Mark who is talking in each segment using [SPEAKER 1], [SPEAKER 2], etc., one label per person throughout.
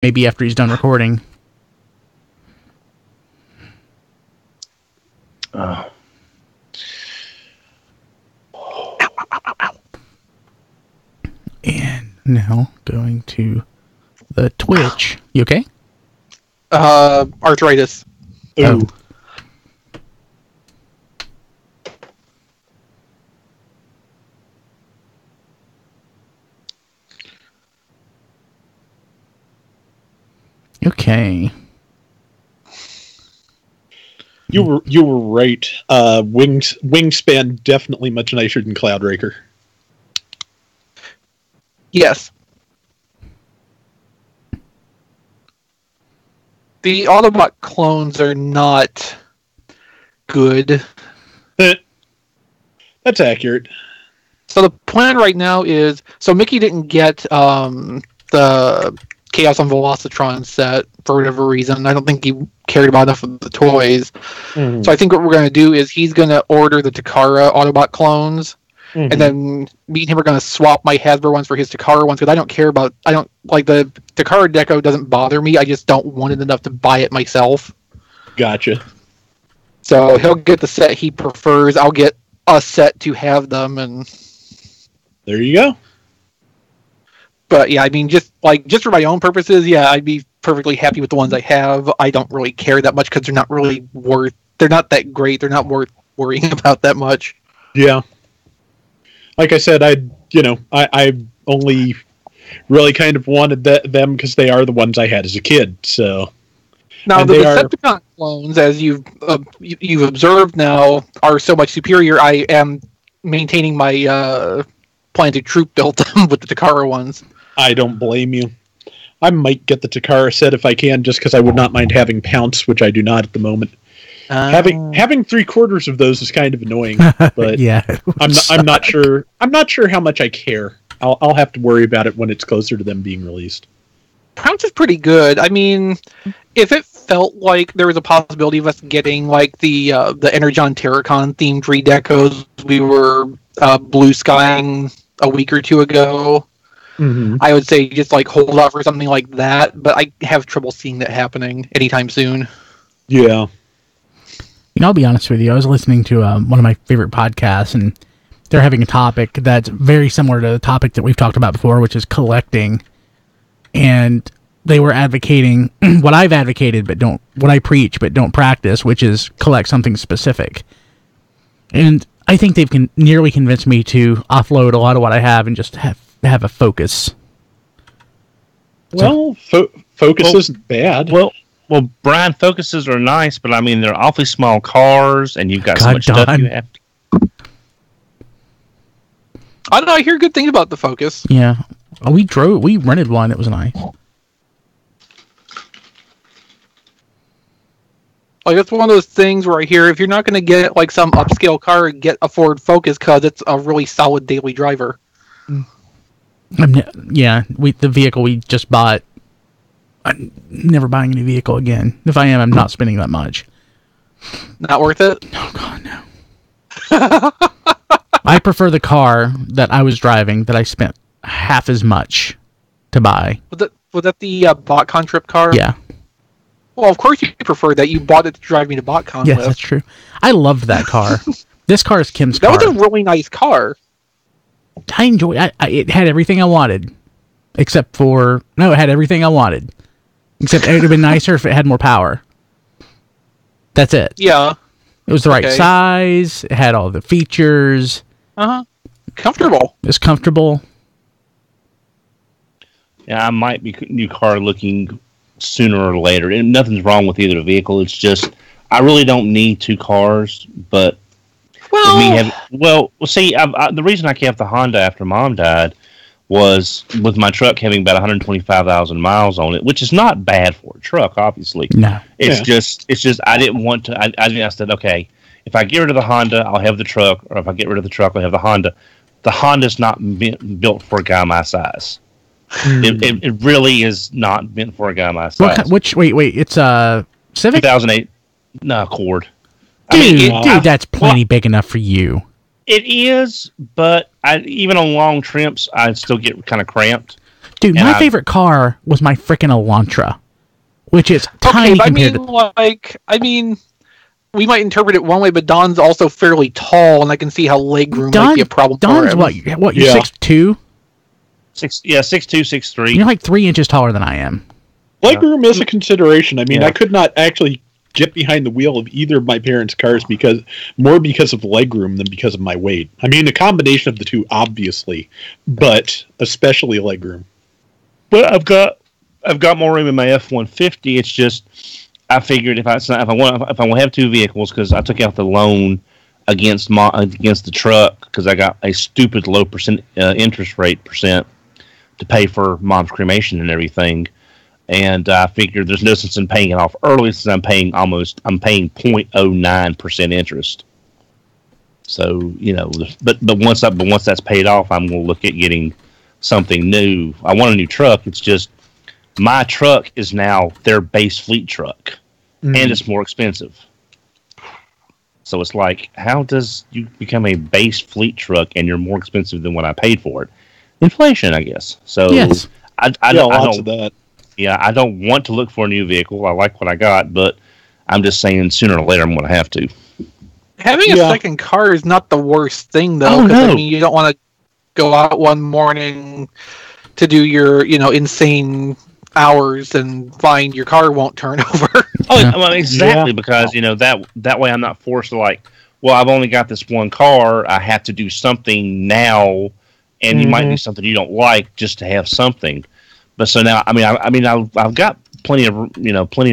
[SPEAKER 1] maybe after he's done recording.
[SPEAKER 2] Ow.
[SPEAKER 1] And now going to the Twitch. You okay?
[SPEAKER 3] Arthritis.
[SPEAKER 1] Ooh. Okay.
[SPEAKER 4] You were right. Wingspan definitely much nicer than Cloudraker.
[SPEAKER 3] Yes. The Autobot clones are not good.
[SPEAKER 4] That's accurate.
[SPEAKER 3] So the plan right now is... So Mickey didn't get the Chaos on Velocitron set for whatever reason. I don't think he cared about enough of the toys.
[SPEAKER 4] Mm-hmm.
[SPEAKER 3] So I think what we're going to do is he's going to order the Takara Autobot clones.
[SPEAKER 4] Mm-hmm.
[SPEAKER 3] And then me and him are going to swap my Hasbro ones for his Takara ones, because I don't like the Takara deco doesn't bother me. I just don't want it enough to buy it myself.
[SPEAKER 4] Gotcha.
[SPEAKER 3] So he'll get the set he prefers. I'll get a set to have them, and
[SPEAKER 4] there you go.
[SPEAKER 3] But yeah, I mean, just for my own purposes, yeah, I'd be perfectly happy with the ones I have. I don't really care that much because they're not really worth. They're not that great. They're not worth worrying about that much.
[SPEAKER 4] Yeah. Like I said, I only really kind of wanted them because they are the ones I had as a kid. So
[SPEAKER 3] now the Decepticon clones, as you've observed now, are so much superior. I am maintaining my Planted Troop built them with the Takara ones.
[SPEAKER 4] I don't blame you. I might get the Takara set if I can, just because I would not mind having Pounce, which I do not at the moment. Having 3/4 of those is kind of annoying, but
[SPEAKER 1] yeah,
[SPEAKER 4] I'm not sure. I'm not sure how much I care. I'll have to worry about it when it's closer to them being released.
[SPEAKER 3] Pounce is pretty good. I mean, if it felt like there was a possibility of us getting like the Energon Terracon themed redecos we were blue skying a week or two ago, I would say just like hold off for something like that. But I have trouble seeing that happening anytime soon.
[SPEAKER 4] Yeah.
[SPEAKER 1] You know, I'll be honest with you. I was listening to one of my favorite podcasts, and they're having a topic that's very similar to the topic that we've talked about before, which is collecting. And they were advocating what I've advocated, what I preach, but don't practice, which is collect something specific. And I think they've nearly convinced me to offload a lot of what I have and just have a focus.
[SPEAKER 4] Well, focus isn't bad.
[SPEAKER 2] Well, Brian, focuses are nice, but I mean, they're awfully small cars, and you've got so much stuff you have to...
[SPEAKER 3] I don't know, I hear good things about the Focus.
[SPEAKER 1] Yeah. We rented one. It was nice.
[SPEAKER 3] Like, it's one of those things where I hear if you're not going to get like some upscale car, get a Ford Focus because it's a really solid daily driver.
[SPEAKER 1] The vehicle we just bought, I'm never buying a new vehicle again. If I am, I'm not spending that much.
[SPEAKER 3] Not worth it?
[SPEAKER 1] Oh, God, no. I prefer the car that I was driving that I spent half as much to buy.
[SPEAKER 3] Was that the BotCon trip car?
[SPEAKER 1] Yeah.
[SPEAKER 3] Well, of course you prefer that. You bought it to drive me to BotCon
[SPEAKER 1] Yes,
[SPEAKER 3] with.
[SPEAKER 1] that's true. I loved that car. This car is Kim's car.
[SPEAKER 3] That was a really nice car.
[SPEAKER 1] I enjoyed it. It had everything I wanted. It had everything I wanted. Except it would have been nicer if it had more power. That's it.
[SPEAKER 3] Yeah.
[SPEAKER 1] It was the right size. It had all the features.
[SPEAKER 3] Comfortable.
[SPEAKER 1] It was comfortable.
[SPEAKER 2] Yeah, I might be new car looking sooner or later. And nothing's wrong with either vehicle. It's just I really don't need two cars. But the reason I kept the Honda after Mom died was with my truck having about 125,000 miles on it, which is not bad for a truck, obviously.
[SPEAKER 1] No,
[SPEAKER 2] it's just I didn't want to. I said, okay, if I get rid of the Honda, I'll have the truck, or if I get rid of the truck, I'll have the Honda. The Honda's not built for a guy my size. It really is not meant for a guy my size.
[SPEAKER 1] Wait, it's a Civic?
[SPEAKER 2] 2008, no, Accord.
[SPEAKER 1] Dude, that's plenty big enough for you.
[SPEAKER 2] It is, but even on long trips, I'd still get kind of cramped.
[SPEAKER 1] Dude, my favorite car was my freaking Elantra, which is tiny compared
[SPEAKER 3] to... we might interpret it one way, but Don's also fairly tall, and I can see how legroom might be a problem for him.
[SPEAKER 1] What, you're 6'2"?
[SPEAKER 2] 6'2", 6'3".
[SPEAKER 1] You're like 3 inches taller than I am.
[SPEAKER 4] Legroom is a consideration. I mean, I could not actually get behind the wheel of either of my parents' cars because of legroom than because of my weight. I mean, a combination of the two, obviously, but especially legroom.
[SPEAKER 2] But I've got more room in my F-150. It's just I figured if I want to have two vehicles, because I took out the loan against the truck because I got a stupid low interest rate percent to pay for Mom's cremation and everything, and I figured there's no sense in paying it off early since I'm paying 0.09% interest. So but once that's paid off, I'm going to look at getting something new. I want a new truck. It's just my truck is now their base fleet truck, and it's more expensive. So it's like, how does you become a base fleet truck and you're more expensive than what I paid for it? Inflation, I guess. So
[SPEAKER 1] yes.
[SPEAKER 2] I don't want to look for a new vehicle. I like what I got, but I'm just saying sooner or later I'm going to have to.
[SPEAKER 3] Having a second car is not the worst thing, though. I mean, you don't want to go out one morning to do your, insane hours and find your car won't turn over.
[SPEAKER 2] Exactly, because that way I'm not forced to I've only got this one car. I have to do something now, and you might do something you don't like just to have something. But so now, I've got plenty of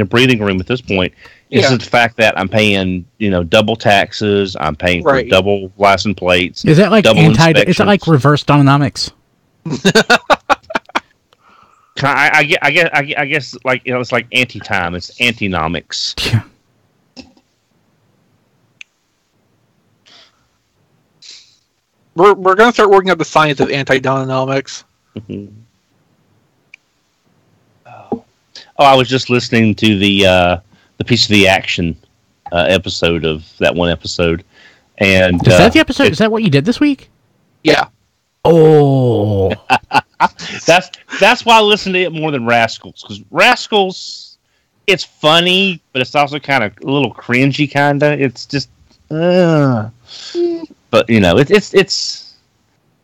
[SPEAKER 2] breathing room at this point. It's just the fact that I'm paying double taxes. I'm paying for double license plates.
[SPEAKER 1] Is that like is that like reverse Dononomics?
[SPEAKER 2] I guess it's like anti-time. It's antinomics.
[SPEAKER 1] Yeah.
[SPEAKER 3] We're going to start working out the science of anti-Dononomics.
[SPEAKER 2] Mm-hmm. Oh, I was just listening to the Piece of the Action episode of that one episode, and
[SPEAKER 1] is that the episode? Is that what you did this week?
[SPEAKER 3] Yeah.
[SPEAKER 1] Oh,
[SPEAKER 2] that's why I listen to it more than Rascals, because Rascals, it's funny, but it's also kind of a little cringy, kind of. It's just, but it's.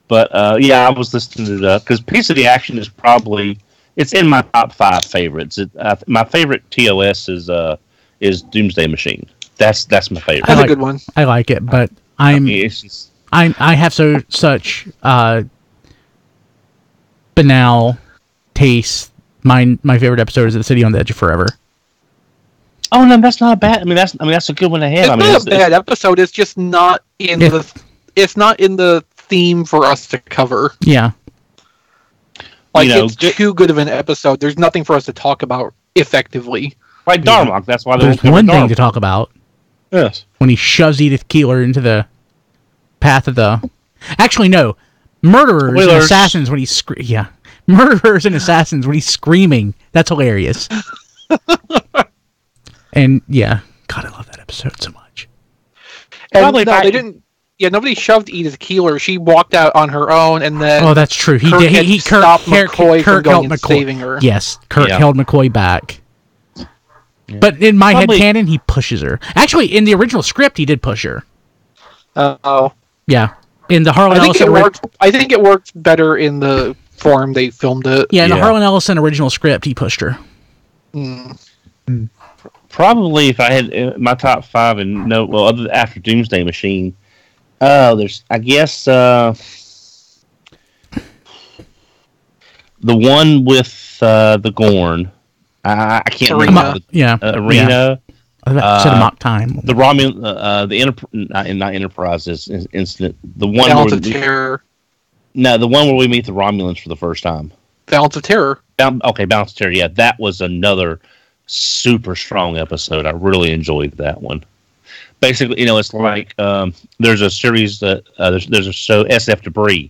[SPEAKER 2] But I was listening to that because Piece of the Action is probably it's in my top 5 favorites. My favorite TOS is Doomsday Machine. That's my favorite.
[SPEAKER 3] That's a good one.
[SPEAKER 1] I like it, but I have such banal taste. My favorite episode is The City on the Edge of Forever.
[SPEAKER 2] Oh no, that's not bad. That's a good one to have.
[SPEAKER 3] It's not a bad episode. It's just not in the theme for us to cover.
[SPEAKER 1] Yeah.
[SPEAKER 3] It's too good of an episode. There's nothing for us to talk about effectively.
[SPEAKER 2] Like Darmok, that's why
[SPEAKER 1] there's one thing to talk about.
[SPEAKER 4] Yes.
[SPEAKER 1] When he shoves Edith Keeler into the path of the... Actually, no. Murderers and assassins when he's... Murderers and assassins when he's screaming. That's hilarious. And, God, I love that episode so much.
[SPEAKER 3] And they didn't... Yeah, nobody shoved Edith Keeler. She walked out on her own, and then...
[SPEAKER 1] Oh, that's true.
[SPEAKER 3] Kirk stopped McCoy from going and saving her.
[SPEAKER 1] Yes, Kirk held McCoy back. Yeah. But in my headcanon, he pushes her. Actually, in the original script, he did push her.
[SPEAKER 3] Oh.
[SPEAKER 1] Yeah. In the Harlan Ellison...
[SPEAKER 3] I think it worked better in the form they filmed it.
[SPEAKER 1] Yeah, in the Harlan Ellison original script, he pushed her.
[SPEAKER 2] Probably if I had my top 5 other after Doomsday Machine... there's, I guess, the one with the Gorn. I can't remember. Arena.
[SPEAKER 1] I said mock time.
[SPEAKER 2] The Romulan, not Enterprises incident. The one
[SPEAKER 3] Balance of Terror.
[SPEAKER 2] No, the one where we meet the Romulans for the first time.
[SPEAKER 3] Balance of Terror.
[SPEAKER 2] Balance of Terror. Yeah, that was another super strong episode. I really enjoyed that one. Basically, it's like there's a series that there's a show, SF Debris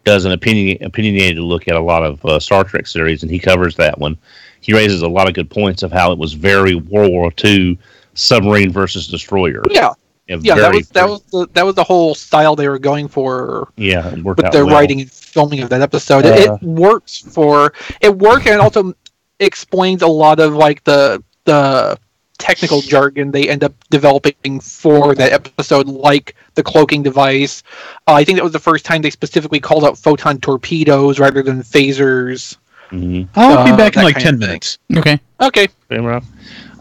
[SPEAKER 2] does an opinionated look at a lot of Star Trek series, and he covers that one. He raises a lot of good points of how it was very World War II submarine versus destroyer.
[SPEAKER 3] Yeah, Yeah, that was the whole style they were going for.
[SPEAKER 2] Yeah, it worked
[SPEAKER 3] with
[SPEAKER 2] out
[SPEAKER 3] the
[SPEAKER 2] well.
[SPEAKER 3] writing and filming of that episode. It worked, and it also explains a lot of like the technical jargon they end up developing for that episode, like the cloaking device. I think that was the first time they specifically called out photon torpedoes rather than phasers.
[SPEAKER 2] Mm-hmm.
[SPEAKER 4] I'll be back in like 10 minutes.
[SPEAKER 1] Okay.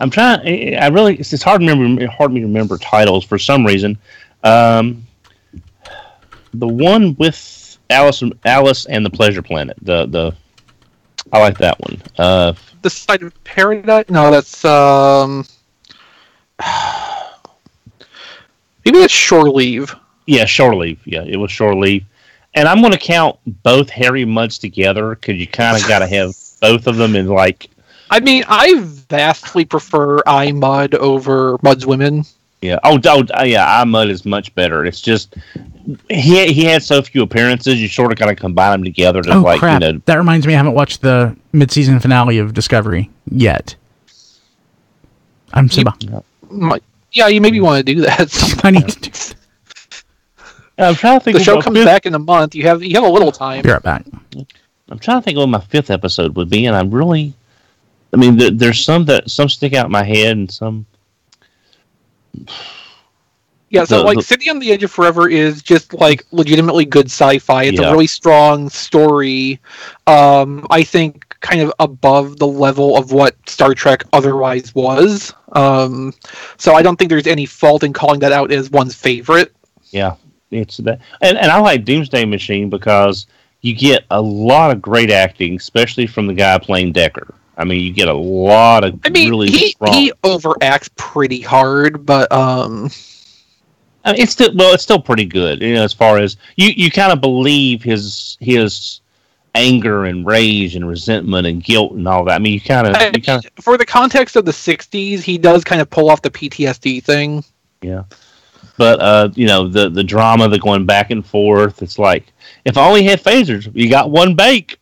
[SPEAKER 2] I'm trying. I really. It's hard to remember. Hard to remember titles for some reason. The one with Alice and the Pleasure Planet. I like that one.
[SPEAKER 3] The Side of Paradise? No, that's maybe it's Shore Leave.
[SPEAKER 2] Yeah, Shore Leave. Yeah, it was Shore Leave. And I'm going to count both Harry Mudds together because you kind of got to have both of them in like.
[SPEAKER 3] I mean, I vastly prefer I Mud over Mud's Women.
[SPEAKER 2] Yeah. Yeah. I Mud is much better. It's just he had so few appearances. You sort of kind of combine them together to
[SPEAKER 1] crap. That reminds me, I haven't watched the mid-season finale of Discovery yet. I'm so
[SPEAKER 3] yeah, you maybe want to do that.
[SPEAKER 1] I need to do that.
[SPEAKER 2] I'm trying to think.
[SPEAKER 3] The show comes back in a month. You have a little time.
[SPEAKER 1] Be right back.
[SPEAKER 2] I'm trying to think what my 5th episode would be, and I'm really. I mean, there's some stick out in my head, and some.
[SPEAKER 3] Yeah, so City on the Edge of Forever is just like legitimately good sci-fi. It's a really strong story. I think kind of above the level of what Star Trek otherwise was. So I don't think there's any fault in calling that out as one's favorite.
[SPEAKER 2] Yeah, it's that, and I like Doomsday Machine because you get a lot of great acting, especially from the guy playing Decker. I mean, you get a lot of really strong.
[SPEAKER 3] He overacts pretty hard, but
[SPEAKER 2] it's still pretty good. As far as you kind of believe his anger and rage and resentment and guilt and all that. I mean, you kind of
[SPEAKER 3] for the context of the '60s, he does kind of pull off the PTSD thing.
[SPEAKER 2] Yeah, but the drama, the going back and forth. It's like if I only had phasers, you got one bake.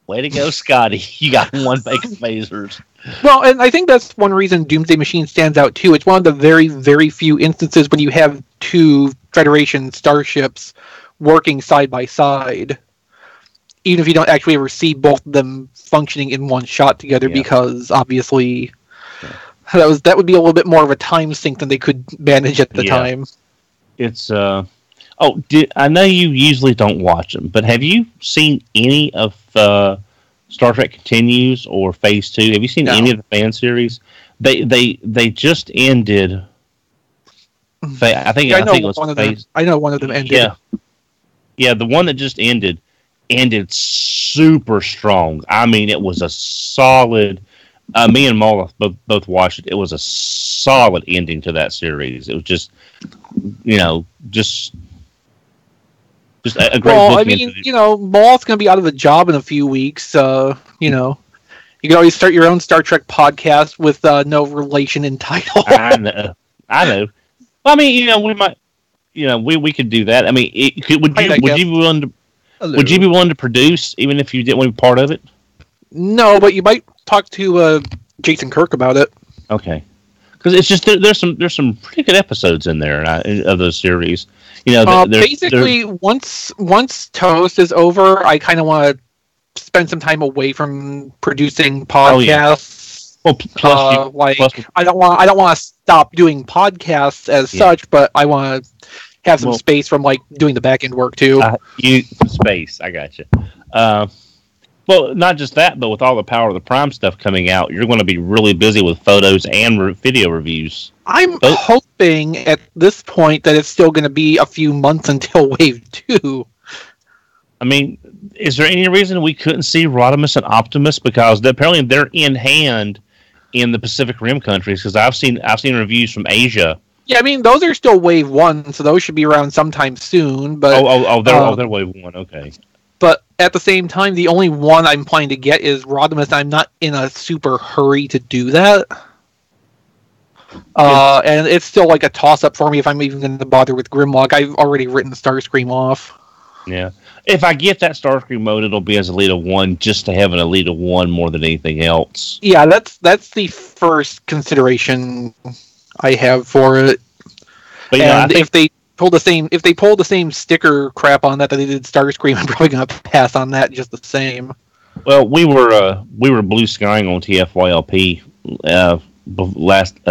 [SPEAKER 2] Way to go, Scotty! You got one bake of phasers.
[SPEAKER 3] Well, and I think that's one reason Doomsday Machine stands out too. It's one of the very, very few instances when you have two Federation starships working side by side, even if you don't actually ever see both of them functioning in one shot together, because obviously that would be a little bit more of a time sink than they could manage at the time.
[SPEAKER 2] It's I know you usually don't watch them, but have you seen any of Star Trek Continues or Phase 2? Have you seen any of the fan series? They just ended. I think it was Phase.
[SPEAKER 3] I know one of them ended.
[SPEAKER 2] Yeah, the one that just ended super strong. I mean, it was a solid. Me and Mola both watched it. It was a solid ending to that series. It was just a great.
[SPEAKER 3] Well, I mean, Maul's going to be out of a job in a few weeks. You can always start your own Star Trek podcast with no relation in title.
[SPEAKER 2] I know. Well, I mean, we might, we could do that. I mean, would you be willing to? Hello. Would you be willing to produce even if you didn't want to be part of it?
[SPEAKER 3] No, but you might talk to Jason Kirk about it.
[SPEAKER 2] Okay, because it's just there's some pretty good episodes in there of those series.
[SPEAKER 3] Basically, once Toast is over, I kind of want to spend some time away from producing podcasts.
[SPEAKER 2] Oh, yeah. Well,
[SPEAKER 3] I don't want to stop doing podcasts as such, but I want to have some space from doing the back end work too.
[SPEAKER 2] Space, I got you. Well, not just that, but with all the Power of the Prime stuff coming out, you're going to be really busy with photos and video reviews.
[SPEAKER 3] I'm hoping at this point that it's still going to be a few months until Wave 2.
[SPEAKER 2] I mean, is there any reason we couldn't see Rodimus and Optimus? Because apparently they're in hand in the Pacific Rim countries. Because I've seen reviews from Asia.
[SPEAKER 3] Yeah, I mean, those are still Wave 1, so those should be around sometime soon. But
[SPEAKER 2] they're Wave 1, okay.
[SPEAKER 3] But at the same time, the only one I'm planning to get is Rodimus. I'm not in a super hurry to do that. And it's still a toss-up for me if I'm even going to bother with Grimlock. I've already written Starscream off.
[SPEAKER 2] Yeah. If I get that Starscream mode, it'll be as Elita 1, just to have an Elita 1 more than anything else.
[SPEAKER 3] Yeah, that's the first consideration I have for it.
[SPEAKER 2] But yeah,
[SPEAKER 3] and if they pull the same sticker crap on that they did Starscream, I'm probably gonna pass on that just the same.
[SPEAKER 2] Well, we were blue skying on TFYLP a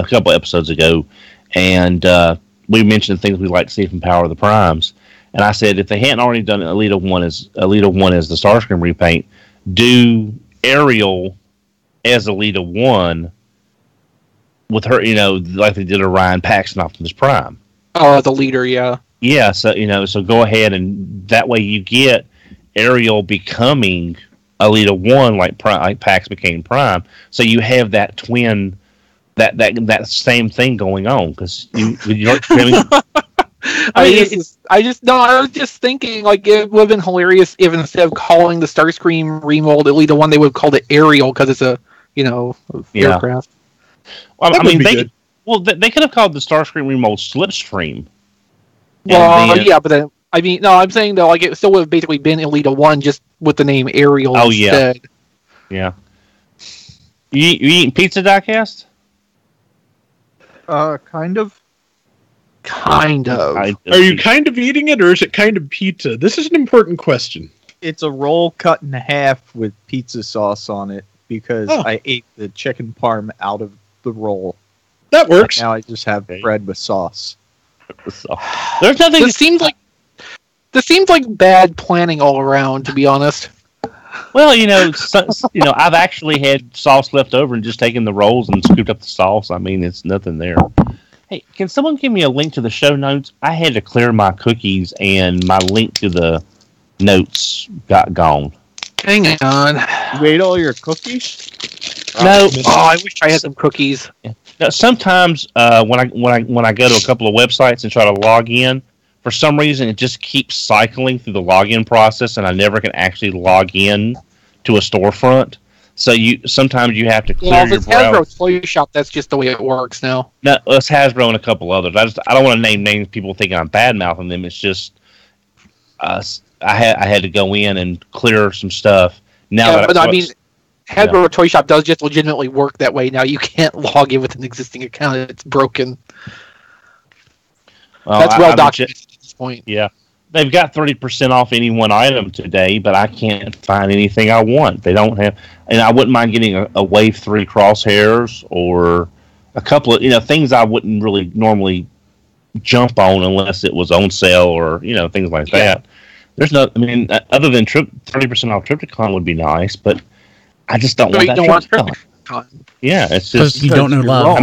[SPEAKER 2] couple episodes ago, and we mentioned things we'd like to see from Power of the Primes. And I said if they hadn't already done Alita 1 as the Starscream repaint, do Ariel as Alita 1 with her, like they did Orion Paxton Optimus Prime.
[SPEAKER 3] Oh, the leader, yeah.
[SPEAKER 2] Yeah, so go ahead, and that way you get Ariel becoming Alita 1 like Pax became Prime. So you have that twin, that same thing going on, because
[SPEAKER 3] I was just thinking, like, it would have been hilarious if instead of calling the Starscream remold Alita 1, they would have called it Ariel, because it's a, aircraft.
[SPEAKER 2] Well, they could have called the Starscream remold Slipstream.
[SPEAKER 3] Well, yeah, but then, I'm saying, though, like, it still would have basically been Alita 1, just with the name Ariel instead.
[SPEAKER 2] Yeah. You eating pizza, Diecast?
[SPEAKER 5] Kind of.
[SPEAKER 3] Kind of.
[SPEAKER 4] Are you kind of eating it, or is it kind of pizza? This is an important question.
[SPEAKER 5] It's a roll cut in half with pizza sauce on it, because I ate the chicken parm out of the roll.
[SPEAKER 4] That works.
[SPEAKER 5] Now I just have bread with sauce.
[SPEAKER 2] There's nothing.
[SPEAKER 3] This seems like bad planning all around, to be honest.
[SPEAKER 2] Well, I've actually had sauce left over and just taken the rolls and scooped up the sauce. I mean, it's nothing there. Hey, can someone give me a link to the show notes? I had to clear my cookies, and my link to the notes got gone.
[SPEAKER 3] Hang on.
[SPEAKER 5] You ate all your cookies?
[SPEAKER 3] No. Oh, I wish I had some cookies.
[SPEAKER 2] Now, sometimes when I go to a couple of websites and try to log in, for some reason it just keeps cycling through the login process, and I never can actually log in to a storefront. So sometimes you have to clear your browser.
[SPEAKER 3] Hasbro Toy Shop, that's just the way it works now.
[SPEAKER 2] No, it's Hasbro and a couple others. I don't want to name names. People thinking I'm bad mouthing them. It's just I had to go in and clear some stuff.
[SPEAKER 3] Hasbro Toy Shop does just legitimately work that way now. You can't log in with an existing account; it's broken.
[SPEAKER 2] Well,
[SPEAKER 3] that's well documented at this point.
[SPEAKER 2] Yeah. They've got 30% off any one item today, but I can't find anything I want. They don't have, and I wouldn't mind getting a Wave 3 crosshairs or a couple of, things I wouldn't really normally jump on unless it was on sale or, things like that. There's no, other than 30% off Triptychon would be nice, but I just don't want that Triptychon. Yeah, it's just.
[SPEAKER 1] Because you don't know love.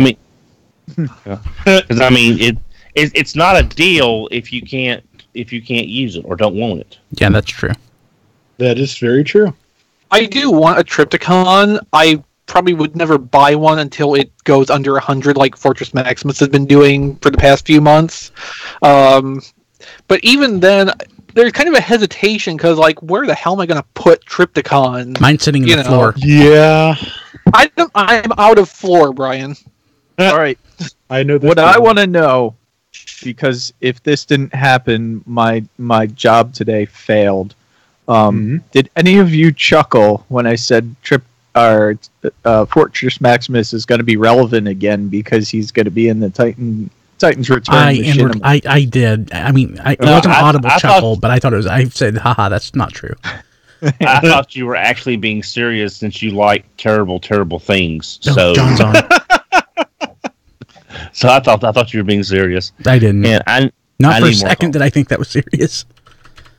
[SPEAKER 2] It's not a deal if you can't use it or don't want it.
[SPEAKER 1] Yeah, that's true.
[SPEAKER 4] That is very true.
[SPEAKER 3] I do want a Triptychon. I probably would never buy one until it goes under 100, like Fortress Maximus has been doing for the past few months. But even then, there's kind of a hesitation because, like, where the hell am I going to put Triptychon?
[SPEAKER 1] Mine's sitting on the floor.
[SPEAKER 4] Yeah.
[SPEAKER 3] I'm out of floor, Brian.
[SPEAKER 5] All right.
[SPEAKER 4] I know.
[SPEAKER 5] What I want to know, because if this didn't happen, my job today failed. Did any of you chuckle when I said Fortress Maximus is going to be relevant again because he's going to be in the Titan's Return?
[SPEAKER 1] I did. It wasn't an audible chuckle, but I thought it was. I said, "Haha, that's not true."
[SPEAKER 2] I thought you were actually being serious since you like terrible, terrible things. So
[SPEAKER 1] John's on.
[SPEAKER 2] So I thought you were being serious.
[SPEAKER 1] I didn't.
[SPEAKER 2] And
[SPEAKER 1] not for a second did I think that was serious.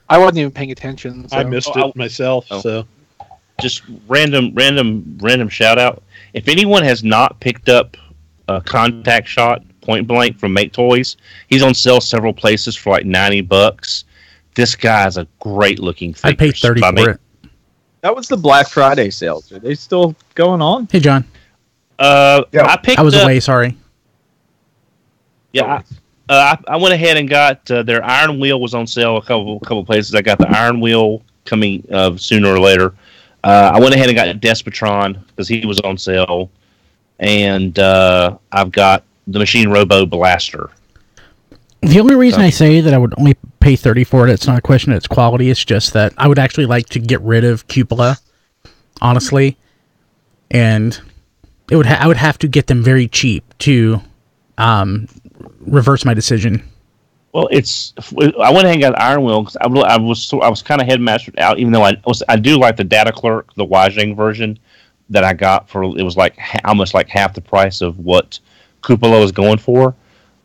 [SPEAKER 3] I wasn't even paying attention. So.
[SPEAKER 4] I missed it myself. So
[SPEAKER 2] just random shout out. If anyone has not picked up a Contact Shot Point Blank from Make Toys, he's on sale several places for like $90. This guy's a great looking figure.
[SPEAKER 1] I paid $30 for it.
[SPEAKER 5] That was the Black Friday sales. Are they still going on?
[SPEAKER 1] Hey, John.
[SPEAKER 2] I
[SPEAKER 1] was away. Sorry.
[SPEAKER 2] Yeah, I went ahead and got their Iron Wheel was on sale a couple places. I got the Iron Wheel coming sooner or later. I went ahead and got Despotron because he was on sale, and I've got the Machine Robo Blaster.
[SPEAKER 1] The only reason I say that I would only pay $30 for it, it's not a question of its quality. It's just that I would actually like to get rid of Cupola, honestly, and I would have to get them very cheap to reverse my decision?
[SPEAKER 2] Well, I went ahead and got Iron Will because I was kind of headmastered out, even though I do like the Data Clerk, the Wajing version that I got for, it was like almost like half the price of what Cupola was going for.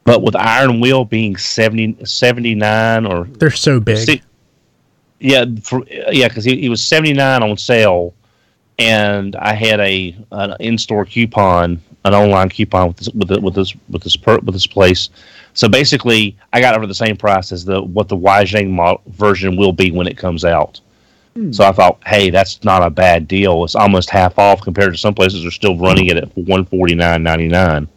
[SPEAKER 2] But with Iron Will being 79 or
[SPEAKER 1] they're so big.
[SPEAKER 2] Because he was 79 on sale, and I had an in-store coupon, an online coupon with this place. So basically, I got it for the same price as what the Wajing version will be when it comes out. So I thought, hey, that's not a bad deal. It's almost half off compared to some places that are still running it at $149.99.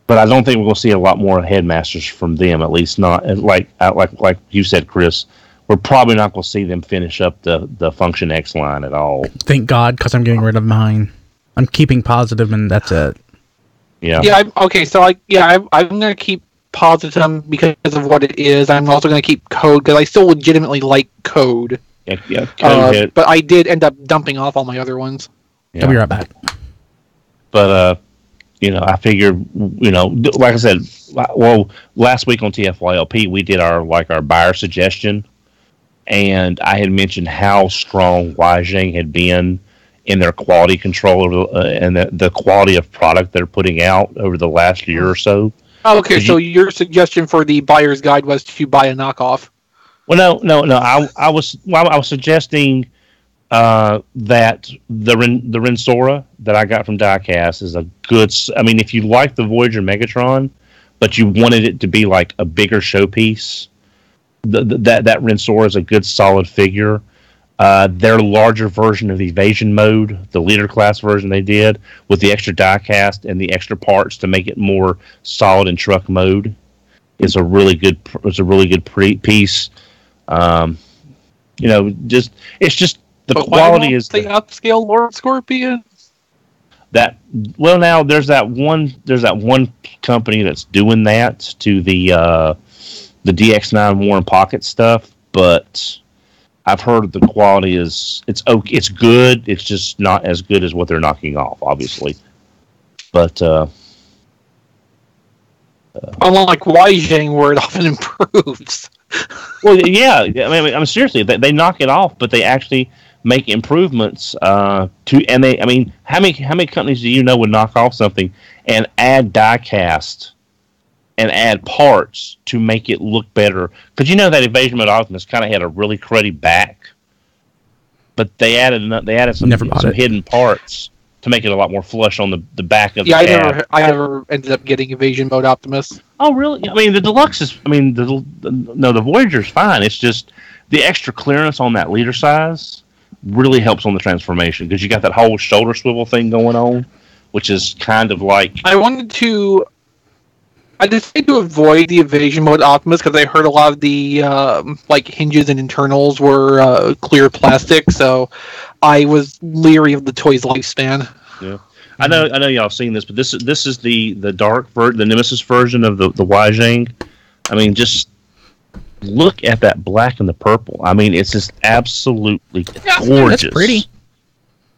[SPEAKER 2] But I don't think we're going to see a lot more headmasters from them. At least not like you said, Chris. We're probably not going to see them finish up the Function X line at all.
[SPEAKER 1] Thank God, because I'm getting rid of mine. I'm keeping Positive, and that's it.
[SPEAKER 2] Yeah.
[SPEAKER 3] Yeah. I'm going to keep Positive because of what it is. I'm also going to keep Code because I still legitimately like Code.
[SPEAKER 2] Yeah. Code
[SPEAKER 3] but I did end up dumping off all my other ones.
[SPEAKER 1] Yeah. I'll be right back.
[SPEAKER 2] But I figured, like I said, well, last week on TFYLP we did our buyer suggestion. And I had mentioned how strong Wajing had been in their quality control and the quality of product they're putting out over the last year or so.
[SPEAKER 3] Oh, okay, so your suggestion for the buyer's guide was to buy a knockoff.
[SPEAKER 2] Well, no. I was suggesting that the Rensora that I got from Diecast is a good. I mean, if you like the Voyager Megatron, but you wanted it to be like a bigger showpiece. That Rensora is a good solid figure. Their larger version of Evasion Mode, the leader class version they did with the extra die cast and the extra parts to make it more solid in truck mode, is a really good piece. It's just the quality is
[SPEAKER 3] the upscale Lord Scorpion.
[SPEAKER 2] Now there's that one company that's doing that to the DX9 Warren Pocket stuff, but I've heard the quality it's good. It's just not as good as what they're knocking off, obviously. But
[SPEAKER 3] unlike Wajing, where it often improves.
[SPEAKER 2] Well, yeah. I mean, seriously, they knock it off, but they actually make improvements how many companies do you know would knock off something and add die cast and add parts to make it look better? Because that Evasion Mode Optimus kind of had a really cruddy back, but they added some hidden parts to make it a lot more flush on the back of the cab.
[SPEAKER 3] I never ended up getting Evasion Mode Optimus.
[SPEAKER 2] Oh, really? I mean, the Deluxe is. I mean, the Voyager's fine. It's just the extra clearance on that leader size really helps on the transformation because you got that whole shoulder swivel thing going on, which is kind of like. I decided to avoid the Evasion Mode Optimus because I heard a lot of the hinges and internals were clear plastic, so I was leery of the toy's lifespan. Yeah, I know y'all have seen this, but this is the dark the Nemesis version of the Wajing. I mean, just look at that black and the purple. I mean, it's just absolutely gorgeous.
[SPEAKER 1] That's pretty.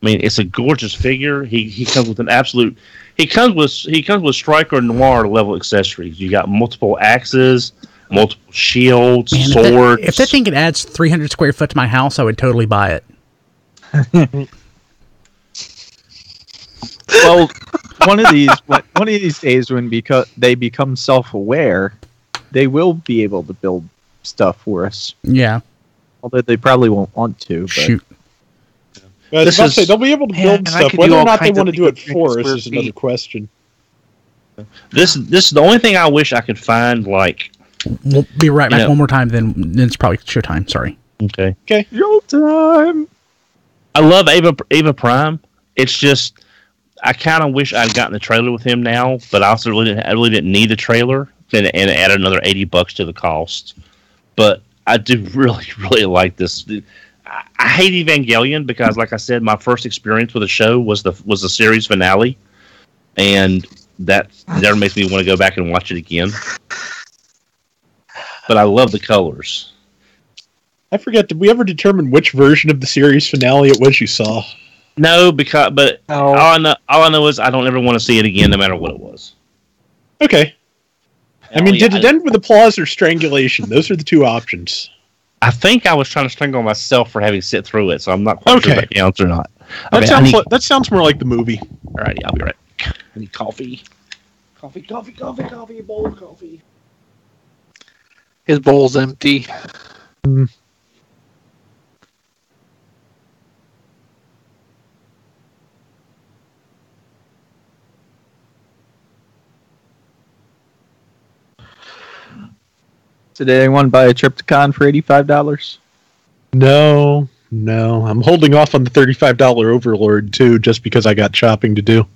[SPEAKER 2] I mean, it's a gorgeous figure. He comes with an absolute. He comes with Striker Noir level accessories. You got multiple axes, multiple shields, swords.
[SPEAKER 1] If that thing could add 300 square foot to my house, I would totally buy it.
[SPEAKER 5] Well, one of these days, when they become self-aware, they will be able to build stuff for us.
[SPEAKER 1] Yeah.
[SPEAKER 5] Although they probably won't want to. But.
[SPEAKER 1] Shoot.
[SPEAKER 4] I was about to say, they'll be able to build stuff. Whether or not they want to do it for us is another question.
[SPEAKER 2] This is the only thing I wish I could find.
[SPEAKER 1] We'll be right back one more time, then it's probably showtime. Sorry.
[SPEAKER 2] Okay.
[SPEAKER 5] Showtime. I
[SPEAKER 2] love Ava Prime. It's just I kind of wish I'd gotten the trailer with him now, but I also really didn't need the trailer and add another $80 to the cost. But I do really, really like this. I hate Evangelion because, like I said, my first experience with the show was the series finale, and that never makes me want to go back and watch it again. But I love the colors.
[SPEAKER 4] I forget. Did we ever determine which version of the series finale it was you saw?
[SPEAKER 2] No, all I know is I don't ever want to see it again, no matter what it was.
[SPEAKER 4] Okay. I mean, did it end with applause or strangulation? Those are the two options.
[SPEAKER 2] I think I was trying to strangle myself for having sit through it, so I'm not quite sure if that counts or not. Okay,
[SPEAKER 4] that sounds more like the movie.
[SPEAKER 2] All right, I'll be right back. I need coffee. Coffee, a bowl of coffee.
[SPEAKER 3] His bowl's empty.
[SPEAKER 5] Did anyone buy a trip to con for $85?
[SPEAKER 4] No. I'm holding off on the $35 Overlord, too, just because I got shopping to do.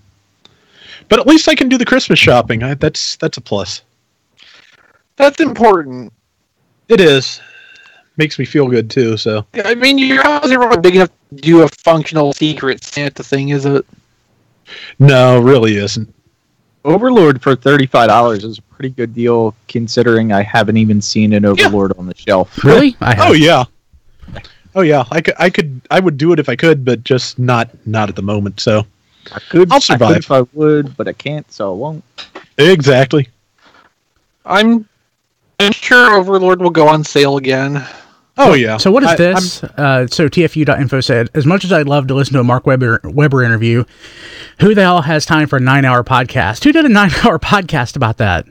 [SPEAKER 4] But at least I can do the Christmas shopping. That's a plus.
[SPEAKER 3] That's important.
[SPEAKER 4] It is. Makes me feel good, too, so.
[SPEAKER 3] I mean, your house isn't really big enough to do a functional Secret Santa thing, is it?
[SPEAKER 4] No, it really isn't.
[SPEAKER 5] Overlord for $35 is a pretty good deal, considering I haven't even seen an Overlord on the shelf.
[SPEAKER 1] Really?
[SPEAKER 4] Oh yeah. I would do it if I could, but just not at the moment. So I'll survive.
[SPEAKER 5] I could if I would, but I can't, so I won't.
[SPEAKER 4] Exactly.
[SPEAKER 3] I'm sure Overlord will go on sale again.
[SPEAKER 4] Oh yeah.
[SPEAKER 1] So what is this? So TFU.info said, as much as I'd love to listen to a Mark Webber interview, who the hell has time for a 9-hour podcast? Who did a 9-hour podcast about that?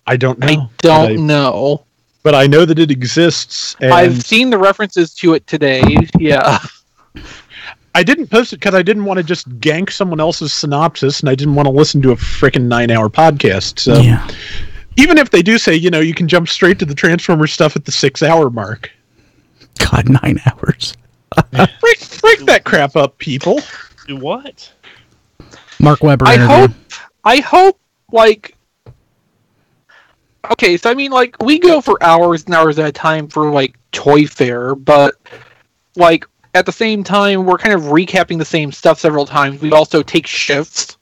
[SPEAKER 4] I don't know.
[SPEAKER 3] I don't know.
[SPEAKER 4] But I know that it exists. And
[SPEAKER 3] I've seen the references to it today. Yeah.
[SPEAKER 4] I didn't post it because I didn't want to just gank someone else's synopsis, and I didn't want to listen to a freaking 9-hour podcast. So. Yeah. Even if they do say, you can jump straight to the Transformers stuff at the 6-hour mark.
[SPEAKER 1] God, 9 hours.
[SPEAKER 4] break that crap up, people.
[SPEAKER 2] Do what?
[SPEAKER 1] Mark Webber
[SPEAKER 3] I hope, okay, so I mean, we go for hours and hours at a time for, Toy Fair, but, at the same time, we're kind of recapping the same stuff several times. We also take shifts.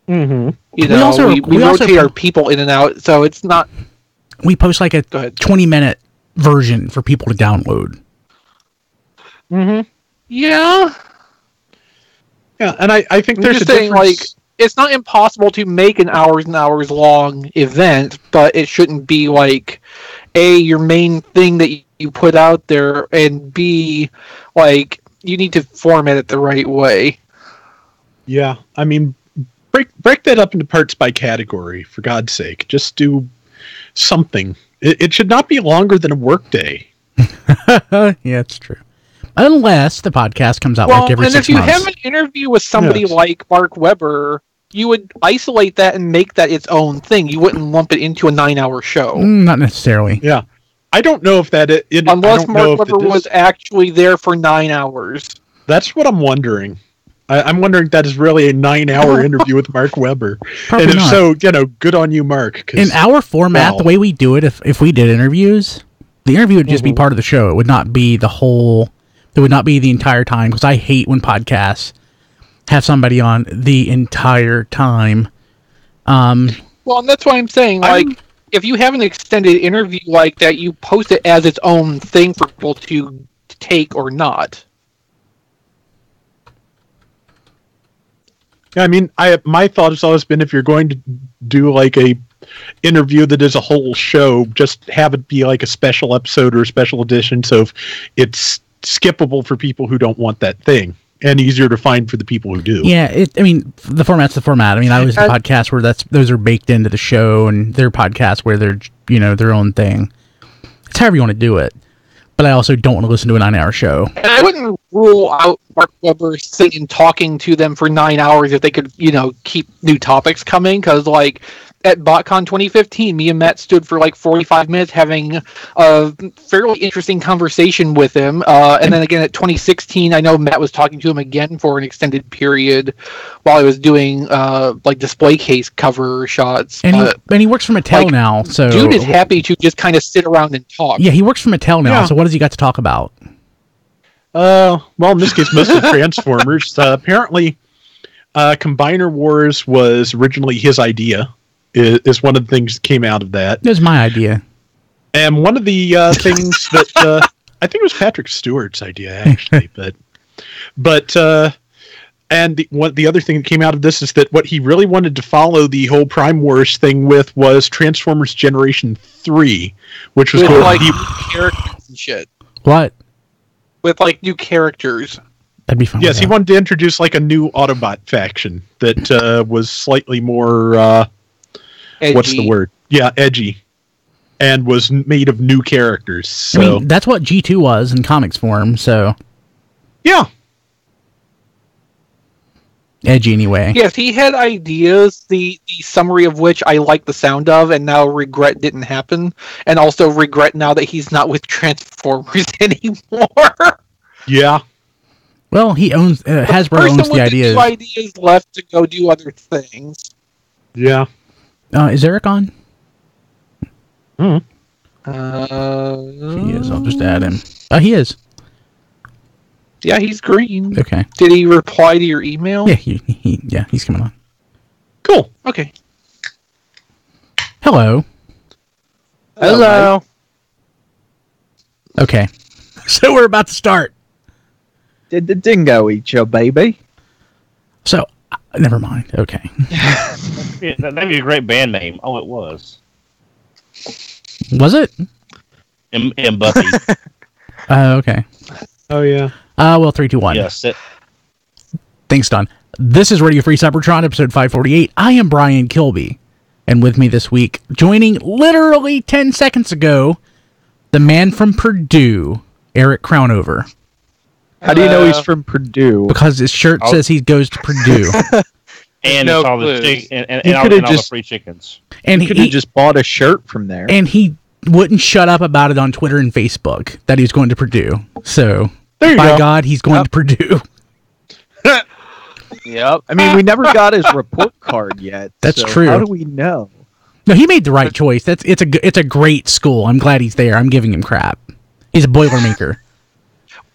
[SPEAKER 4] Mm-hmm.
[SPEAKER 3] We rotate our people in and out, so it's not...
[SPEAKER 1] We post a 20-minute version for people to download.
[SPEAKER 3] Mm-hmm. Yeah.
[SPEAKER 4] Yeah, and I think there's a difference...
[SPEAKER 3] it's not impossible to make an hours and hours long event, but it shouldn't be, A, your main thing that you put out there, and B, you need to format it the right way.
[SPEAKER 4] Yeah, I mean... Break that up into parts by category, for God's sake. Just do something. It should not be longer than a workday.
[SPEAKER 1] Yeah, it's true. Unless the podcast comes out every 6 months.
[SPEAKER 3] And if you have an interview with somebody like Mark Webber, you would isolate that and make that its own thing. You wouldn't lump it into a 9-hour show.
[SPEAKER 1] Not necessarily.
[SPEAKER 4] Yeah. I don't know if that...
[SPEAKER 3] Unless Mark Webber was actually there for 9 hours.
[SPEAKER 4] That's what I'm wondering. I'm wondering if that is really a 9-hour interview with Mark Webber.
[SPEAKER 1] Probably
[SPEAKER 4] and if
[SPEAKER 1] not.
[SPEAKER 4] so, good on you, Mark.
[SPEAKER 1] In our format, the way we do it, if we did interviews, the interview would just be part of the show. It would not be the whole... It would not be the entire time, because I hate when podcasts have somebody on the entire time.
[SPEAKER 3] Well, and that's why I'm saying, if you have an extended interview like that, you post it as its own thing for people to take or not.
[SPEAKER 4] I mean, my thought has always been, if you're going to do a interview that is a whole show, just have it be a special episode or a special edition, so it's skippable for people who don't want that thing, and easier to find for the people who do.
[SPEAKER 1] Yeah, the format's the format. I mean, I was a podcast where those are baked into the show, and there are podcasts where they're their own thing. It's however you want to do it. But I also don't want to listen to a 9-hour show.
[SPEAKER 3] And I wouldn't rule out Mark Webber sitting and talking to them for 9 hours if they could, keep new topics coming. Because, at BotCon 2015, me and Matt stood for 45 minutes having a fairly interesting conversation with him. And then again at 2016, I know Matt was talking to him again for an extended period while I was doing display case cover shots.
[SPEAKER 1] And he works for Mattel now, so
[SPEAKER 3] dude is happy to just kind of sit around and talk.
[SPEAKER 1] Yeah, he works for Mattel now. So what has he got to talk about?
[SPEAKER 4] Well, in this case, mostly Transformers. Apparently, Combiner Wars was originally his idea. Is one of the things that came out of that.
[SPEAKER 1] It was my idea.
[SPEAKER 4] And one of the things that I think it was Patrick Stewart's idea, actually, but And the other thing that came out of this is that what he really wanted to follow the whole Prime Wars thing with was Transformers Generation 3, which was
[SPEAKER 3] with
[SPEAKER 4] going
[SPEAKER 3] like
[SPEAKER 4] to be...
[SPEAKER 3] new characters and shit.
[SPEAKER 1] What?
[SPEAKER 3] With like new characters.
[SPEAKER 1] That'd be fun.
[SPEAKER 4] Yes, he wanted to introduce like a new Autobot faction that was slightly more...
[SPEAKER 3] Edgy.
[SPEAKER 4] What's the word? Yeah, edgy. And was made of new characters. So.
[SPEAKER 1] I mean, that's what G2 was in comics form, so...
[SPEAKER 4] Yeah.
[SPEAKER 1] Edgy anyway.
[SPEAKER 3] Yes, he had ideas, the summary of which I like the sound of, and now regret didn't happen, and also regret now that he's not with Transformers anymore.
[SPEAKER 4] Yeah.
[SPEAKER 1] Well, he owns Hasbro owns the ideas.
[SPEAKER 3] Two ideas left to go do other things.
[SPEAKER 4] Yeah.
[SPEAKER 1] Is Eric on?
[SPEAKER 4] Hmm.
[SPEAKER 1] He is. I'll just add him. He is.
[SPEAKER 3] Yeah, he's green.
[SPEAKER 1] Okay.
[SPEAKER 3] Did he reply to your email?
[SPEAKER 1] Yeah, he's coming on.
[SPEAKER 4] Cool.
[SPEAKER 3] Okay.
[SPEAKER 1] Hello.
[SPEAKER 5] Hello.
[SPEAKER 1] Okay. So we're about to start.
[SPEAKER 5] Did the dingo eat your baby?
[SPEAKER 1] So, never mind. Okay.
[SPEAKER 2] That'd be a great band name. Oh, it was.
[SPEAKER 1] Was it?
[SPEAKER 2] And Buffy.
[SPEAKER 1] Okay.
[SPEAKER 4] Oh, yeah.
[SPEAKER 1] Well, 3, 2, 1.
[SPEAKER 2] Yes.
[SPEAKER 1] Thanks, Don. This is Radio Free Cybertron, episode 548. I am Brian Kilby. And with me this week, joining literally 10 seconds ago, the man from Purdue, Eric Crownover.
[SPEAKER 5] How do you know he's from Purdue?
[SPEAKER 1] Because his shirt says he goes to Purdue.
[SPEAKER 2] And
[SPEAKER 3] No
[SPEAKER 2] it's all the
[SPEAKER 3] clue.
[SPEAKER 2] and all the free chickens.
[SPEAKER 1] And
[SPEAKER 5] He could have just bought a shirt from there.
[SPEAKER 1] And he wouldn't shut up about it on Twitter and Facebook that he's going to Purdue. So, by God, he's going to Purdue.
[SPEAKER 3] Yep.
[SPEAKER 5] I mean, we never got his report card yet.
[SPEAKER 1] That's
[SPEAKER 5] so
[SPEAKER 1] true.
[SPEAKER 5] How do we know?
[SPEAKER 1] No, he made the right choice. It's a great school. I'm glad he's there. I'm giving him crap. He's a Boilermaker.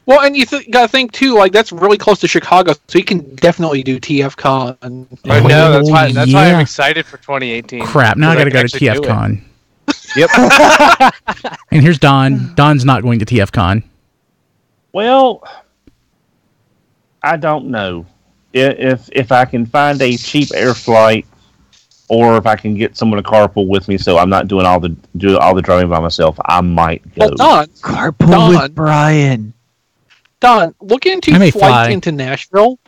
[SPEAKER 3] Well, and you gotta think too, like that's really close to Chicago, so he can definitely do TFCon.
[SPEAKER 6] I know, that's why I'm
[SPEAKER 1] yeah.
[SPEAKER 6] excited for 2018.
[SPEAKER 1] Crap, now I gotta go to
[SPEAKER 6] actually do it.
[SPEAKER 1] TFCon.
[SPEAKER 5] Yep.
[SPEAKER 1] And here's Don. Don's not going to TFCon.
[SPEAKER 2] Well, I don't know if I can find a cheap air flight, or if I can get someone to carpool with me, so I'm not doing all the driving by myself. I might go.
[SPEAKER 3] Well, Don,
[SPEAKER 5] Carpool with Brian.
[SPEAKER 3] Don, look into
[SPEAKER 1] I may
[SPEAKER 3] flights
[SPEAKER 1] fly.
[SPEAKER 3] into Nashville.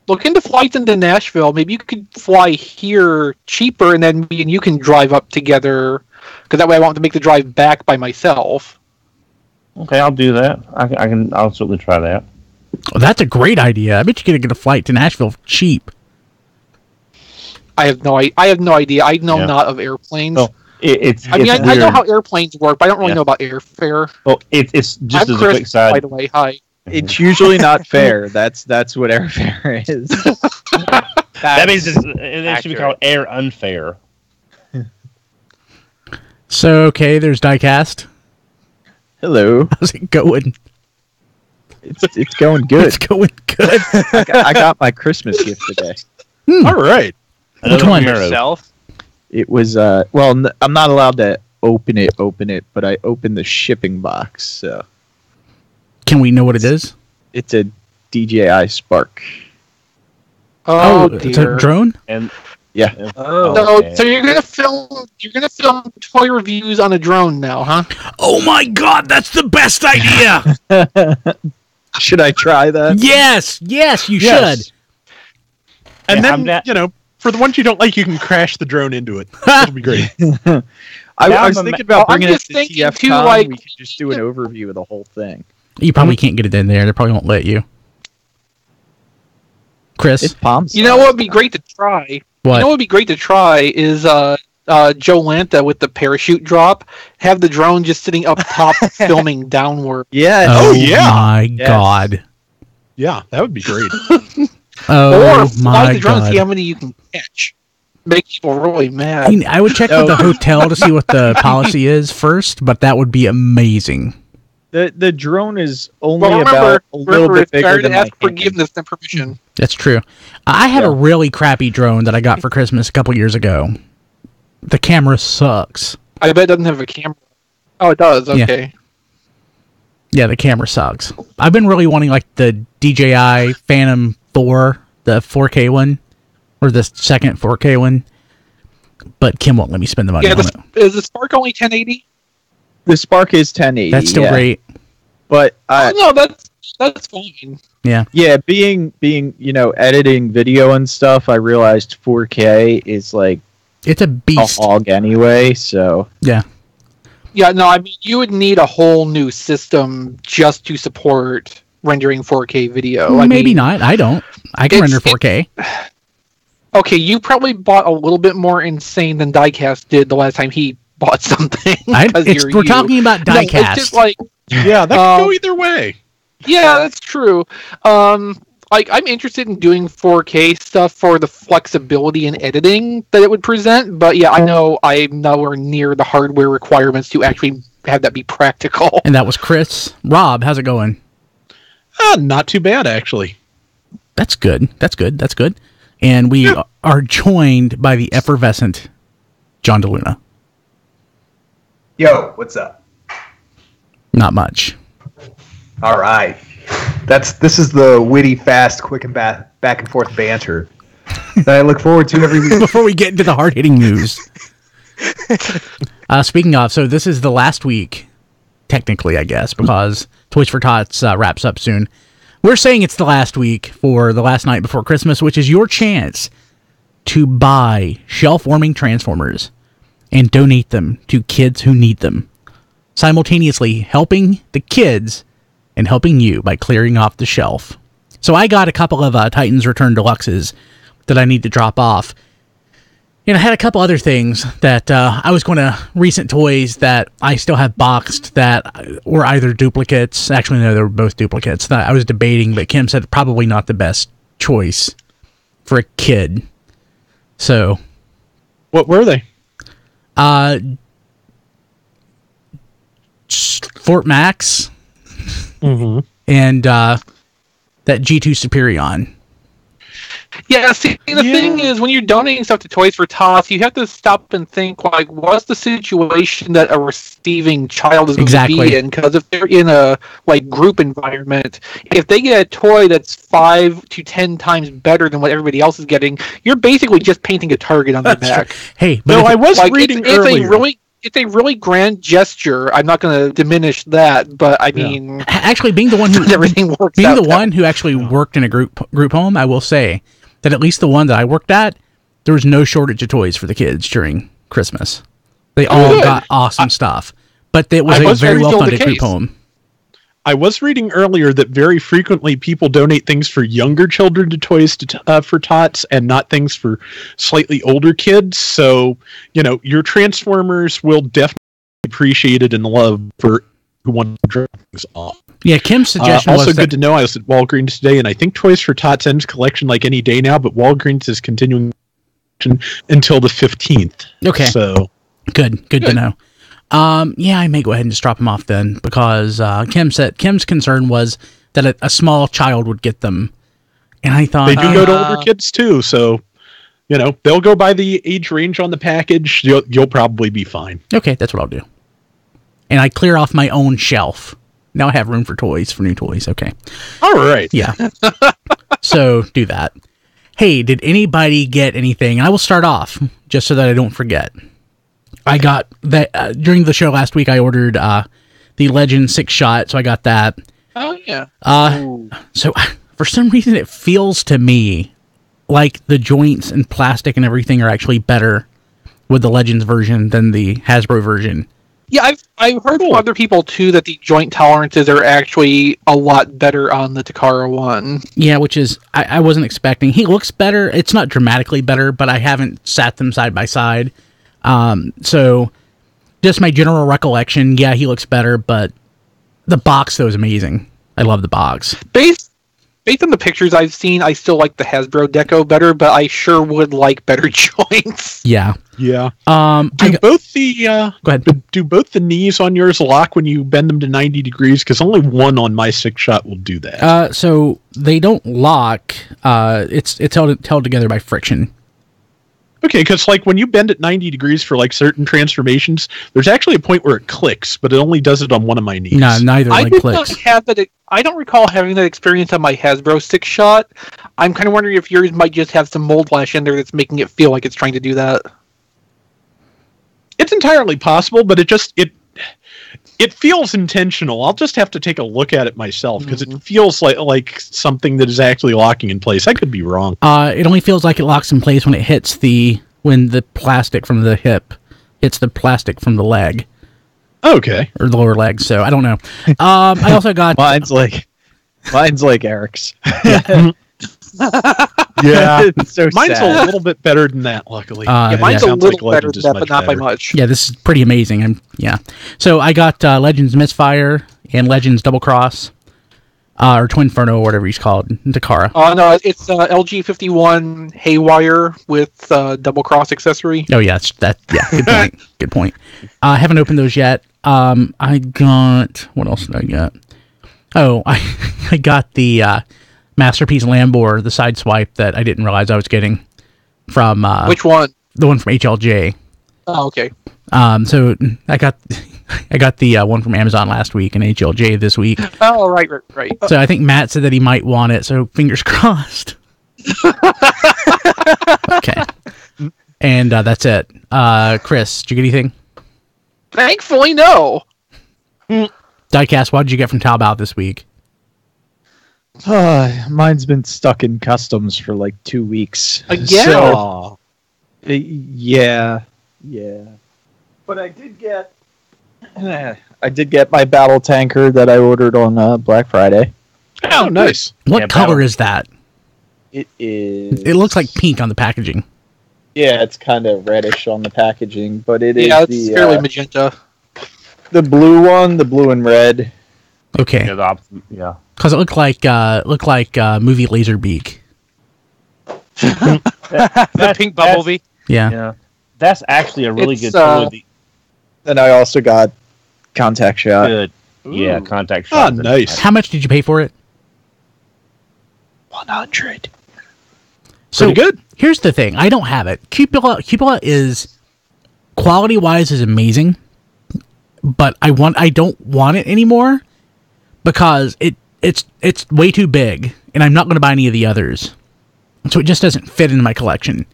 [SPEAKER 3] Look into flights into Nashville. Maybe you could fly here cheaper, and then me and you can drive up together. Because that way, I won't have to make the drive back by myself.
[SPEAKER 2] Okay, I'll do that. I'll certainly try that.
[SPEAKER 1] Well, that's a great idea. I bet you could get a flight to Nashville cheap.
[SPEAKER 3] I have no idea. I know
[SPEAKER 2] Yeah.
[SPEAKER 3] not of airplanes.
[SPEAKER 2] Well, I
[SPEAKER 3] I know how airplanes work, but I don't really know about airfare.
[SPEAKER 2] Well, it's just
[SPEAKER 3] I'm
[SPEAKER 2] as
[SPEAKER 3] Chris,
[SPEAKER 2] a quick side.
[SPEAKER 3] by the way. Hi.
[SPEAKER 5] It's usually not fair. That's what airfare is.
[SPEAKER 2] That means it should be called air unfair.
[SPEAKER 1] So, okay, there's Diecast.
[SPEAKER 5] Hello.
[SPEAKER 1] How's it going?
[SPEAKER 5] It's going good.
[SPEAKER 1] It's going good.
[SPEAKER 5] I got my Christmas gift today.
[SPEAKER 4] All right.
[SPEAKER 1] Which one?
[SPEAKER 6] Yourself?
[SPEAKER 5] It was I'm not allowed to open it, but I opened the shipping box. So
[SPEAKER 1] Can we know what it is?
[SPEAKER 5] it's a DJI Spark.
[SPEAKER 3] Oh,
[SPEAKER 1] it's a
[SPEAKER 3] dear.
[SPEAKER 1] drone?
[SPEAKER 2] And
[SPEAKER 5] Yeah.
[SPEAKER 3] So,
[SPEAKER 2] okay.
[SPEAKER 3] so you're gonna film toy reviews on a drone now, huh?
[SPEAKER 1] Oh my God, that's the best idea!
[SPEAKER 5] Should I try that?
[SPEAKER 1] Yes, you
[SPEAKER 4] Yes.
[SPEAKER 1] should.
[SPEAKER 4] And
[SPEAKER 2] Yeah, I'm
[SPEAKER 4] then,
[SPEAKER 2] not-
[SPEAKER 4] for the ones you don't like, you can crash the drone into it. That'll be great.
[SPEAKER 5] I was thinking about
[SPEAKER 3] I'm
[SPEAKER 5] bringing it
[SPEAKER 3] just
[SPEAKER 5] to
[SPEAKER 3] thinking
[SPEAKER 5] TFCon.
[SPEAKER 3] too, like-
[SPEAKER 5] We could just do an overview of the whole thing.
[SPEAKER 1] You probably can't get it in there. They probably won't let you. Chris,
[SPEAKER 5] It's palm.
[SPEAKER 3] You know what would be great to try?
[SPEAKER 1] what?
[SPEAKER 3] You know what would be great to try is Joe Lanta with the parachute drop. Have the drone just sitting up top filming downward.
[SPEAKER 5] Yeah.
[SPEAKER 1] Oh
[SPEAKER 4] yeah.
[SPEAKER 1] my
[SPEAKER 5] Yes.
[SPEAKER 1] God.
[SPEAKER 4] Yeah, that would be great.
[SPEAKER 1] Oh
[SPEAKER 3] or fly
[SPEAKER 1] my
[SPEAKER 3] the drone and see
[SPEAKER 1] God.
[SPEAKER 3] how many you can catch. Make people really
[SPEAKER 1] I
[SPEAKER 3] mad.
[SPEAKER 1] mean, I would check with the hotel to see what the policy is first, but that would be amazing.
[SPEAKER 5] The drone is only
[SPEAKER 3] Well,
[SPEAKER 5] about a little bit
[SPEAKER 3] it's
[SPEAKER 5] bigger
[SPEAKER 3] better
[SPEAKER 5] than
[SPEAKER 3] to
[SPEAKER 5] my
[SPEAKER 3] ask
[SPEAKER 5] hand.
[SPEAKER 3] forgiveness than permission.
[SPEAKER 1] That's true. I had a really crappy drone that I got for Christmas a couple years ago. The camera sucks.
[SPEAKER 3] I bet it doesn't have a camera. Oh, it does.
[SPEAKER 1] Yeah.
[SPEAKER 3] Okay.
[SPEAKER 1] Yeah, the camera sucks. I've been really wanting like the DJI Phantom 4 the 4K one, or the second 4K one, but Kim won't let me spend the money on it.
[SPEAKER 3] Is the Spark only 1080?
[SPEAKER 5] The Spark is 1080.
[SPEAKER 1] That's still great.
[SPEAKER 5] But
[SPEAKER 3] no, that's fine.
[SPEAKER 1] Yeah.
[SPEAKER 5] Yeah, being editing video and stuff, I realized 4K is like
[SPEAKER 1] it's a beast.
[SPEAKER 5] A hog anyway, so
[SPEAKER 1] yeah.
[SPEAKER 3] Yeah, no, I mean you would need a whole new system just to support rendering 4K video.
[SPEAKER 1] Maybe not. I don't. I can render 4K.
[SPEAKER 3] Okay, you probably bought a little bit more insane than Diecast did the last time he bought something.
[SPEAKER 1] We're talking about Diecast.
[SPEAKER 3] No, it's just like,
[SPEAKER 4] yeah, that could go either way.
[SPEAKER 3] Yeah, that's true. I'm interested in doing 4K stuff for the flexibility in editing that it would present, but yeah, I know I'm nowhere near the hardware requirements to actually have that be practical.
[SPEAKER 1] And that was Chris. Rob, how's it going?
[SPEAKER 4] Not too bad, actually.
[SPEAKER 1] That's good. And we are joined by the effervescent John DeLuna.
[SPEAKER 7] Yo, what's up?
[SPEAKER 1] Not much.
[SPEAKER 7] All right. This is the witty, fast, quick, and back and forth banter that I look forward to every week.
[SPEAKER 1] Before we get into the hard-hitting news. Speaking of, so this is the last week, technically, I guess, because Toys for Tots wraps up soon. We're saying it's the last week for the last night before Christmas, which is your chance to buy shelf-warming Transformers and donate them to kids who need them, simultaneously helping the kids and helping you by clearing off the shelf. So I got a couple of Titans Return Deluxes that I need to drop off. And I had a couple other things that I was going to, recent toys that I still have boxed that were either duplicates. Actually, no, they were both duplicates. That I was debating, but Kim said probably not the best choice for a kid. So.
[SPEAKER 4] What were they?
[SPEAKER 1] Fort Max.
[SPEAKER 4] Mm-hmm.
[SPEAKER 1] And that G2 Superion.
[SPEAKER 3] Yeah, see, the thing is, when you're donating stuff to Toys for Tots, you have to stop and think, like, what's the situation that a receiving child is going to be in? Because if they're in a, like, group environment, if they get a toy that's 5 to 10 times better than what everybody else is getting, you're basically just painting a target on their back.
[SPEAKER 1] Hey,
[SPEAKER 4] but I was reading earlier.
[SPEAKER 3] It's a really grand gesture. I'm not going to diminish that, but I mean,
[SPEAKER 1] actually, being the one who
[SPEAKER 3] everything works.
[SPEAKER 1] Being the one who actually worked in a group home, I will say that at least the one that I worked at, there was no shortage of toys for the kids during Christmas. They all got awesome stuff, but it was a very well funded group home.
[SPEAKER 4] I was reading earlier that very frequently people donate things for younger children to Toys for Tots and not things for slightly older kids. So, your Transformers will definitely be appreciated and loved for who want to drop things off.
[SPEAKER 1] Yeah, Kim's suggestion was
[SPEAKER 4] also good to know. I was at Walgreens today, and I think Toys for Tots ends collection like any day now, but Walgreens is continuing until the 15th.
[SPEAKER 1] Okay.
[SPEAKER 4] So
[SPEAKER 1] good to know. Yeah, I may go ahead and just drop them off then, because Kim's concern was that a small child would get them, and I thought
[SPEAKER 4] they do go to older kids too. So, they'll go by the age range on the package. You'll probably be fine.
[SPEAKER 1] Okay, that's what I'll do. And I clear off my own shelf. Now I have room for new toys. Okay.
[SPEAKER 4] All right.
[SPEAKER 1] Yeah. So do that. Hey, did anybody get anything? And I will start off just so that I don't forget. I got that during the show last week. I ordered the Legend 6-shot, so I got that.
[SPEAKER 3] Oh yeah.
[SPEAKER 1] So for some reason, it feels to me like the joints and plastic and everything are actually better with the Legends version than the Hasbro version.
[SPEAKER 3] Yeah, I've heard from other people too that the joint tolerances are actually a lot better on the Takara one.
[SPEAKER 1] Yeah, which is I wasn't expecting. He looks better. It's not dramatically better, but I haven't sat them side by side. So just my general recollection, yeah, he looks better, but the box though is amazing. I love the box.
[SPEAKER 3] Based on the pictures I've seen, I still like the Hasbro Deco better, but I sure would like better joints.
[SPEAKER 1] Yeah.
[SPEAKER 4] Yeah.
[SPEAKER 1] Go ahead.
[SPEAKER 4] Do both the knees on yours lock when you bend them to 90 degrees? Because only one on my 6-shot will do that.
[SPEAKER 1] So they don't lock. It's held together by friction.
[SPEAKER 4] Okay, because like when you bend at 90 degrees for like certain transformations, there's actually a point where it clicks, but it only does it on one of my knees.
[SPEAKER 1] No, neither
[SPEAKER 3] I
[SPEAKER 1] leg
[SPEAKER 3] did
[SPEAKER 1] clicks.
[SPEAKER 3] not have that. I don't recall having that experience on my Hasbro 6-shot. I'm kind of wondering if yours might just have some mold flash in there that's making it feel like it's trying to do that.
[SPEAKER 4] It's entirely possible, but it feels intentional. I'll just have to take a look at it myself because it feels like something that is actually locking in place. I could be wrong.
[SPEAKER 1] It only feels like it locks in place when it hits when the plastic from the hip hits the plastic from the leg.
[SPEAKER 4] Okay.
[SPEAKER 1] Or the lower leg, so I don't know. I also got...
[SPEAKER 5] Mine's like Eric's.
[SPEAKER 4] Yeah.
[SPEAKER 5] It's so
[SPEAKER 4] Mine's
[SPEAKER 5] sad.
[SPEAKER 4] a little bit better than that, luckily.
[SPEAKER 3] Mine's
[SPEAKER 4] It
[SPEAKER 3] a
[SPEAKER 4] sounds
[SPEAKER 3] little
[SPEAKER 4] like
[SPEAKER 3] better
[SPEAKER 4] Legends
[SPEAKER 3] than
[SPEAKER 4] is
[SPEAKER 3] that, but not by
[SPEAKER 4] better.
[SPEAKER 3] much.
[SPEAKER 1] Yeah, this is pretty amazing. So I got Legends Misfire and Legends Double Cross, or Twinferno, or whatever he's called, Takara.
[SPEAKER 3] No, it's LG51 Haywire with double cross accessory.
[SPEAKER 1] Oh yeah, good point. Good point. I haven't opened those yet. I got, what else did I get? Oh, I got the Masterpiece Lambor, the side swipe that I didn't realize I was getting from
[SPEAKER 3] Which one?
[SPEAKER 1] the one from HLJ.
[SPEAKER 3] Oh, okay.
[SPEAKER 1] So I got the one from Amazon last week and HLJ this week.
[SPEAKER 3] Oh, right.
[SPEAKER 1] So I think Matt said that he might want it, so fingers crossed. Okay. And that's it. Chris, did you get anything?
[SPEAKER 3] Thankfully, no.
[SPEAKER 1] Diecast, what did you get from Taobao this week?
[SPEAKER 5] Mine's been stuck in customs for like 2 weeks.
[SPEAKER 3] Again?
[SPEAKER 5] So, yeah. But I did get my battle tanker that I ordered on Black Friday.
[SPEAKER 4] Oh, nice.
[SPEAKER 1] What color is that?
[SPEAKER 5] It is.
[SPEAKER 1] It looks like pink on the packaging.
[SPEAKER 5] Yeah, it's kind of reddish on the packaging, but it is
[SPEAKER 3] it's fairly magenta.
[SPEAKER 5] the blue one, the blue and red.
[SPEAKER 1] Okay.
[SPEAKER 2] Yeah, the opposite, yeah.
[SPEAKER 1] Because it looked like movie Laserbeak.
[SPEAKER 6] The pink bumblebee.
[SPEAKER 1] Yeah.
[SPEAKER 2] Yeah. That's actually a really
[SPEAKER 3] It's,
[SPEAKER 2] good toy.
[SPEAKER 5] And I also got contact shot.
[SPEAKER 2] Good. Yeah, contact
[SPEAKER 4] Ah,
[SPEAKER 2] shots.
[SPEAKER 4] nice.
[SPEAKER 1] How much did you pay for it?
[SPEAKER 5] 100.
[SPEAKER 1] So
[SPEAKER 4] Pretty good.
[SPEAKER 1] Here's the thing. I don't have it. Cupola is quality-wise is amazing, but I don't want it anymore because it's way too big, and I'm not going to buy any of the others. So it just doesn't fit into my collection.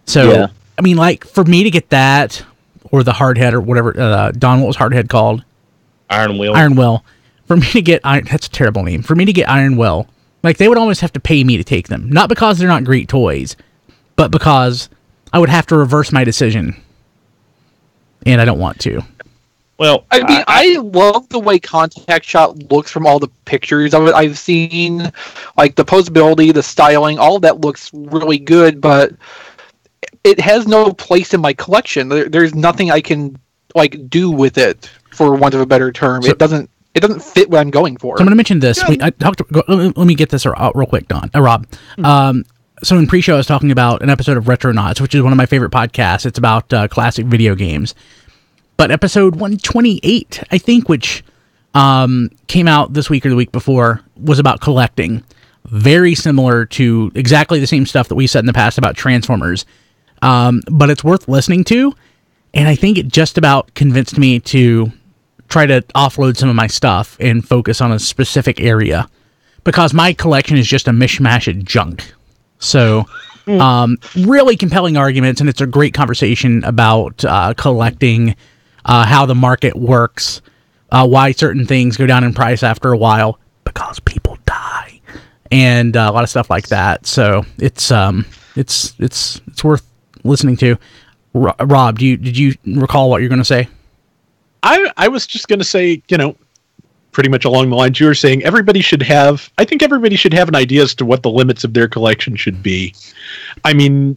[SPEAKER 1] So
[SPEAKER 5] Yeah.
[SPEAKER 1] I mean, like for me to get that or the hardhead or whatever, Don, what was hardhead called?
[SPEAKER 2] Iron Will.
[SPEAKER 1] Iron Will. For me to get that's a terrible name. For me to get Iron Will, like they would almost have to pay me to take them. Not because they're not great toys, but because I would have to reverse my decision. And I don't want to.
[SPEAKER 2] Well,
[SPEAKER 3] I mean, I love the way Contact Shot looks from all the pictures of it I've seen. Like the posability, the styling, all of that looks really good, but it has no place in my collection. There's nothing I can like do with it, for want of a better term.
[SPEAKER 1] So,
[SPEAKER 3] it doesn't fit what I'm going for.
[SPEAKER 1] So I'm going to mention this. Let me get this out real quick, Don. Rob. So in pre-show, I was talking about an episode of Retronauts, which is one of my favorite podcasts. It's about classic video games. But episode 128, I think, which came out this week or the week before, was about collecting. Very similar to exactly the same stuff that we said in the past about Transformers. But it's worth listening to. And I think it just about convinced me to try to offload some of my stuff and focus on a specific area. Because my collection is just a mishmash of junk. So, really compelling arguments, and it's a great conversation about collecting, how the market works, why certain things go down in price after a while, because people die, and a lot of stuff like that. So it's worth listening to. Rob, did you recall what you're going to say?
[SPEAKER 4] I was just going to say, pretty much along the lines you were saying, I think everybody should have an idea as to what the limits of their collection should be. I mean,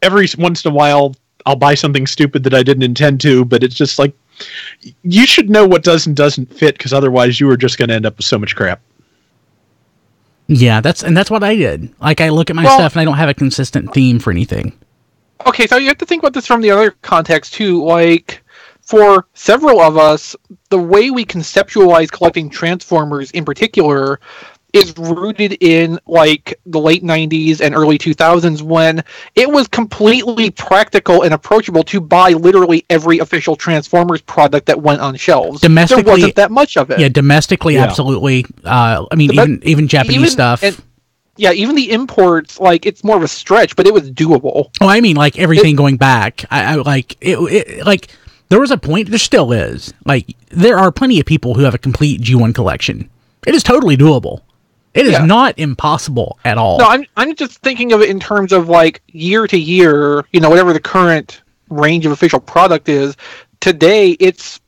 [SPEAKER 4] every once in a while, I'll buy something stupid that I didn't intend to, but it's just like, you should know what does and doesn't fit, because otherwise you are just going to end up with so much crap.
[SPEAKER 1] Yeah, that's what I did. Like, I look at my stuff and I don't have a consistent theme for anything.
[SPEAKER 3] Okay, so you have to think about this from the other context too. Like, for several of us, the way we conceptualize collecting Transformers in particular is rooted in like the late 90s and early 2000s when it was completely practical and approachable to buy literally every official Transformers product that went on shelves.
[SPEAKER 1] Domestically,
[SPEAKER 3] there wasn't that much of it.
[SPEAKER 1] Yeah, domestically, absolutely. I mean, even Japanese stuff.
[SPEAKER 3] Even the imports, like, it's more of a stretch, but it was doable.
[SPEAKER 1] Oh, I mean, like, everything going back. I like, it, like, there was a point, there still is. Like, there are plenty of people who have a complete G1 collection. It is totally doable. It is not impossible at all.
[SPEAKER 3] No, I'm just thinking of it in terms of, like, year to year, whatever the current range of official product is. Today, it's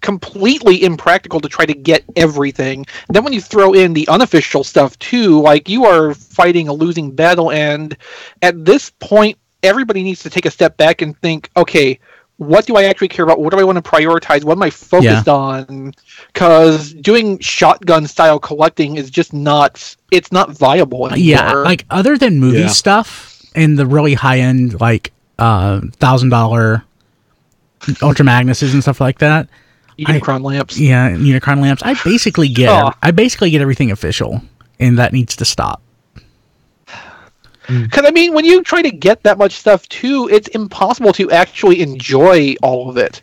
[SPEAKER 3] completely impractical to try to get everything. And then when you throw in the unofficial stuff too, like, you are fighting a losing battle, and at this point everybody needs to take a step back and think, okay, what do I actually care about? What do I want to prioritize? What am I focused on? Because doing shotgun style collecting is just not viable anymore.
[SPEAKER 1] Yeah, like, other than movie stuff and the really high end, like, $1,000 Ultra Magnuses and stuff like that,
[SPEAKER 3] Unicron lamps.
[SPEAKER 1] Yeah, Unicron lamps. I basically get everything official, and that needs to stop.
[SPEAKER 3] Because, I mean, when you try to get that much stuff too, it's impossible to actually enjoy all of it.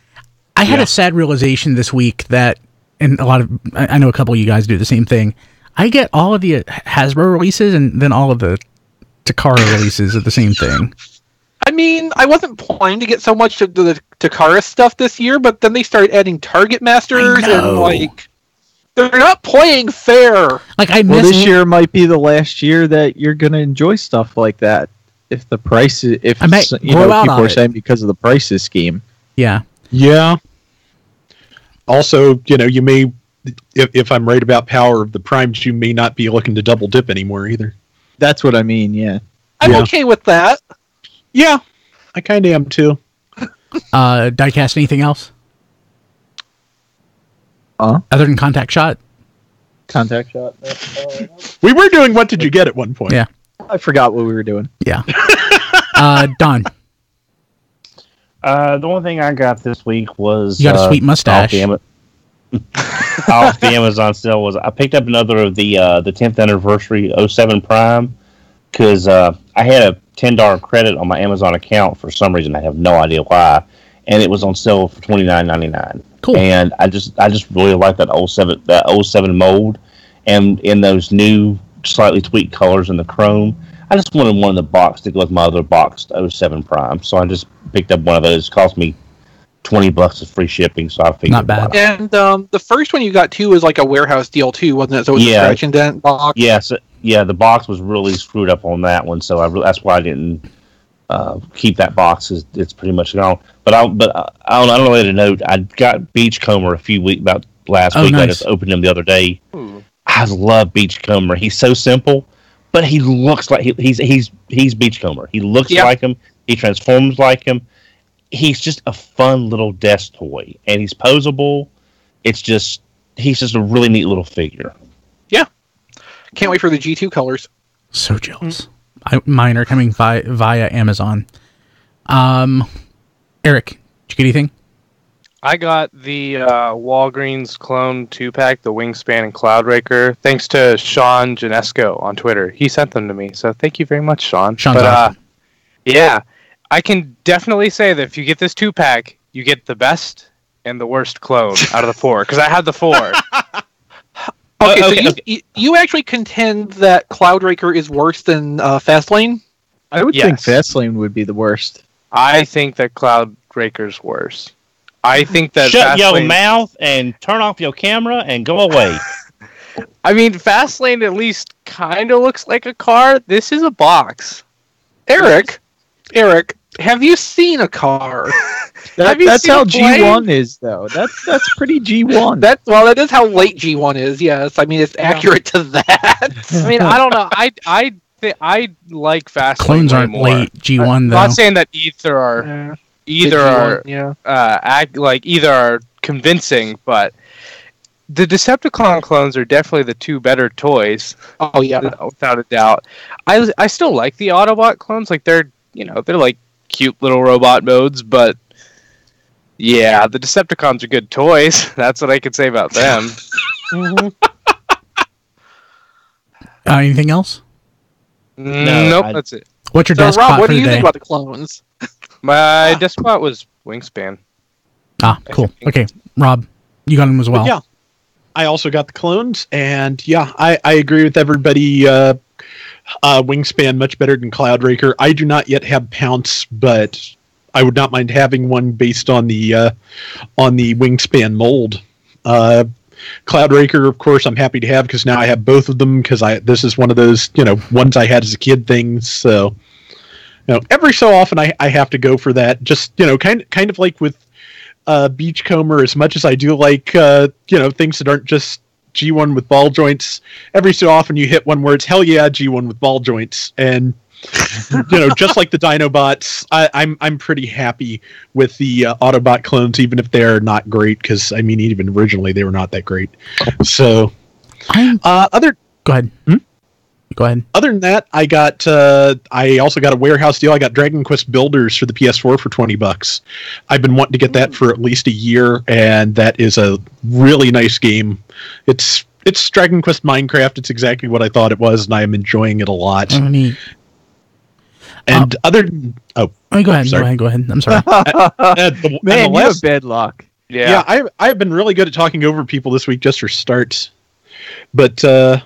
[SPEAKER 1] I had a sad realization this week that, and I know a couple of you guys do the same thing. I get all of the Hasbro releases and then all of the Takara releases of the same thing.
[SPEAKER 3] I mean, I wasn't planning to get so much of the Takara stuff this year, but then they started adding Target Masters, and, like, they're not playing fair.
[SPEAKER 1] Like,
[SPEAKER 5] this year might be the last year that you're going to enjoy stuff like that. If the price, people are saying because of the prices scheme.
[SPEAKER 1] Yeah.
[SPEAKER 4] Yeah. Also, you may, if I'm right about Power of the Primes, you may not be looking to double dip anymore either.
[SPEAKER 5] That's what I mean. Yeah.
[SPEAKER 3] I'm okay with that.
[SPEAKER 4] Yeah, I kind of am too.
[SPEAKER 1] Diecast, anything else? Other than Contact Shot?
[SPEAKER 5] Contact Shot.
[SPEAKER 4] We were doing What Did You Get at one point.
[SPEAKER 1] Yeah.
[SPEAKER 5] I forgot what we were doing.
[SPEAKER 1] Yeah. Don.
[SPEAKER 2] The only thing I got this week was...
[SPEAKER 1] You got a sweet mustache.
[SPEAKER 2] Off the Amazon sale was... I picked up another of the 10th anniversary 07 Prime, because I had a $10 credit on my Amazon account for some reason. I have no idea why, and it was on sale for $29.99.
[SPEAKER 1] Cool.
[SPEAKER 2] And I just really like that 07 mold, and in those new slightly tweaked colors in the chrome. I just wanted one in the box to go with my other boxed 07 Prime, so I just picked up one of those. It cost me $20 of free shipping, so I figured
[SPEAKER 1] not bad.
[SPEAKER 3] And the first one you got too was like a warehouse deal too, wasn't it? So it was a scratch and dent box.
[SPEAKER 2] Yes. Yeah, the box was really screwed up on that one, so that's why I didn't keep that box. It's pretty much gone. But on a related note, I got Beachcomber about last week. Nice. I just opened him the other day. Ooh. I love Beachcomber. He's so simple, but he looks like he's Beachcomber. He looks like him. He transforms like him. He's just a fun little desk toy, and he's posable. He's just a really neat little figure. Yeah.
[SPEAKER 3] Can't wait for the G2 colors.
[SPEAKER 1] So jealous. Mine are coming via Amazon. Eric, did you get anything?
[SPEAKER 6] I got the Walgreens clone 2-pack, the Wingspan and Cloudraker, thanks to Sean Janesco on Twitter. He sent them to me, so thank you very much, Sean.
[SPEAKER 1] Awesome.
[SPEAKER 6] Yeah, I can definitely say that if you get this 2-pack, you get the best and the worst clone out of the 4, because I had the 4.
[SPEAKER 3] Okay, you actually contend that Cloudraker is worse than Fastlane?
[SPEAKER 5] I would think Fastlane would be the worst.
[SPEAKER 6] I think that Cloudraker's worse. I think that
[SPEAKER 2] Shut your mouth and turn off your camera and go away.
[SPEAKER 6] I mean, Fastlane at least kind of looks like a car. This is a box.
[SPEAKER 3] Eric, have you seen a car?
[SPEAKER 5] That's how G1 is, though. That's pretty G1.
[SPEAKER 3] That is how late G1 is. Yes, I mean it's accurate to that.
[SPEAKER 6] I mean, I don't know. I like Fastlane.
[SPEAKER 1] Clones aren't
[SPEAKER 6] more.
[SPEAKER 1] Late G1 though.
[SPEAKER 6] I'm not saying that either are convincing, but the Decepticon clones are definitely the two better toys.
[SPEAKER 3] Oh yeah,
[SPEAKER 6] without a doubt. I still like the Autobot clones. Like they're like cute little robot modes, but yeah, the Decepticons are good toys. That's what I could say about them.
[SPEAKER 1] Anything else?
[SPEAKER 6] Nope, that's it.
[SPEAKER 1] What's your
[SPEAKER 3] So,
[SPEAKER 1] desk
[SPEAKER 3] Rob,
[SPEAKER 1] spot
[SPEAKER 3] what
[SPEAKER 1] for
[SPEAKER 3] do you
[SPEAKER 1] today?
[SPEAKER 3] think about the clones?
[SPEAKER 6] My desk spot was Wingspan.
[SPEAKER 1] Cool. Okay, Rob, you got them as well.
[SPEAKER 4] But yeah, I also got the clones, and yeah, I agree with everybody. Wingspan much better than Cloudraker. I do not yet have Pounce, but I would not mind having one based on the Wingspan mold. Cloudraker, of course, I'm happy to have because now I have both of them because this is one of those ones I had as a kid things. So every so often I have to go for that. Just kind of like with Beachcomber, as much as I do like things that aren't just G1 with ball joints, every so often you hit one where it's hell yeah G1 with ball joints, and just like the Dinobots, I'm pretty happy with the Autobot clones, even if they're not great, because I mean even originally they were not that great. So go ahead. Go ahead. Other than that, I also got a warehouse deal. I got Dragon Quest Builders for the PS4 for $20. I've been wanting to get that for at least a year, and that is a really nice game. It's Dragon Quest Minecraft. It's exactly what I thought it was, and I am enjoying it a lot.
[SPEAKER 1] Neat.
[SPEAKER 4] And
[SPEAKER 1] go ahead. I'm sorry.
[SPEAKER 5] Man, you have bad luck.
[SPEAKER 6] Yeah.
[SPEAKER 4] I've been really good at talking over people this week just for starts. But the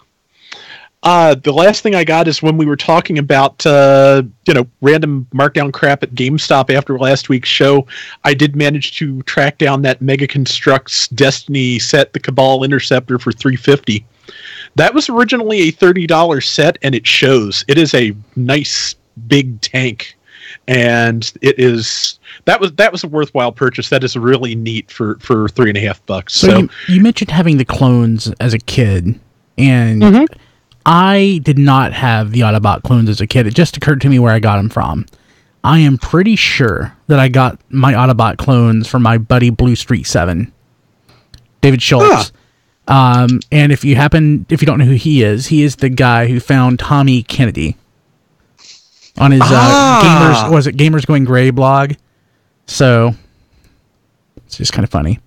[SPEAKER 4] last thing I got is when we were talking about random markdown crap at GameStop after last week's show, I did manage to track down that Mega Constructs Destiny set, the Cabal Interceptor, for $350. That was originally a $30 set, and it shows. It is a nice big tank, and that was a worthwhile purchase. That is really neat for $3.50.
[SPEAKER 1] So you mentioned having the clones as a kid, and I did not have the Autobot clones as a kid. It just occurred to me where I got them from. I am pretty sure that I got my Autobot clones from my buddy Blue Street 7, David Schultz. And if you don't know who he is the guy who found Tommy Kennedy on his Gamers Going Gray blog. So it's just kind of funny.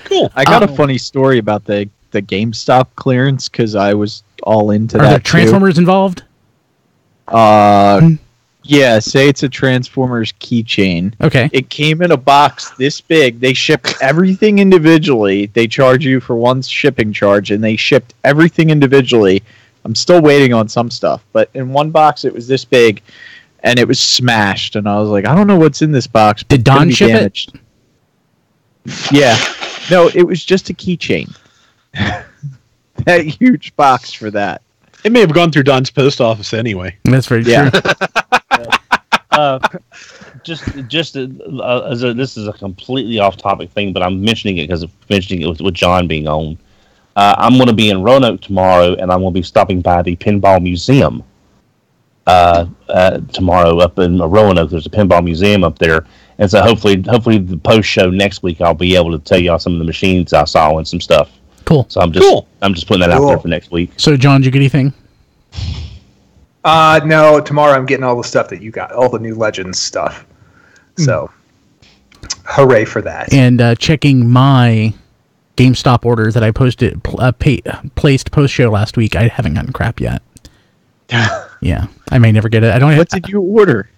[SPEAKER 4] Cool.
[SPEAKER 5] I got a funny story about the GameStop clearance because I was all into that.
[SPEAKER 1] Are there Transformers involved?
[SPEAKER 5] Yeah, say it's a Transformers keychain.
[SPEAKER 1] Okay.
[SPEAKER 5] It came in a box this big. They shipped everything individually. They charge you for one shipping charge, and they shipped everything individually. I'm still waiting on some stuff, but in one box it was this big, and it was smashed, and I was like, I don't know what's in this box.
[SPEAKER 1] Did Don ship
[SPEAKER 5] damaged. Yeah. No, it was just a keychain. That huge box for that.
[SPEAKER 4] It may have gone through Don's post office anyway.
[SPEAKER 1] That's very true.
[SPEAKER 2] This is a completely off-topic thing, but I'm mentioning it because of mentioning it with John being on. I'm going to be in Roanoke tomorrow, and I'm going to be stopping by the Pinball Museum tomorrow up in Roanoke. There's a pinball museum up there, and so hopefully the post show next week I'll be able to tell y'all some of the machines I saw and some stuff.
[SPEAKER 1] Cool.
[SPEAKER 2] So I'm just putting that out there for next week.
[SPEAKER 1] So John, did you get anything?
[SPEAKER 7] No, tomorrow I'm getting all the stuff that you got, all the new Legends stuff. So, hooray for that.
[SPEAKER 1] And checking my GameStop order that I placed post-show last week, I haven't gotten crap yet. Yeah, I may never get it.
[SPEAKER 5] What did you order?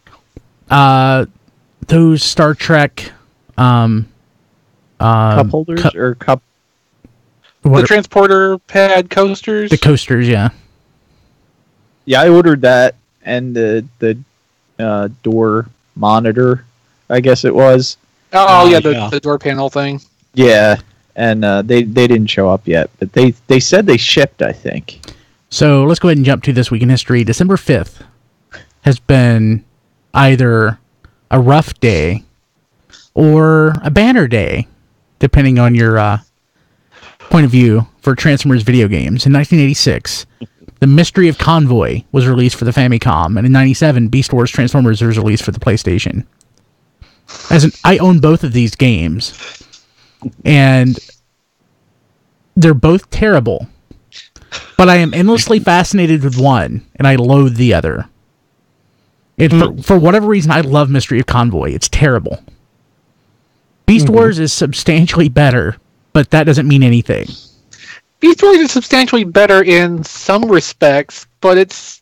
[SPEAKER 1] Those Star Trek
[SPEAKER 5] cup holders or cup?
[SPEAKER 3] The transporter pad coasters?
[SPEAKER 1] The coasters, yeah.
[SPEAKER 5] Yeah, I ordered that and the door monitor, I guess it was.
[SPEAKER 3] The door panel thing.
[SPEAKER 5] Yeah, and they didn't show up yet, but they said they shipped, I think.
[SPEAKER 1] So let's go ahead and jump to This Week in History. December 5th has been either a rough day or a banner day, depending on your point of view for Transformers video games. In 1986, The Mystery of Convoy was released for the Famicom, and in 97, Beast Wars Transformers was released for the PlayStation. I own both of these games, and they're both terrible, but I am endlessly fascinated with one, and I loathe the other. For whatever reason, I love Mystery of Convoy. It's terrible. Beast Wars is substantially better, but that doesn't mean anything.
[SPEAKER 3] Beast Wars is substantially better in some respects, but it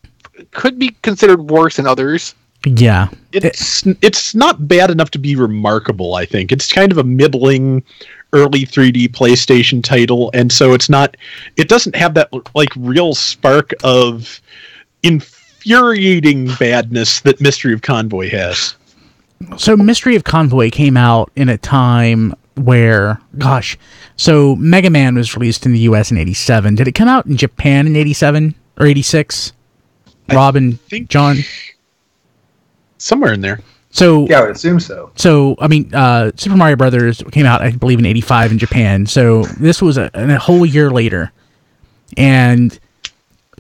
[SPEAKER 3] could be considered worse in others.
[SPEAKER 1] Yeah.
[SPEAKER 4] It's not bad enough to be remarkable, I think. It's kind of a middling early 3D PlayStation title, and so it doesn't have that like real spark of infuriating badness that Mystery of Convoy has.
[SPEAKER 1] So Mystery of Convoy came out in a time where, so Mega Man was released in the US in 87. Did it come out in Japan in 87 or 86? Robin, John?
[SPEAKER 4] Somewhere in there.
[SPEAKER 1] So
[SPEAKER 7] yeah, I would assume so.
[SPEAKER 1] So, I mean, Super Mario Brothers came out, I believe, in 85 in Japan. So this was a whole year later. And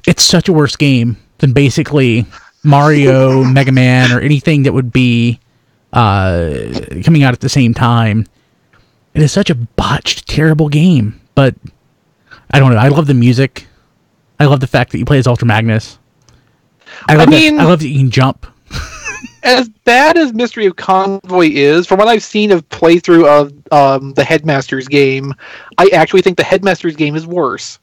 [SPEAKER 1] it's such a worse game than basically Mario, Mega Man, or anything that would be coming out at the same time. It is such a botched, terrible game. But, I don't know, I love the music. I love the fact that you play as Ultra Magnus. I love that you can jump.
[SPEAKER 3] As bad as Mystery of Convoy is, from what I've seen of playthrough of the Headmaster's game, I actually think the Headmaster's game is worse.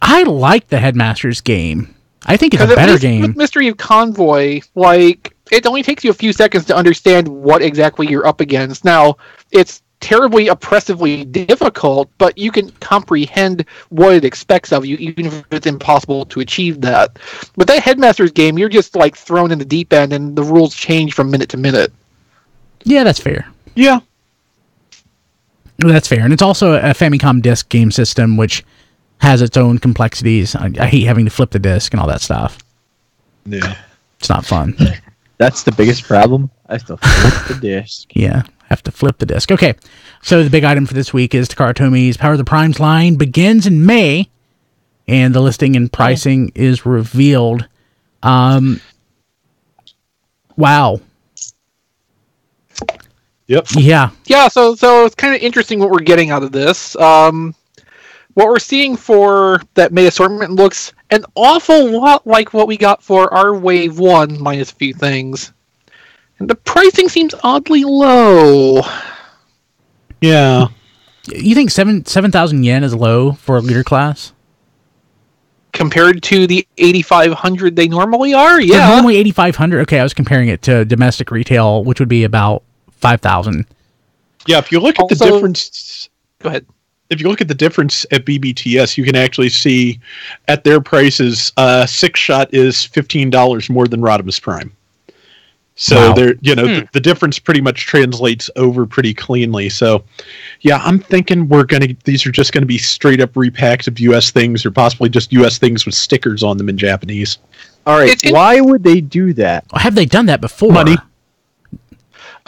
[SPEAKER 1] I like the Headmaster's game. I think it's a better game.
[SPEAKER 3] With Mystery of Convoy, like, it only takes you a few seconds to understand what exactly you're up against. Now, it's terribly oppressively difficult, but you can comprehend what it expects of you, even if it's impossible to achieve that. With that Headmaster's game, you're just like thrown in the deep end, and the rules change from minute to minute.
[SPEAKER 1] Yeah, that's fair.
[SPEAKER 4] Yeah.
[SPEAKER 1] That's fair. And it's also a Famicom disc game system, which has its own complexities. I hate having to flip the disc and all that stuff.
[SPEAKER 4] Yeah.
[SPEAKER 1] It's not fun.
[SPEAKER 5] That's the biggest problem. I have to flip the disc.
[SPEAKER 1] Yeah, have to flip the disc. Okay, so the big item for this week is Takara Tomi's Power of the Primes line begins in May, and the listing and pricing is revealed. Wow.
[SPEAKER 4] Yep.
[SPEAKER 1] Yeah.
[SPEAKER 3] Yeah, so it's kind of interesting what we're getting out of this. What we're seeing for that May assortment looks an awful lot like what we got for our Wave 1, minus a few things. And the pricing seems oddly low.
[SPEAKER 4] Yeah.
[SPEAKER 1] You think 7,000 yen is low for a leader class?
[SPEAKER 3] Compared to the 8,500 they normally are?
[SPEAKER 1] They're
[SPEAKER 3] Yeah.
[SPEAKER 1] normally 8,500. Okay, I was comparing it to domestic retail, which would be about 5,000.
[SPEAKER 4] Yeah, if you look at the
[SPEAKER 3] Also-
[SPEAKER 4] difference...
[SPEAKER 3] Go ahead.
[SPEAKER 4] If you look at the difference at BBTS, you can actually see at their prices, Six Shot is $15 more than Rodimus Prime. So
[SPEAKER 1] Wow.
[SPEAKER 4] the difference pretty much translates over pretty cleanly. So, yeah, I'm thinking these are just gonna be straight up repacks of US things, or possibly just US things with stickers on them in Japanese.
[SPEAKER 5] All right, why would they do that?
[SPEAKER 1] Have they done that before?
[SPEAKER 4] Money.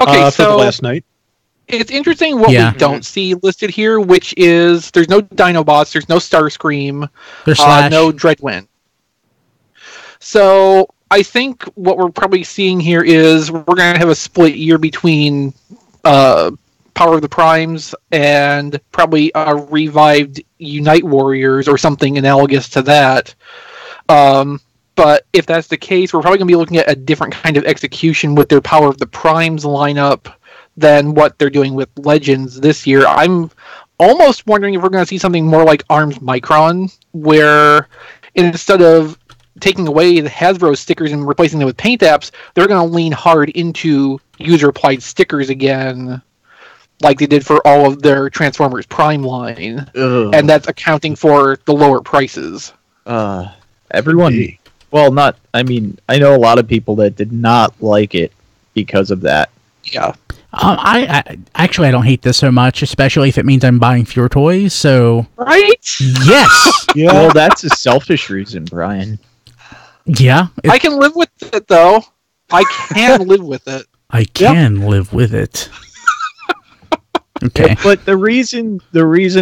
[SPEAKER 3] Okay,
[SPEAKER 4] For the
[SPEAKER 3] so
[SPEAKER 4] last night.
[SPEAKER 3] it's interesting what
[SPEAKER 1] Yeah.
[SPEAKER 3] we don't see listed here, which is there's no Dinobots, there's no Starscream,
[SPEAKER 1] There's Slash.
[SPEAKER 3] no Dreadwind. So I think what we're probably seeing here is we're going to have a split year between Power of the Primes and probably a revived Unite Warriors or something analogous to that. But if that's the case, we're probably going to be looking at a different kind of execution with their Power of the Primes lineup than what they're doing with Legends this year. I'm almost wondering if we're going to see something more like ARMS Micron, where instead of taking away the Hasbro stickers and replacing them with paint apps, they're going to lean hard into user-applied stickers again, like they did for all of their Transformers Prime line.
[SPEAKER 5] Ugh.
[SPEAKER 3] And that's accounting for the lower prices.
[SPEAKER 5] Everyone, well, I know a lot of people that did not like it because of that.
[SPEAKER 3] Yeah.
[SPEAKER 1] I don't hate this so much, especially if it means I'm buying fewer toys. So
[SPEAKER 3] Right?
[SPEAKER 1] yes,
[SPEAKER 4] Yeah.
[SPEAKER 5] Well, that's a selfish reason, Brian.
[SPEAKER 1] yeah,
[SPEAKER 3] I can live with it, though. I can live with it.
[SPEAKER 1] I can live with it. Okay,
[SPEAKER 5] But the reason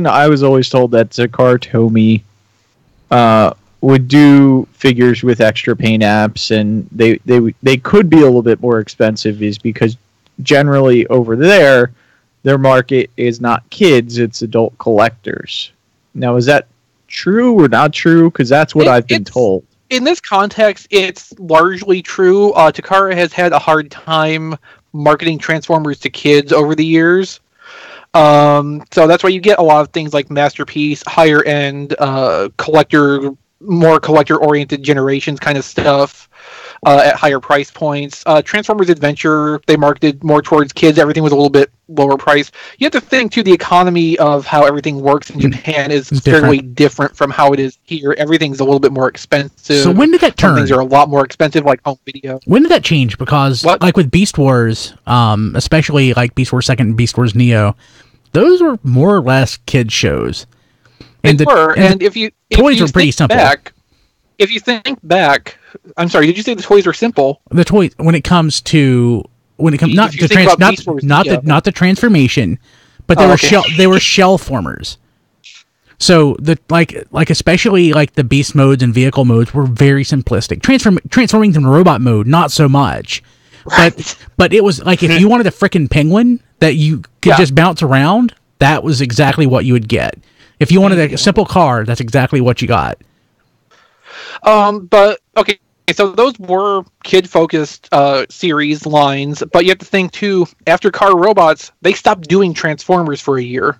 [SPEAKER 5] I was always told that Takara Tomy would do figures with extra paint apps and they could be a little bit more expensive is because generally over there their market is not kids, it's adult collectors. Now, is that true or not true? Because that's what I've been told.
[SPEAKER 3] In this context, it's largely true. Takara has had a hard time marketing Transformers to kids over the years. So that's why you get a lot of things like Masterpiece, higher end, more collector-oriented Generations kind of stuff at higher price points. Transformers Adventure, they marketed more towards kids. Everything was a little bit lower price. You have to think, too, the economy of how everything works in Japan is fairly different from how it is here. Everything's a little bit more expensive.
[SPEAKER 1] So when did that turn?
[SPEAKER 3] Some things are a lot more expensive, like home video.
[SPEAKER 1] When did that change? Because, like with Beast Wars, especially like Beast Wars 2nd and Beast Wars Neo, those were more or less kids shows.
[SPEAKER 3] And if you
[SPEAKER 1] pretty simple.
[SPEAKER 3] If you think back, I'm sorry, did you say the toys are simple?
[SPEAKER 1] The toys, not the transformation, but they were shell formers. So the like especially like the beast modes and vehicle modes were very simplistic. Transforming them to robot mode, not so much. Right. But it was like if you wanted a frickin' penguin that you could just bounce around, that was exactly what you would get. If you wanted a simple car, that's exactly what you got.
[SPEAKER 3] But okay, so those were kid-focused series lines, but you have to think too. After Car Robots, they stopped doing Transformers for a year.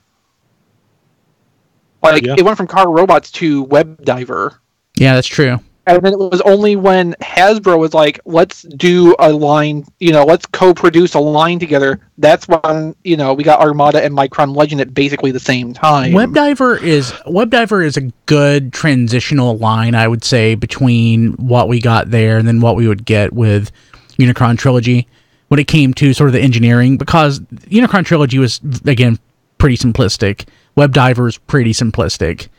[SPEAKER 3] It went from Car Robots to Web Diver.
[SPEAKER 1] Yeah, that's true.
[SPEAKER 3] And then it was only when Hasbro was like, let's do a line, let's co-produce a line together. That's when, we got Armada and Micron Legend at basically the same time.
[SPEAKER 1] Web Diver is a good transitional line, I would say, between what we got there and then what we would get with Unicron Trilogy when it came to sort of the engineering, because Unicron Trilogy was, again, pretty simplistic. Web Diver is pretty simplistic.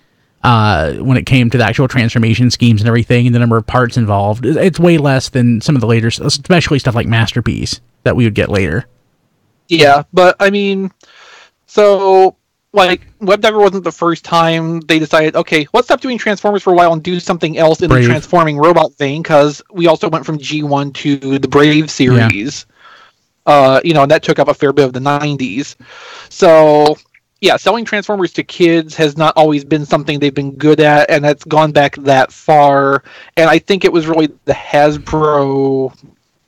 [SPEAKER 1] When it came to the actual transformation schemes and everything and the number of parts involved, it's way less than some of the later, especially stuff like Masterpiece that we would get later.
[SPEAKER 3] Yeah, but I mean, so Web Diver wasn't the first time they decided, okay, let's stop doing Transformers for a while and do something else in the transforming robot vein, because we also went from G1 to the Brave series. Yeah. And that took up a fair bit of the 90s. So yeah, selling Transformers to kids has not always been something they've been good at, and that's gone back that far. And I think it was really the Hasbro,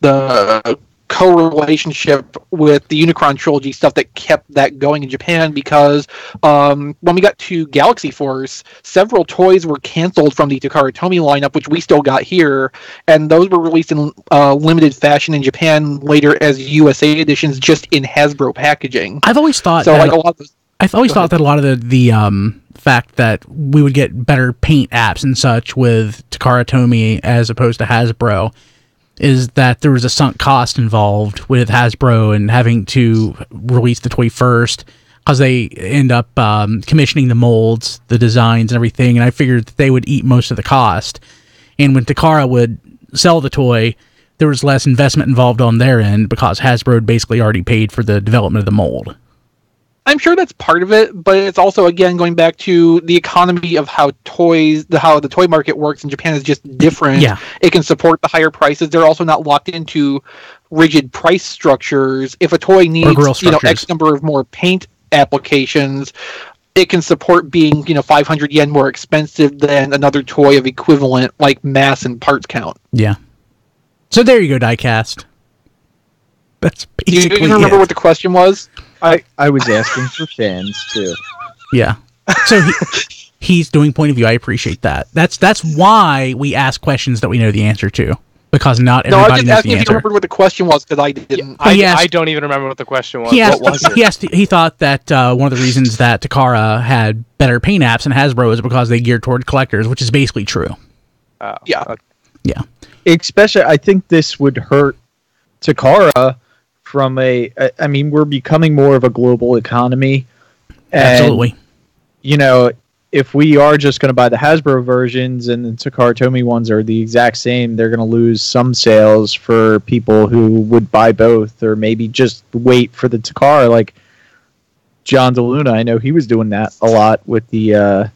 [SPEAKER 3] the co-relationship with the Unicron Trilogy stuff that kept that going in Japan, because when we got to Galaxy Force, several toys were canceled from the Takara Tomy lineup, which we still got here, and those were released in limited fashion in Japan later as USA editions, just in Hasbro packaging.
[SPEAKER 1] I've always thought
[SPEAKER 3] so, like, a lot of those.
[SPEAKER 1] I've always thought that a lot of the fact that we would get better paint apps and such with Takara Tomy as opposed to Hasbro is that there was a sunk cost involved with Hasbro and having to release the toy first, because they end up commissioning the molds, the designs, and everything, and I figured that they would eat most of the cost. And when Takara would sell the toy, there was less investment involved on their end because Hasbro had basically already paid for the development of the mold.
[SPEAKER 3] I'm sure that's part of it, but it's also, again, going back to the economy of how the toy market works in Japan is just different.
[SPEAKER 1] Yeah.
[SPEAKER 3] It can support the higher prices. They're also not locked into rigid price structures. If a toy needs, X number of more paint applications, it can support being, 500 yen more expensive than another toy of equivalent, like, mass and parts count.
[SPEAKER 1] Yeah. So there you go, Diecast. That's basically
[SPEAKER 3] Do you remember what the question was?
[SPEAKER 5] I was asking for fans too.
[SPEAKER 1] Yeah. So he's doing point of view. I appreciate that. That's why we ask questions that we know the answer to, because not everybody knows the answer. No, I was just asking
[SPEAKER 3] if you remembered what the question was, because I didn't.
[SPEAKER 6] I don't even remember what the question was.
[SPEAKER 1] What was it? He thought that one of the reasons that Takara had better paint apps than Hasbro is because they geared toward collectors, which is basically true.
[SPEAKER 3] Yeah.
[SPEAKER 6] Okay.
[SPEAKER 1] Yeah.
[SPEAKER 5] Especially, I think this would hurt Takara from we're becoming more of a global economy. And,
[SPEAKER 1] absolutely.
[SPEAKER 5] If we are just going to buy the Hasbro versions and the Takara Tomy ones are the exact same, they're going to lose some sales for people who would buy both, or maybe just wait for the Takara. Like John DeLuna, I know he was doing that a lot with the,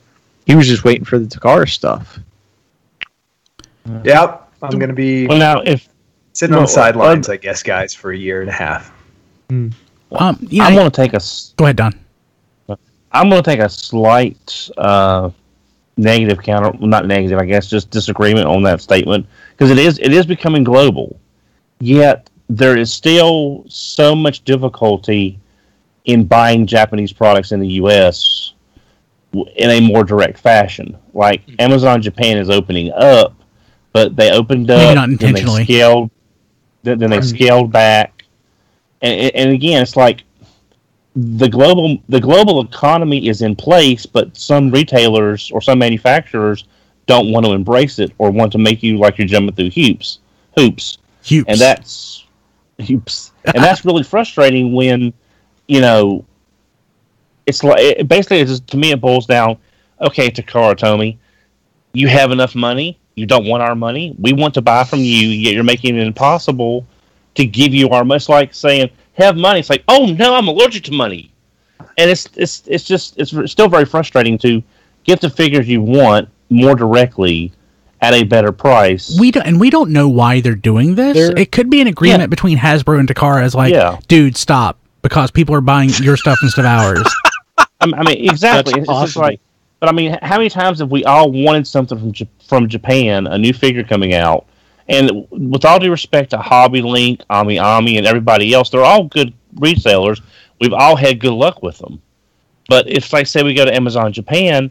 [SPEAKER 5] he was just waiting for the Takara stuff.
[SPEAKER 7] Yep. I'm going to be...
[SPEAKER 2] Well, now,
[SPEAKER 7] sitting on the sidelines, I guess, guys, for a year and a half.
[SPEAKER 2] I'm going to take a...
[SPEAKER 1] Go ahead, Don.
[SPEAKER 2] I'm going to take a slight negative counter... Not negative, I guess, just disagreement on that statement. Because it is becoming global. Yet, there is still so much difficulty in buying Japanese products in the U.S. In a more direct fashion. Like Amazon Japan is opening up, but they opened up,
[SPEAKER 1] maybe not intentionally.
[SPEAKER 2] Then they scaled back, and again, it's like the global economy is in place, but some retailers or some manufacturers don't want to embrace it or want to make you like you're jumping through hoops, and that's hoops, and that's really frustrating when it's like basically it's just, to me it boils down. Okay, Takara Tomy, you have enough money. You don't want our money. We want to buy from you, yet you're making it impossible to give you our money. It's like saying, have money. It's like, oh no, I'm allergic to money. And it's still very frustrating to get the figures you want more directly at a better price.
[SPEAKER 1] We don't know why they're doing this. It could be an agreement between Hasbro and Takara as like, dude, stop, because people are buying your stuff instead of ours.
[SPEAKER 2] I mean, exactly. It's just like, but I mean, how many times have we all wanted something from Japan, a new figure coming out? And with all due respect to Hobby Link, Ami, and everybody else, they're all good resellers. We've all had good luck with them. But if, like, say we go to Amazon Japan,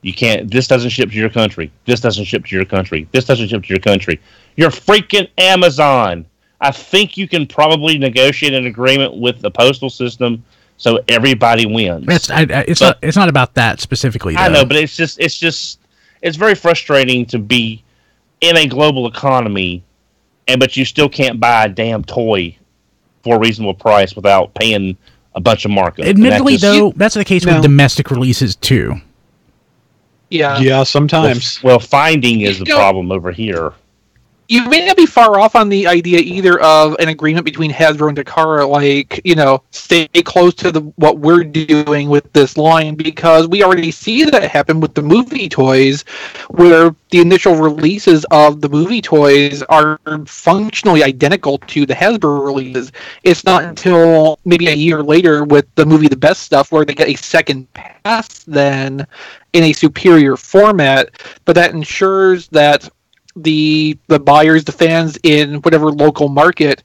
[SPEAKER 2] you can't. This doesn't ship to your country. This doesn't ship to your country. This doesn't ship to your country. You're freaking Amazon. I think you can probably negotiate an agreement with the postal system so everybody wins.
[SPEAKER 1] It's not about that specifically, though.
[SPEAKER 2] I know, but it's very frustrating to be in a global economy, but you still can't buy a damn toy for a reasonable price without paying a bunch of markup.
[SPEAKER 1] Admittedly, that's the case with domestic releases too.
[SPEAKER 4] Yeah, sometimes.
[SPEAKER 2] Well, finding is the problem over here.
[SPEAKER 3] You may not be far off on the idea either of an agreement between Hasbro and Takara, like, stay close to what we're doing with this line, because we already see that happen with the movie toys, where the initial releases of the movie toys are functionally identical to the Hasbro releases. It's not until maybe a year later with the movie The Best Stuff where they get a second pass then in a superior format, but that ensures that the buyers, the fans in whatever local market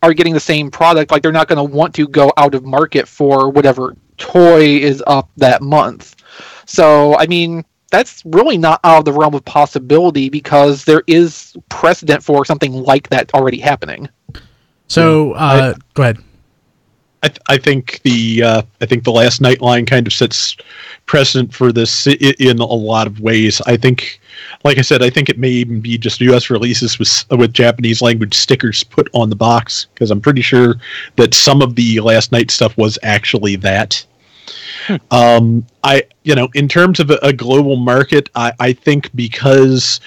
[SPEAKER 3] are getting the same product. Like, they're not going to want to go out of market for whatever toy is up that month. So, I mean, that's really not out of the realm of possibility, because there is precedent for something like that already happening.
[SPEAKER 1] So, go ahead.
[SPEAKER 4] I think the Last Night line kind of sets precedent for this in a lot of ways. I think, like I said, I think it may even be just U.S. releases with Japanese language stickers put on the box, because I'm pretty sure that some of the Last Night stuff was actually that. In terms of a global market, I think because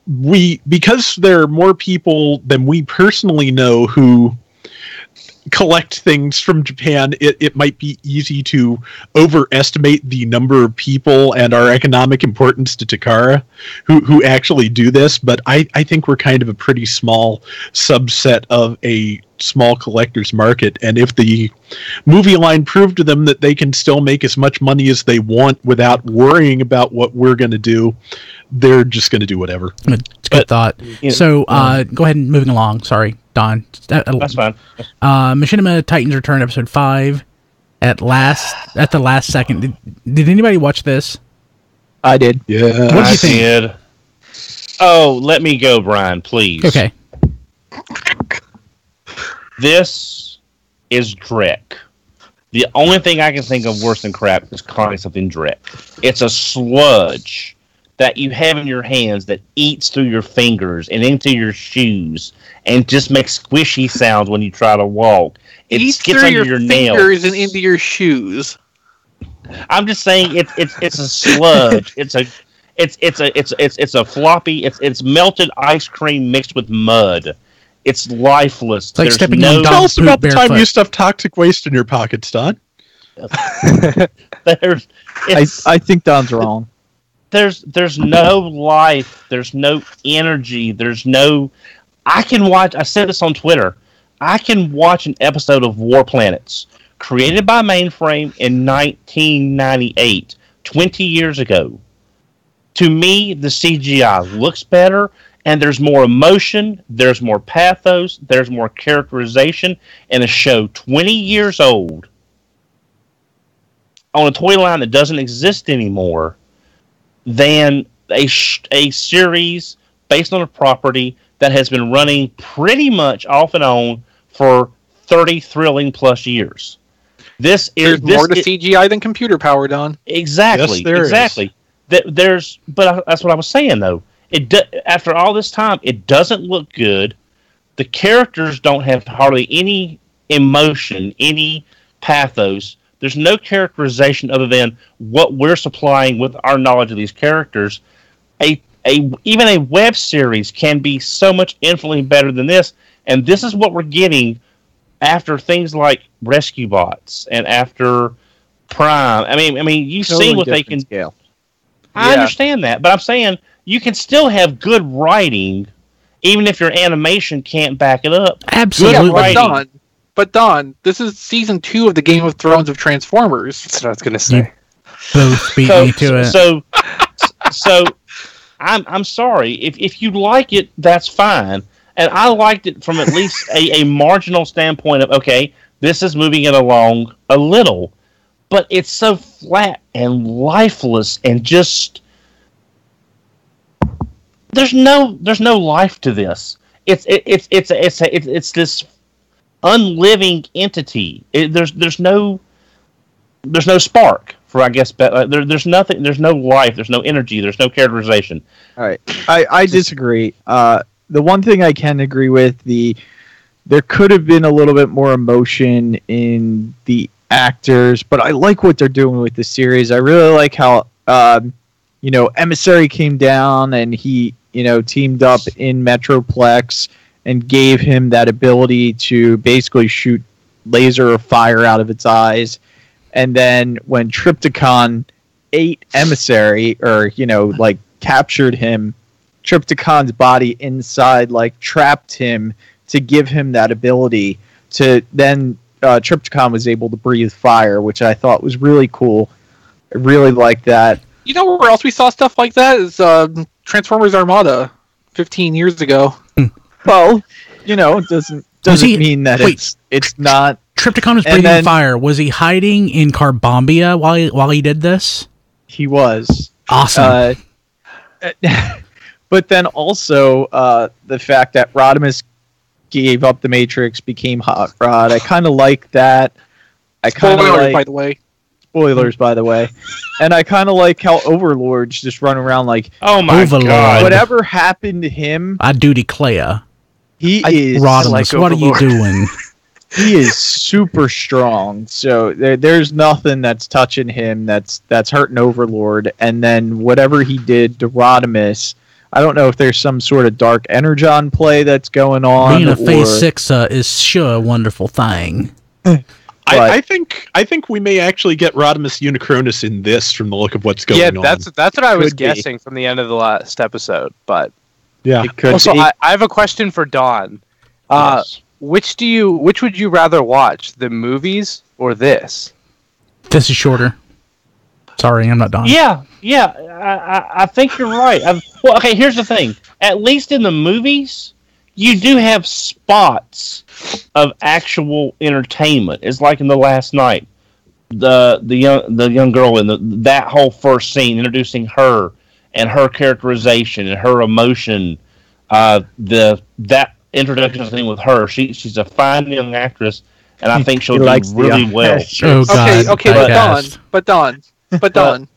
[SPEAKER 4] there are more people than we personally know who collect things from Japan, it might be easy to overestimate the number of people and our economic importance to Takara who actually do this, but I think we're kind of a pretty small subset of a small collector's market, and if the movie line proved to them that they can still make as much money as they want without worrying about what we're going to do, they're just going to do whatever.
[SPEAKER 1] It's a good thought. So, go ahead and moving along. Sorry, Don.
[SPEAKER 2] That's fine.
[SPEAKER 1] Machinima Titans Return episode 5 at the last second. Did anybody watch this?
[SPEAKER 5] I did.
[SPEAKER 4] Yeah.
[SPEAKER 1] What did you think?
[SPEAKER 2] Did. Oh, let me go, Brian, please.
[SPEAKER 1] Okay.
[SPEAKER 2] This is Drek. The only thing I can think of worse than crap is calling something Drek. It's a sludge that you have in your hands that eats through your fingers and into your shoes and just makes squishy sounds when you try to walk. It
[SPEAKER 3] eats
[SPEAKER 2] gets
[SPEAKER 3] through
[SPEAKER 2] under
[SPEAKER 3] your
[SPEAKER 2] nails
[SPEAKER 3] fingers and into your shoes.
[SPEAKER 2] I'm just saying it's a sludge. It's a floppy. It's melted ice cream mixed with mud. It's lifeless.
[SPEAKER 1] It's like stepping
[SPEAKER 4] Tell
[SPEAKER 1] on dog
[SPEAKER 4] us
[SPEAKER 1] poop
[SPEAKER 4] about the time
[SPEAKER 1] barefoot.
[SPEAKER 4] you stuffed toxic waste in your pockets, Don.
[SPEAKER 5] I think Don's wrong.
[SPEAKER 2] There's no life. There's no energy. There's no. I can watch. I said this on Twitter. I can watch an episode of War Planets created by Mainframe in 1998, 20 years ago. To me, the CGI looks better, and there's more emotion, there's more pathos, there's more characterization in a show 20 years old on a toy line that doesn't exist anymore than a series based on a property that has been running pretty much off and on for 30 thrilling plus years. There's
[SPEAKER 3] more to CGI than computer power, Don.
[SPEAKER 2] Exactly.
[SPEAKER 4] Yes,
[SPEAKER 2] exactly. But that's what I was saying though. After all this time, it doesn't look good. The characters don't have hardly any emotion, any pathos. There's no characterization other than what we're supplying with our knowledge of these characters. Even a web series can be so much infinitely better than this, and this is what we're getting after things like Rescue Bots and after Prime. I mean, you see what they can.
[SPEAKER 5] Scale.
[SPEAKER 2] I understand that, but I'm saying you can still have good writing, even if your animation can't back it up.
[SPEAKER 1] Absolutely.
[SPEAKER 3] But Don, this is season 2 of the Game of Thrones of Transformers.
[SPEAKER 6] That's what I was going to say.
[SPEAKER 1] Both beat me to it.
[SPEAKER 2] So I'm sorry. If you like it, that's fine. And I liked it from at least a marginal standpoint of, okay, this is moving it along a little. But it's so flat and lifeless and just... There's no life to this. It's this unliving entity. There's no spark for, I guess, there's nothing. There's no life. There's no energy. There's no characterization.
[SPEAKER 5] All right, I disagree. The one thing I can agree with, there could have been a little bit more emotion in the actors, but I like what they're doing with the series. I really like how Emissary came down and he teamed up in Metroplex and gave him that ability to basically shoot laser or fire out of its eyes. And then when Trypticon ate Emissary, or captured him, Trypticon's body inside trapped him to give him that ability to then Trypticon was able to breathe fire, which I thought was really cool. I really like that.
[SPEAKER 3] You know where else we saw stuff like that is Transformers Armada 15 years ago.
[SPEAKER 5] Well, it doesn't mean that it's not.
[SPEAKER 1] Trypticon was breathing fire. Was he hiding in Carbombia while he did this?
[SPEAKER 5] He was.
[SPEAKER 1] Awesome.
[SPEAKER 5] But then also the fact that Rodimus gave up the Matrix, became Hot Rod. I kind of like that.
[SPEAKER 3] Spoilers, by the way.
[SPEAKER 5] Spoilers, by the way. And I kind of like how Overlords just run around like,
[SPEAKER 2] oh my God.
[SPEAKER 5] Whatever happened to him,
[SPEAKER 1] I do declare.
[SPEAKER 5] He is
[SPEAKER 1] Rodimus, what are you doing?
[SPEAKER 5] He is super strong. So there's nothing that's touching him that's hurting Overlord. And then whatever he did to Rodimus, I don't know if there's some sort of dark energon play that's going on.
[SPEAKER 1] Being a Phase 6 is sure a wonderful thing.
[SPEAKER 4] I think we may actually get Rodimus Unicronus in this from the look of what's going on.
[SPEAKER 6] Yeah, that's what I was guessing from the end of the last episode. But
[SPEAKER 4] yeah,
[SPEAKER 5] it could
[SPEAKER 6] also,
[SPEAKER 5] be.
[SPEAKER 6] I have a question for Don.
[SPEAKER 2] Yes.
[SPEAKER 6] Which would you rather watch, the movies or this?
[SPEAKER 1] This is shorter. Sorry, I'm not Don.
[SPEAKER 2] Yeah, I think you're right. Okay, here's the thing. At least in the movies, you do have spots of actual entertainment. It's like in The Last Night, the young girl in that whole first scene, introducing her and her characterization and her emotion. That introduction scene with her, she's a fine young actress, and I think she'll do really well.
[SPEAKER 1] Oh, God.
[SPEAKER 3] Okay, but Don,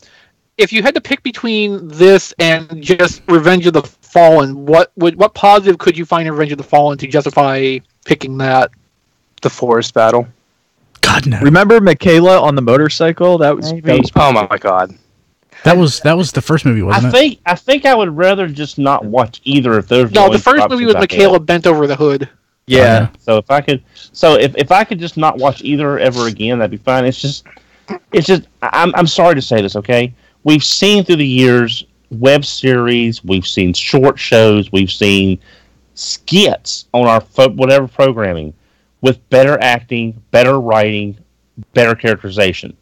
[SPEAKER 3] if you had to pick between this and just Revenge of the Fallen, what positive could you find in Revenge of the Fallen to justify picking that?
[SPEAKER 6] The forest battle.
[SPEAKER 1] God, no.
[SPEAKER 5] Remember Michaela on the motorcycle? That was
[SPEAKER 6] Oh my God.
[SPEAKER 1] That was the first movie, wasn't it?
[SPEAKER 2] I think I would rather just not watch either if those.
[SPEAKER 3] No, the first movie was Michaela bent over the hood.
[SPEAKER 5] Yeah.
[SPEAKER 2] So if I could just not watch either ever again, that'd be fine. It's just I'm sorry to say this, okay? We've seen through the years web series, we've seen short shows, we've seen skits on our whatever programming with better acting, better writing, better characterization.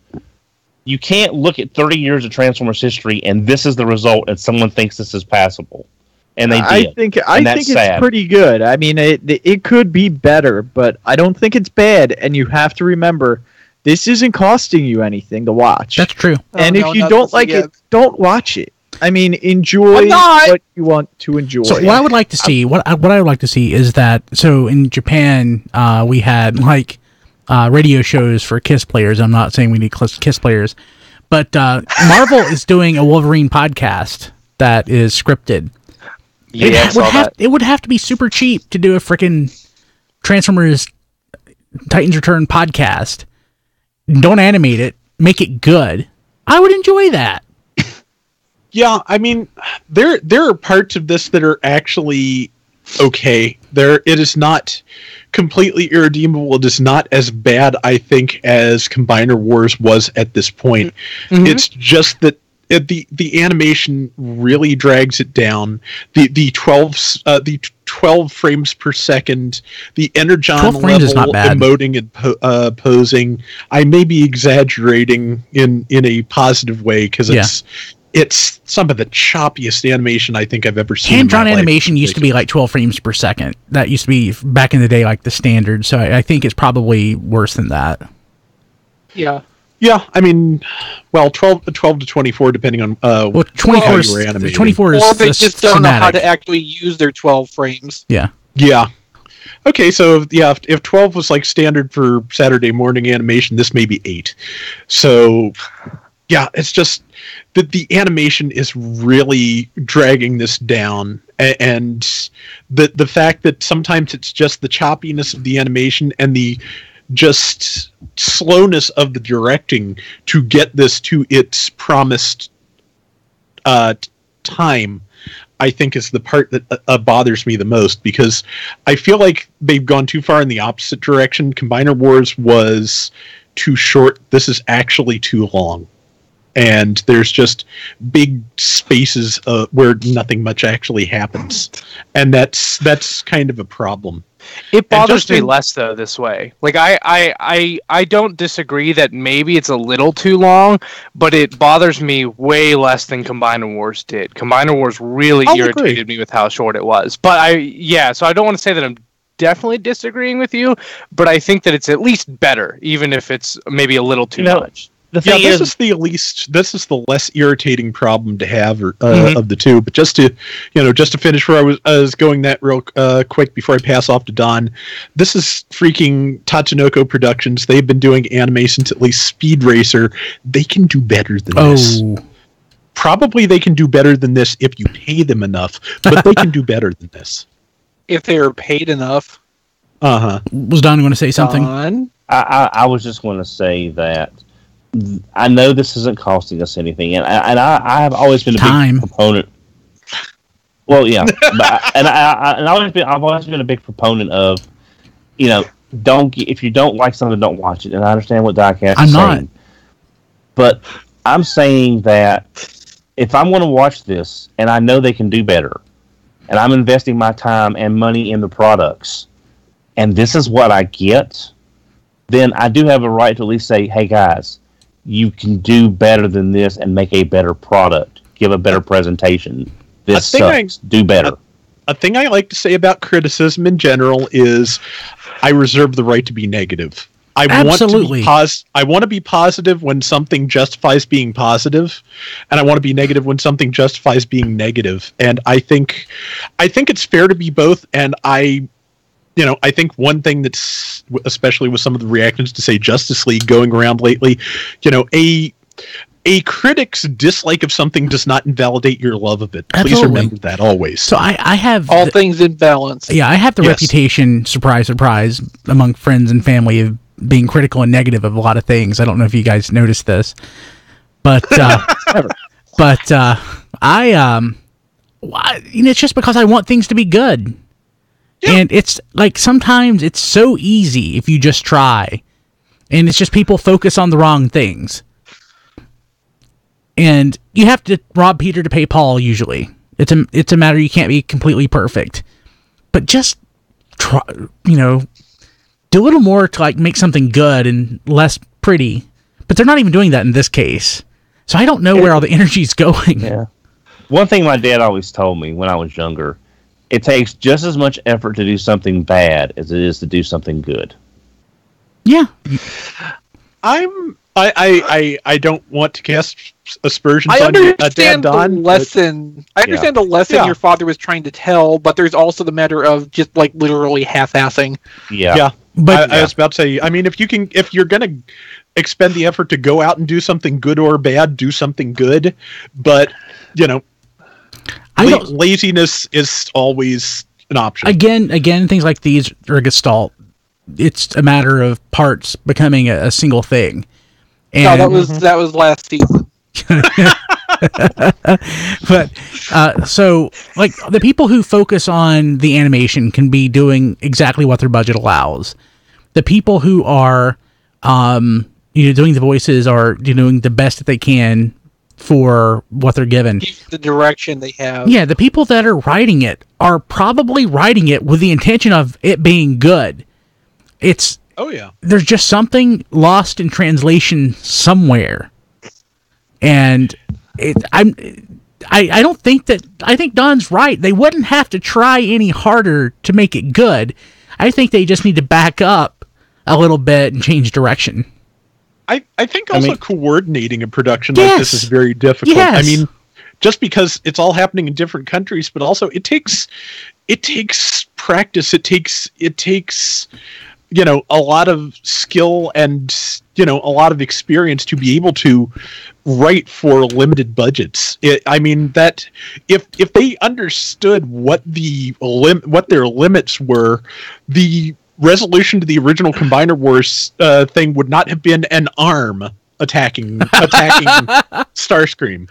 [SPEAKER 2] You can't look at 30 years of Transformers history and this is the result and someone thinks this is passable. And they did.
[SPEAKER 5] I think it's pretty good. I mean, it could be better, but I don't think it's bad. And you have to remember This isn't costing you anything to watch.
[SPEAKER 1] That's true.
[SPEAKER 5] And
[SPEAKER 3] Oh,
[SPEAKER 5] if
[SPEAKER 3] no,
[SPEAKER 5] you
[SPEAKER 3] not
[SPEAKER 5] don't
[SPEAKER 3] this
[SPEAKER 5] like
[SPEAKER 3] yet.
[SPEAKER 5] it, don't watch it. I mean, enjoy
[SPEAKER 3] I'm not.
[SPEAKER 5] what you want to enjoy.
[SPEAKER 1] So what I would like to see, what I would like to see is that, so in Japan, we had like radio shows for KISS players. I'm not saying we need KISS players, but Marvel is doing a Wolverine podcast that is scripted.
[SPEAKER 6] Yeah, I saw that.
[SPEAKER 1] It would have to be super cheap to do a freaking Transformers Titans Return podcast. Don't animate it, make it good. I would enjoy that.
[SPEAKER 4] Yeah, I mean, there are parts of this that are actually okay. It is not completely irredeemable. It is not as bad, I think, as Combiner Wars was at this point.
[SPEAKER 3] Mm-hmm.
[SPEAKER 4] It's just that the animation really drags it down. The 12 frames per second, the Energon
[SPEAKER 1] 12 frames is
[SPEAKER 4] level
[SPEAKER 1] not bad.
[SPEAKER 4] emoting and posing. I may be exaggerating in a positive way because it's some of the choppiest animation I think I've ever seen.
[SPEAKER 1] Hand-drawn animation used to be like 12 frames per second. That used to be, back in the day, like the standard. So I think it's probably worse than that.
[SPEAKER 3] Yeah.
[SPEAKER 4] Yeah, I mean, well, 12 to 24, depending on
[SPEAKER 1] Well,
[SPEAKER 4] how
[SPEAKER 1] 24
[SPEAKER 4] you
[SPEAKER 1] is,
[SPEAKER 4] were animating.
[SPEAKER 1] 24 is
[SPEAKER 3] Or they
[SPEAKER 1] just
[SPEAKER 3] just don't know how
[SPEAKER 1] cinematic.
[SPEAKER 3] to actually use their 12 frames.
[SPEAKER 1] Yeah.
[SPEAKER 4] Yeah. Okay, so yeah, if 12 was like standard for Saturday morning animation, this may be 8. So yeah, it's just that the animation is really dragging this down, and the fact that sometimes it's just the choppiness of the animation and the just slowness of the directing to get this to its promised time, I think is the part that bothers me the most, because I feel like they've gone too far in the opposite direction. Combiner Wars was too short. This is actually too long. And there's just big spaces where nothing much actually happens. And that's kind of a problem.
[SPEAKER 6] It bothers me less though this way. Like I don't disagree that maybe it's a little too long, but it bothers me way less than Combiner Wars did. Combiner Wars really irritated me with how short it was. But so I don't want to say that I'm definitely disagreeing with you, but I think that it's at least better, even if it's maybe a little too much.
[SPEAKER 4] The thing this is the less irritating problem to have of the two. But just to finish where I was going that real quick before I pass off to Don, this is freaking Tatsunoko Productions. They've been doing anime since at least Speed Racer. They can do better than this. Probably they can do better than this if you pay them enough, but they can do better than this.
[SPEAKER 3] If they are paid enough.
[SPEAKER 1] Was Don going to say something?
[SPEAKER 3] Don?
[SPEAKER 2] I was just going to say that I know this isn't costing us anything, and I have always been a big proponent. Well, yeah, but, I've always been a big proponent of, if you don't like something, don't watch it. And I understand what Diecast is saying, but I'm saying that if I'm going to watch this and I know they can do better, and I'm investing my time and money in the products, and this is what I get, then I do have a right to at least say, hey guys, you can do better than this and make a better product. Give a better presentation. This sucks. Do better.
[SPEAKER 4] A thing I like to say about criticism in general is I reserve the right to be negative. I want to be positive when something justifies being positive, and I want to be negative when something justifies being negative. And I think it's fair to be both, and I think one thing that's, especially with some of the reactions to, say, Justice League going around lately, a critic's dislike of something does not invalidate your love of it. Please remember that always.
[SPEAKER 1] So I have...
[SPEAKER 3] all things in balance.
[SPEAKER 1] Yeah, I have the reputation, surprise, surprise, among friends and family of being critical and negative of a lot of things. I don't know if you guys noticed this. But, it's just because I want things to be good. Yeah. And it's like sometimes it's so easy if you just try, and it's just people focus on the wrong things, and you have to rob Peter to pay Paul. Usually, it's a matter you can't be completely perfect, but just try. Do a little more to like make something good and less pretty. But they're not even doing that in this case, so I don't know where all the energy's going.
[SPEAKER 2] Yeah. One thing my dad always told me when I was younger. It takes just as much effort to do something bad as it is to do something good.
[SPEAKER 1] Yeah.
[SPEAKER 4] I don't want to cast aspersions
[SPEAKER 3] I
[SPEAKER 4] on you,
[SPEAKER 3] understand
[SPEAKER 4] Dad Don.
[SPEAKER 3] the lesson. I understand the lesson your father was trying to tell, but there's also the matter of just like literally half-assing.
[SPEAKER 2] Yeah.
[SPEAKER 1] But
[SPEAKER 4] I was about to say, I mean, if you're gonna expend the effort to go out and do something good or bad, do something good. But laziness is always an option.
[SPEAKER 1] Again, things like these are a gestalt. It's a matter of parts becoming a single thing. And
[SPEAKER 3] No, that was last season.
[SPEAKER 1] but so like the people who focus on the animation can be doing exactly what their budget allows. The people who are doing the voices are doing the best that they can for what they're given.
[SPEAKER 3] The direction they have.
[SPEAKER 1] Yeah, the people that are writing it are probably writing it with the intention of it being good. There's just something lost in translation somewhere. And I don't think that... I think Don's right. They wouldn't have to try any harder to make it good. I think they just need to back up a little bit and change direction.
[SPEAKER 4] I think also coordinating a production like this is very difficult.
[SPEAKER 1] Yes.
[SPEAKER 4] I mean, just because it's all happening in different countries, but also it takes practice. It takes a lot of skill and a lot of experience to be able to write for limited budgets. That if they understood what their limits were, the resolution to the original Combiner Wars thing would not have been an arm attacking Starscream.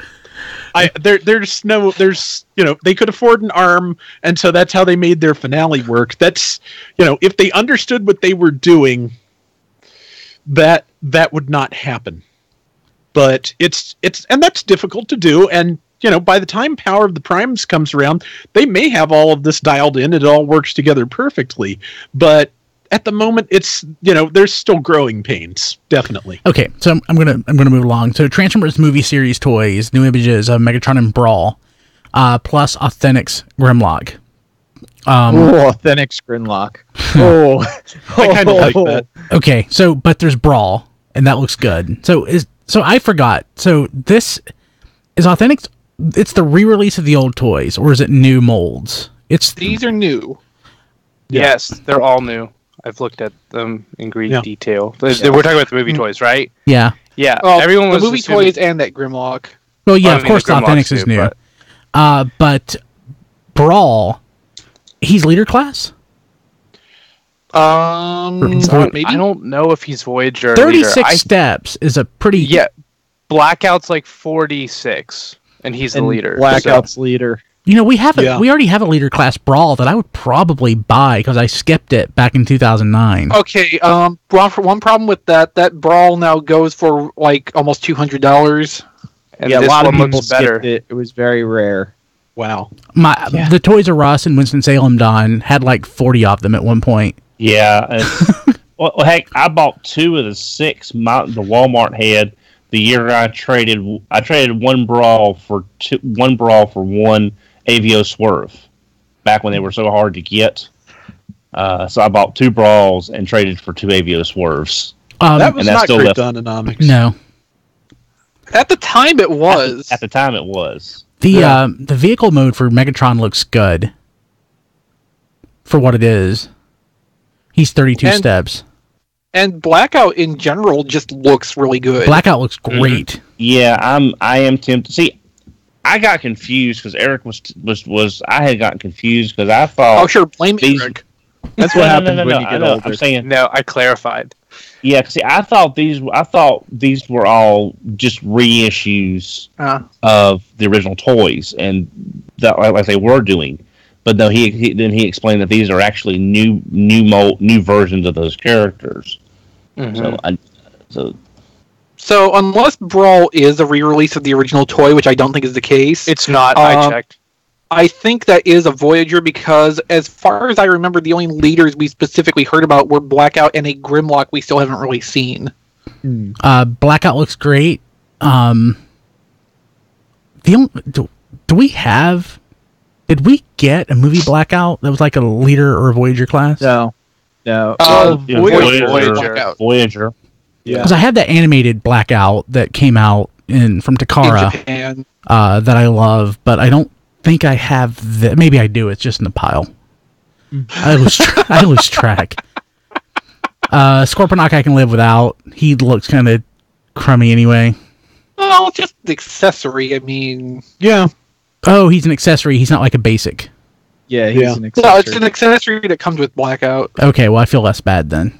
[SPEAKER 4] They could afford an arm, and so that's how they made their finale work. That's if they understood what they were doing, that would not happen. But it's that's difficult to do, and by the time Power of the Primes comes around, they may have all of this dialed in, and it all works together perfectly. But at the moment, it's there's still growing pains, definitely.
[SPEAKER 1] Okay, so I'm gonna move along. So Transformers movie series toys, new images of Megatron and Brawl, plus Authentics Grimlock.
[SPEAKER 5] Authentics Grimlock.
[SPEAKER 4] I kind of like that.
[SPEAKER 1] Okay, so but there's Brawl, and that looks good. So I forgot. So this is Authentics. It's the re-release of the old toys, or is it new molds?
[SPEAKER 3] These are new.
[SPEAKER 6] Yes, they're all new. I've looked at them in great detail. We're talking about the movie toys, right?
[SPEAKER 1] Yeah.
[SPEAKER 6] Yeah.
[SPEAKER 3] Oh,
[SPEAKER 6] everyone was
[SPEAKER 3] the movie
[SPEAKER 6] assuming...
[SPEAKER 3] toys and that Grimlock.
[SPEAKER 1] Well, yeah, of course, Authentics is new. But Brawl, he's leader class.
[SPEAKER 3] Maybe.
[SPEAKER 6] I don't know if he's Voyager.
[SPEAKER 1] 36 steps is a pretty.
[SPEAKER 6] Yeah, Blackout's like 46, and he's the leader.
[SPEAKER 5] Blackout's leader.
[SPEAKER 1] We already have a leader class Brawl that I would probably buy because I skipped it back in 2009.
[SPEAKER 3] Okay, one problem with that Brawl now goes for like almost $200.
[SPEAKER 6] And
[SPEAKER 5] a
[SPEAKER 6] this
[SPEAKER 5] lot of
[SPEAKER 6] one
[SPEAKER 5] people
[SPEAKER 6] looks better.
[SPEAKER 5] skipped it. It was very rare.
[SPEAKER 4] Wow.
[SPEAKER 1] The Toys R Us in Winston-Salem, Don, had like 40 of them at one point.
[SPEAKER 2] Yeah. Well, heck, I bought 2 of the 6 the Walmart had the year I traded one Brawl for one Avio Swerve back when they were so hard to get. So I bought 2 Brawls and traded for 2 Avio Swerves.
[SPEAKER 4] That was not great Dononomics.
[SPEAKER 1] No.
[SPEAKER 3] At the time, it was.
[SPEAKER 2] At the time, it was.
[SPEAKER 1] The vehicle mode for Megatron looks good for what it is. He's 32 steps.
[SPEAKER 3] And Blackout in general just looks really good.
[SPEAKER 1] Blackout looks great.
[SPEAKER 2] Yeah, I am tempted. See, I got confused because Eric was. I had gotten confused because I thought.
[SPEAKER 3] Oh, sure, blame Eric.
[SPEAKER 5] That's what happens when you get older.
[SPEAKER 2] I'm saying
[SPEAKER 6] no. I clarified.
[SPEAKER 2] Yeah, see, I thought these were all just reissues of the original toys, and that like they were doing. But no, he explained that these are actually new versions of those characters.
[SPEAKER 6] Mm-hmm.
[SPEAKER 3] So unless Brawl is a re-release of the original toy, which I don't think is the case,
[SPEAKER 6] it's not. I checked.
[SPEAKER 3] I think that is a Voyager because, as far as I remember, the only leaders we specifically heard about were Blackout and a Grimlock we still haven't really seen.
[SPEAKER 1] Blackout looks great. Do we have? Did we get a movie Blackout that was like a leader or a Voyager class?
[SPEAKER 5] No.
[SPEAKER 3] Voyager.
[SPEAKER 2] Voyager.
[SPEAKER 4] Yeah.
[SPEAKER 1] Because I have that animated Blackout that came out from Takara
[SPEAKER 3] In Japan.
[SPEAKER 1] that I love, but I don't think I have that. Maybe I do. It's just in the pile. I lose track. Scorponok I can live without. He looks kind of crummy anyway.
[SPEAKER 3] Oh, just the accessory. I mean,
[SPEAKER 4] Yeah.
[SPEAKER 1] Oh, he's an accessory. He's not like a basic.
[SPEAKER 5] Yeah, he's
[SPEAKER 4] Yeah.
[SPEAKER 5] an accessory.
[SPEAKER 3] no, it's an accessory that comes with Blackout.
[SPEAKER 1] Okay, well I feel less bad then.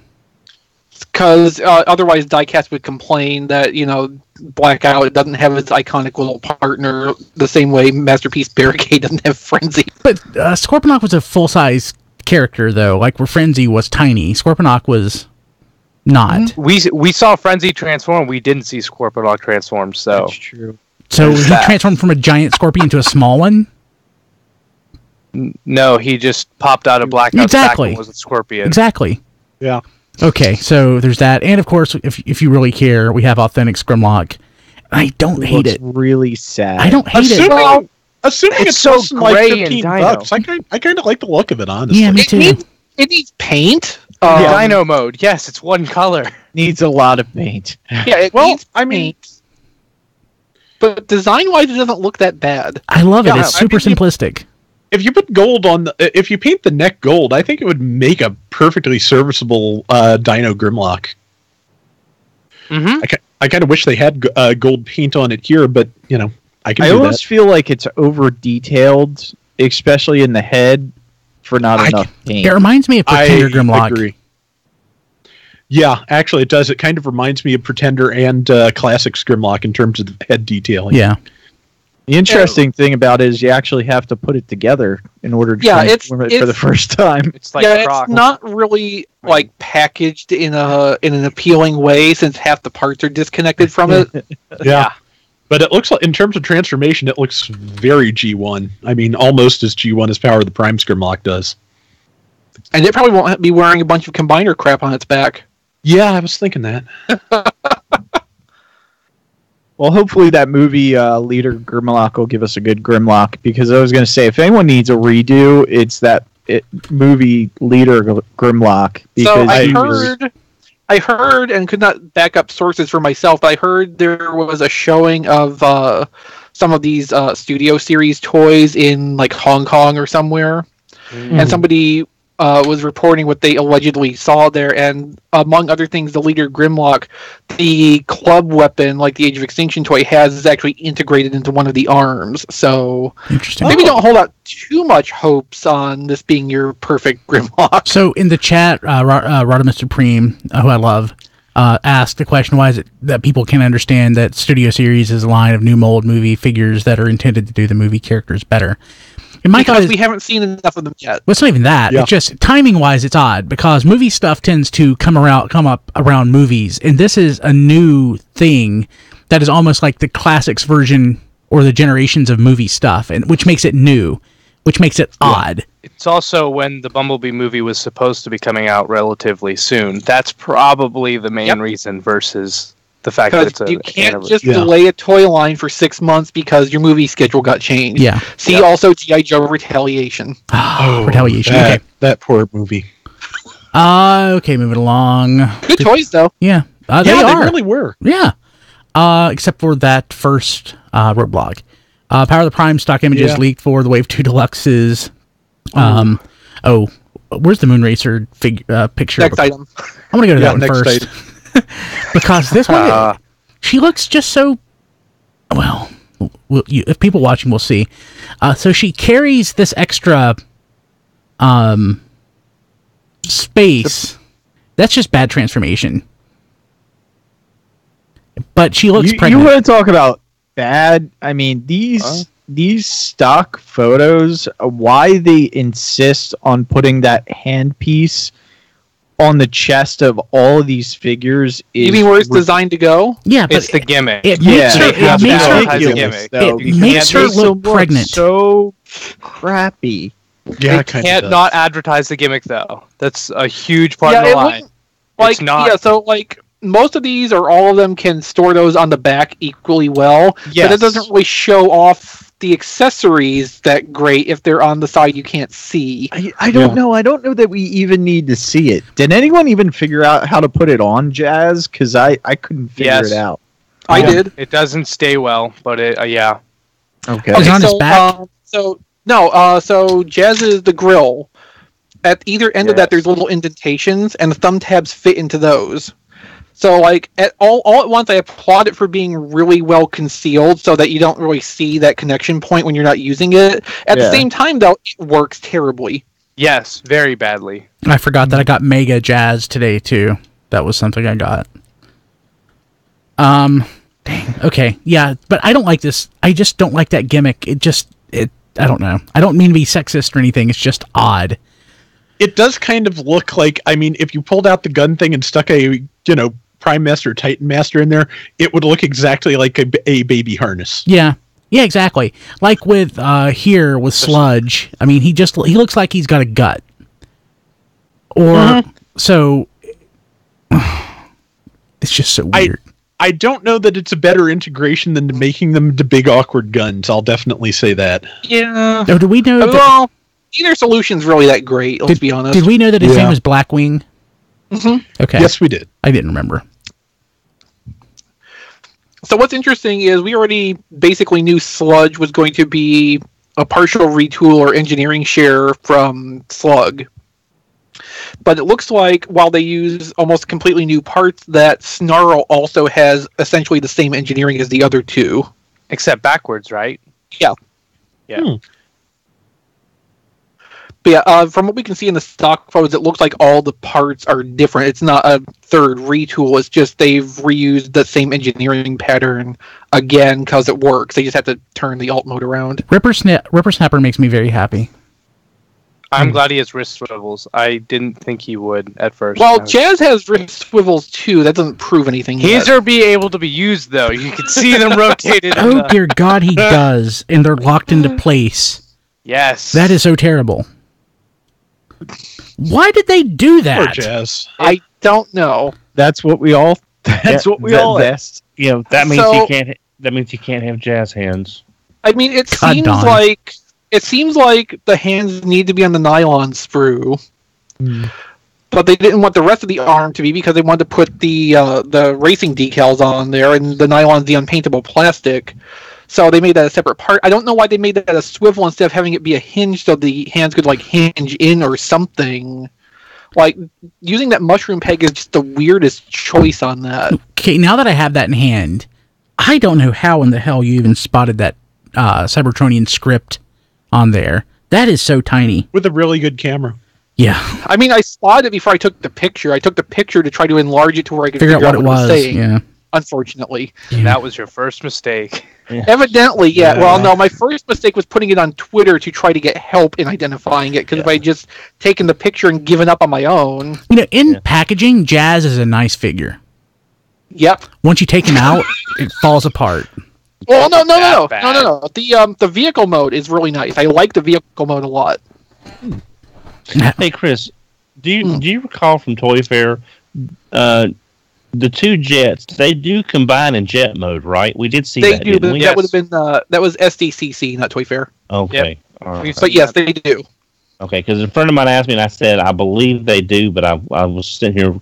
[SPEAKER 3] Because otherwise, Diecast would complain that Blackout doesn't have its iconic little partner the same way Masterpiece Barricade doesn't have Frenzy.
[SPEAKER 1] But Scorponok was a full size character though. Like where Frenzy was tiny, Scorponok was not.
[SPEAKER 6] We saw Frenzy transform. We didn't see Scorponok transform. So
[SPEAKER 5] That's true.
[SPEAKER 1] So he
[SPEAKER 6] that?
[SPEAKER 1] transformed from a giant scorpion to a small one.
[SPEAKER 6] no, he just popped out of Blackout's
[SPEAKER 1] Exactly.
[SPEAKER 6] back and was a scorpion.
[SPEAKER 1] Exactly.
[SPEAKER 4] Yeah.
[SPEAKER 1] Okay, so there's that, and of course, if you really care, we have Authentic Grimlock. I don't hate
[SPEAKER 5] Looks
[SPEAKER 1] it.
[SPEAKER 5] really sad.
[SPEAKER 1] I don't hate it.
[SPEAKER 4] Assuming
[SPEAKER 6] It's
[SPEAKER 4] it's
[SPEAKER 6] so
[SPEAKER 4] less than like
[SPEAKER 6] gray and
[SPEAKER 4] $15, I kind of like the look of it, honestly.
[SPEAKER 1] Yeah, me
[SPEAKER 3] It
[SPEAKER 1] too.
[SPEAKER 3] needs paint.
[SPEAKER 6] Dino mode. Yes, it's one color.
[SPEAKER 5] Needs a lot of paint.
[SPEAKER 3] Yeah, it
[SPEAKER 4] Well,
[SPEAKER 3] needs
[SPEAKER 4] I mean-
[SPEAKER 3] paint. But design-wise, it doesn't look that bad.
[SPEAKER 1] I love it.
[SPEAKER 4] Yeah,
[SPEAKER 1] It's
[SPEAKER 4] I
[SPEAKER 1] super
[SPEAKER 4] mean,
[SPEAKER 1] simplistic.
[SPEAKER 4] If you put gold on if you paint the neck gold, I think it would make a perfectly serviceable Dino Grimlock.
[SPEAKER 6] Mm-hmm.
[SPEAKER 4] I kind of wish they had gold paint on it here, but I can
[SPEAKER 5] I
[SPEAKER 4] do
[SPEAKER 5] almost feel like it's over detailed, especially in the head, for not enough paint.
[SPEAKER 1] It reminds me of
[SPEAKER 4] that.
[SPEAKER 1] Pretender
[SPEAKER 4] I
[SPEAKER 1] Grimlock.
[SPEAKER 4] agree. Yeah, actually, it does. It kind of reminds me of Pretender and Classics Grimlock in terms of head detailing.
[SPEAKER 1] Yeah.
[SPEAKER 5] The interesting thing about it is you actually have to put it together in order to transform it for the first time.
[SPEAKER 6] It's like Croc.
[SPEAKER 3] It's not really like packaged in an appealing way since half the parts are disconnected from it.
[SPEAKER 4] Yeah. But it looks like, in terms of transformation, it looks very G1. I mean, almost as G1 as Power of the Prime Grimlock does.
[SPEAKER 3] And it probably won't be wearing a bunch of combiner crap on its back.
[SPEAKER 4] Yeah, I was thinking that.
[SPEAKER 5] Well, hopefully that movie leader Grimlock will give us a good Grimlock, because I was going to say, if anyone needs a redo, it's that movie leader Grimlock.
[SPEAKER 3] So
[SPEAKER 5] Because
[SPEAKER 3] I heard, and could not back up sources for myself, but I heard there was a showing of some of these Studio Series toys in like Hong Kong or somewhere, and somebody was reporting what they allegedly saw there, and among other things, the leader Grimlock, the club weapon, like the Age of Extinction toy has, is actually integrated into one of the arms. So
[SPEAKER 1] Interesting.
[SPEAKER 3] maybe don't hold out too much hopes on this being your perfect Grimlock.
[SPEAKER 1] So in the chat, Rodimus Supreme, who I love, asked the question, why is it that people can't understand that Studio Series is a line of new mold movie figures that are intended to do the movie characters better? And my thought
[SPEAKER 3] Because
[SPEAKER 1] is,
[SPEAKER 3] we haven't seen enough of them yet.
[SPEAKER 1] well, it's not even that.
[SPEAKER 4] Yeah.
[SPEAKER 1] It's just timing-wise, it's odd because movie stuff tends to come up around movies, and this is a new thing that is almost like the classics version or the generations of movie stuff, and which makes it new, which makes it odd.
[SPEAKER 6] It's also when the Bumblebee movie was supposed to be coming out relatively soon. That's probably the main reason versus the fact that it's
[SPEAKER 3] Because
[SPEAKER 6] a
[SPEAKER 3] you can't
[SPEAKER 6] anniversary.
[SPEAKER 3] just delay a toy line for 6 months because your movie schedule got changed.
[SPEAKER 1] Yeah.
[SPEAKER 3] See also G.I. Joe Retaliation.
[SPEAKER 1] Retaliation.
[SPEAKER 4] That poor movie.
[SPEAKER 1] Okay, moving along.
[SPEAKER 3] Good toys, though.
[SPEAKER 1] Yeah, they
[SPEAKER 4] They
[SPEAKER 1] are.
[SPEAKER 4] really were.
[SPEAKER 1] Yeah. Except for that first roadblock. Power of the Prime stock images leaked for the Wave 2 Deluxes. Where's the Moonracer picture?
[SPEAKER 3] Next item.
[SPEAKER 1] I'm going to go to that one
[SPEAKER 4] next
[SPEAKER 1] first.
[SPEAKER 4] item.
[SPEAKER 1] Because this one, she looks just so... Well, if people watching will see. So she carries this extra space. That's just bad transformation. But she looks
[SPEAKER 5] you
[SPEAKER 1] pregnant.
[SPEAKER 5] want to talk about bad? I mean, these stock photos, why they insist on putting that handpiece on the chest of all of these figures is...
[SPEAKER 3] You mean where it's designed to go?
[SPEAKER 1] Yeah, but
[SPEAKER 6] It's the gimmick.
[SPEAKER 1] it
[SPEAKER 5] Yeah,
[SPEAKER 1] makes it makes her look pregnant.
[SPEAKER 5] So crappy.
[SPEAKER 4] Yeah,
[SPEAKER 6] They can't not advertise the gimmick, though. That's a huge part of the
[SPEAKER 3] it
[SPEAKER 6] line.
[SPEAKER 3] wouldn't- Like,
[SPEAKER 6] It's not.
[SPEAKER 3] yeah, so, like, most of these or all of them can store those on the back equally well. But
[SPEAKER 5] Yes.
[SPEAKER 3] it doesn't really show off the accessories that great if they're on the side you can't see.
[SPEAKER 5] I don't know. I don't know that we even need to see it. Did anyone even figure out how to put it on, Jazz? Because I couldn't figure it out.
[SPEAKER 3] I did.
[SPEAKER 6] It doesn't stay well, but yeah.
[SPEAKER 5] Okay.
[SPEAKER 1] Is it on his back?
[SPEAKER 3] So Jazz is the grill. At either end of that, there's little indentations, and the thumb tabs fit into those. So, like, all at once, I applaud it for being really well concealed so that you don't really see that connection point when you're not using it. At the same time, though, it works terribly.
[SPEAKER 6] Yes, very badly.
[SPEAKER 1] I forgot that I got Mega Jazz today, too. That was something I got. Dang. Okay. Yeah, but I don't like this. I just don't like that gimmick. I don't know. I don't mean to be sexist or anything. It's just odd.
[SPEAKER 4] It does kind of look like, I mean, if you pulled out the gun thing and stuck a, Prime Master or Titan Master in there, it would look exactly like a baby harness.
[SPEAKER 1] Yeah. Yeah, exactly. Like with here with Sludge. I mean, he looks like he's got a gut. Or so it's just so weird.
[SPEAKER 4] I don't know that it's a better integration than making them the big awkward guns. I'll definitely say that.
[SPEAKER 3] Yeah.
[SPEAKER 1] Oh, do we know
[SPEAKER 3] well, either solution's really that great, let's be honest.
[SPEAKER 1] Did we know that his name was Blackwing?
[SPEAKER 3] Mm-hmm.
[SPEAKER 1] Okay.
[SPEAKER 4] Yes, we did.
[SPEAKER 1] I didn't remember.
[SPEAKER 3] So what's interesting is we already basically knew Sludge was going to be a partial retool or engineering share from Slug. But it looks like while they use almost completely new parts, that Snarl also has essentially the same engineering as the other two.
[SPEAKER 6] Except backwards, right?
[SPEAKER 3] Yeah.
[SPEAKER 6] Yeah.
[SPEAKER 3] But yeah, from what we can see in the stock photos, it looks like all the parts are different. It's not a third retool. It's just they've reused the same engineering pattern again because it works. They just have to turn the alt mode around.
[SPEAKER 1] Ripper Snapper makes me very happy.
[SPEAKER 6] I'm glad he has wrist swivels. I didn't think he would at first.
[SPEAKER 3] Well, Jazz has wrist swivels too. That doesn't prove anything yet.
[SPEAKER 6] These are be able to be used, though. You can see them rotated.
[SPEAKER 1] Oh, dear God, he does. And they're locked into place.
[SPEAKER 6] Yes.
[SPEAKER 1] That is so terrible. Why did they do that?
[SPEAKER 4] Poor Jazz.
[SPEAKER 3] I don't know.
[SPEAKER 5] That's what we all. Asked.
[SPEAKER 2] That means you can't have Jazz hands.
[SPEAKER 3] I mean, it seems like the hands need to be on the nylon sprue, but they didn't want the rest of the arm to be because they wanted to put the racing decals on there, and the nylon's the unpaintable plastic. So they made that a separate part. I don't know why they made that a swivel instead of having it be a hinge so the hands could like hinge in or something. Like, using that mushroom peg is just the weirdest choice on that.
[SPEAKER 1] Okay, now that I have that in hand, I don't know how in the hell you even spotted that Cybertronian script on there. That is so tiny.
[SPEAKER 4] With a really good camera.
[SPEAKER 1] Yeah.
[SPEAKER 3] I mean, I spotted it before I took the picture. I took the picture to try to enlarge it to where I could
[SPEAKER 1] figure out what it was saying. Yeah.
[SPEAKER 3] Unfortunately.
[SPEAKER 6] That was your first mistake.
[SPEAKER 3] Yeah. Evidently, yeah. Well, no, my first mistake was putting it on Twitter to try to get help in identifying it, because if I had just taken the picture and given up on my own...
[SPEAKER 1] in packaging, Jazz is a nice figure.
[SPEAKER 3] Yep.
[SPEAKER 1] Once you take him out, it falls apart.
[SPEAKER 3] Well, no. The vehicle mode is really nice. I like the vehicle mode a lot.
[SPEAKER 2] Hey, Chris, do you recall from Toy Fair... the two jets, they do combine in jet mode, right? We did see that, didn't we?
[SPEAKER 3] That would have been that was SDCC, not Toy Fair.
[SPEAKER 2] Okay.
[SPEAKER 6] Yep.
[SPEAKER 2] All right.
[SPEAKER 3] But yes, they do.
[SPEAKER 2] Okay, because a friend of mine asked me, and I said, I believe they do, but I was sitting here,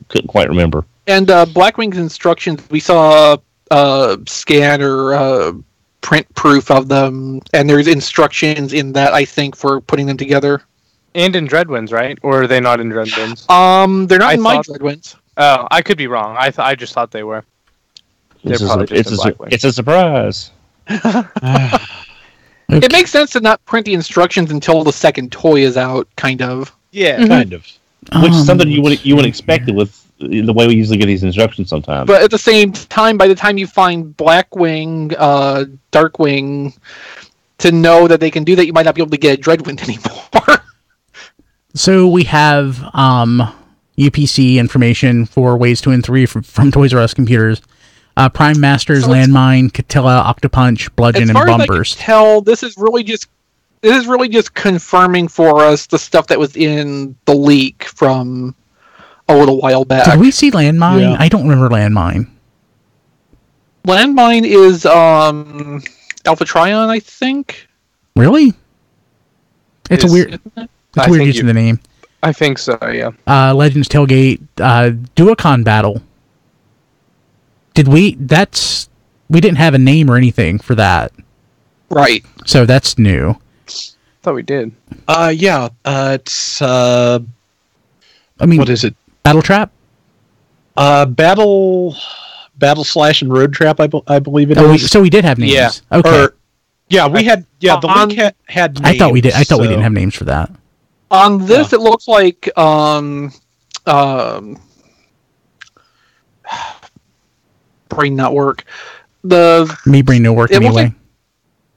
[SPEAKER 2] couldn't quite remember.
[SPEAKER 3] And Blackwing's instructions, we saw scan or print proof of them, and there's instructions in that, I think, for putting them together.
[SPEAKER 6] And in Dreadwinds, right? Or are they not in Dreadwinds?
[SPEAKER 3] They're not in my Dreadwinds.
[SPEAKER 6] Oh, I could be wrong. I just thought they were.
[SPEAKER 2] It's a surprise.
[SPEAKER 3] Okay. It makes sense to not print the instructions until the second toy is out, kind of.
[SPEAKER 4] Yeah, kind of.
[SPEAKER 2] Which is something you wouldn't expect it with the way we usually get these instructions sometimes.
[SPEAKER 3] But at the same time, by the time you find Blackwing, Darkwing, to know that they can do that, you might not be able to get a Dreadwind anymore.
[SPEAKER 1] So we have UPC information for Waves 2 and 3 from Toys R Us computers. Prime Masters, Landmine, Catilla, Octopunch, Bludgeon, and Bumpers.
[SPEAKER 3] As far as I can tell, this is really just confirming for us the stuff that was in the leak from a little while back.
[SPEAKER 1] Did we see Landmine? Yeah. I don't remember Landmine.
[SPEAKER 3] Landmine is Alpha Trion, I think.
[SPEAKER 1] Really? It's
[SPEAKER 6] Is-
[SPEAKER 1] a weird.
[SPEAKER 6] I
[SPEAKER 1] It's weird
[SPEAKER 6] think
[SPEAKER 1] using the name.
[SPEAKER 6] I think so. Yeah.
[SPEAKER 1] Legends Tailgate, Duocon Battle. We didn't have a name or anything for that.
[SPEAKER 3] Right.
[SPEAKER 1] So that's new.
[SPEAKER 6] Thought we did.
[SPEAKER 4] Yeah. It's
[SPEAKER 1] I mean,
[SPEAKER 4] what is it?
[SPEAKER 1] Battle Trap?
[SPEAKER 4] Battle Slash and Road Trap. I believe it is.
[SPEAKER 1] So we did have names.
[SPEAKER 6] Yeah.
[SPEAKER 1] Okay.
[SPEAKER 4] We had. Yeah, the link had. Names,
[SPEAKER 1] I thought we did. I thought we didn't have names for that.
[SPEAKER 3] On this, it looks like brain not work.
[SPEAKER 1] Me brain no work
[SPEAKER 3] It looks
[SPEAKER 1] anyway.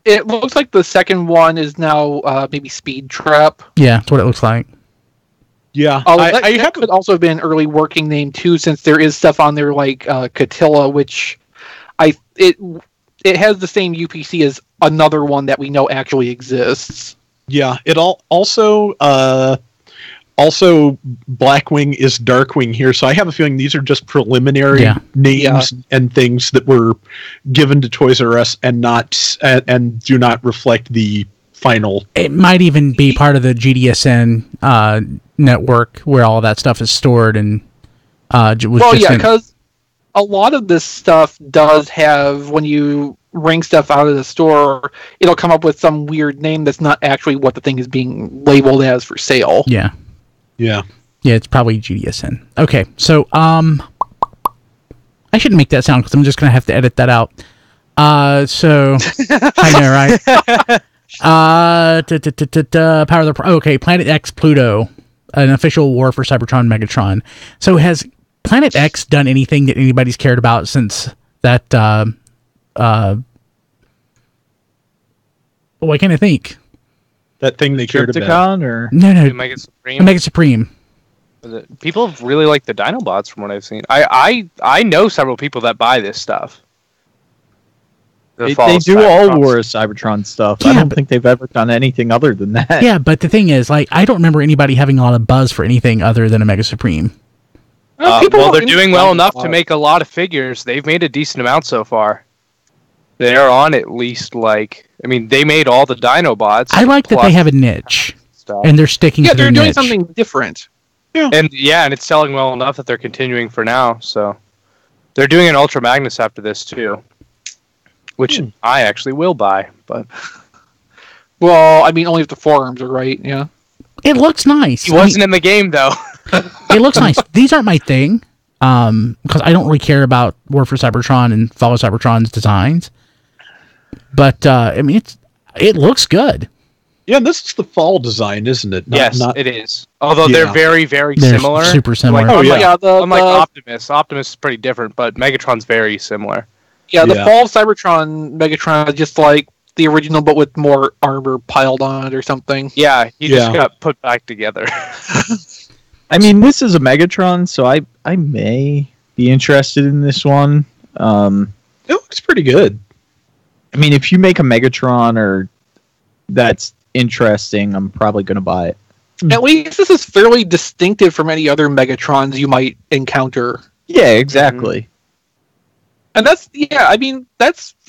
[SPEAKER 3] It looks like the second one is now maybe Speed Trap.
[SPEAKER 1] Yeah, that's what it looks like.
[SPEAKER 4] Yeah,
[SPEAKER 3] That could also have been an early working name too, since there is stuff on there like Catilla, which it has the same UPC as another one that we know actually exists.
[SPEAKER 4] Yeah, it also Blackwing is Darkwing here, so I have a feeling these are just preliminary names and things that were given to Toys R Us and do not reflect the final.
[SPEAKER 1] It might even be part of the GDSN network where all that stuff is stored and
[SPEAKER 3] because a lot of this stuff does have, when you ring stuff out of the store, it'll come up with some weird name that's not actually what the thing is being labeled as for sale.
[SPEAKER 1] Yeah.
[SPEAKER 4] Yeah.
[SPEAKER 1] Yeah, it's probably GDSN. Okay, so I shouldn't make that sound because I'm just gonna have to edit that out. So I know, right? Power of the okay, Planet X Pluto, an official war for Cybertron Megatron. So has Planet X done anything that anybody's cared about since that? What can I think?
[SPEAKER 4] That thing they cared about.
[SPEAKER 5] Trypticon or
[SPEAKER 1] No,
[SPEAKER 6] Omega Supreme.
[SPEAKER 1] Omega Supreme.
[SPEAKER 6] People really like the Dinobots from what I've seen. I know several people that buy this stuff.
[SPEAKER 5] They do all War of Cybertron stuff.
[SPEAKER 1] Yeah,
[SPEAKER 5] I don't think they've ever done anything other than that.
[SPEAKER 1] Yeah, but the thing is, like, I don't remember anybody having a lot of buzz for anything other than Omega Supreme.
[SPEAKER 6] Well, they're doing well enough to make a lot of figures. They've made a decent amount so far. They're on at least, they made all the Dinobots.
[SPEAKER 1] I like that they have a niche, and they're sticking to their niche.
[SPEAKER 3] Yeah, they're doing something different.
[SPEAKER 6] Yeah. And it's selling well enough that they're continuing for now, so. They're doing an Ultra Magnus after this, too. Which I actually will buy, but.
[SPEAKER 3] Well, only if the forearms are right, yeah.
[SPEAKER 1] It looks nice.
[SPEAKER 6] He wasn't in the game, though.
[SPEAKER 1] It looks nice. These aren't my thing, because I don't really care about War for Cybertron and follow Cybertron's designs. But, it looks good.
[SPEAKER 4] Yeah, this is the fall design, isn't it?
[SPEAKER 6] Yes, it is. Although they're very, very similar.
[SPEAKER 1] Super similar.
[SPEAKER 6] Unlike Optimus. Optimus is pretty different, but Megatron's very similar.
[SPEAKER 3] Yeah, the fall Cybertron Megatron is just like the original, but with more armor piled on it or something.
[SPEAKER 6] Yeah, he just got put back together.
[SPEAKER 5] This is a Megatron, so I may be interested in this one.
[SPEAKER 4] It looks pretty good.
[SPEAKER 5] If you make a Megatron or that's interesting, I'm probably going to buy it.
[SPEAKER 3] At least this is fairly distinctive from any other Megatrons you might encounter.
[SPEAKER 5] Yeah, exactly.
[SPEAKER 3] And that's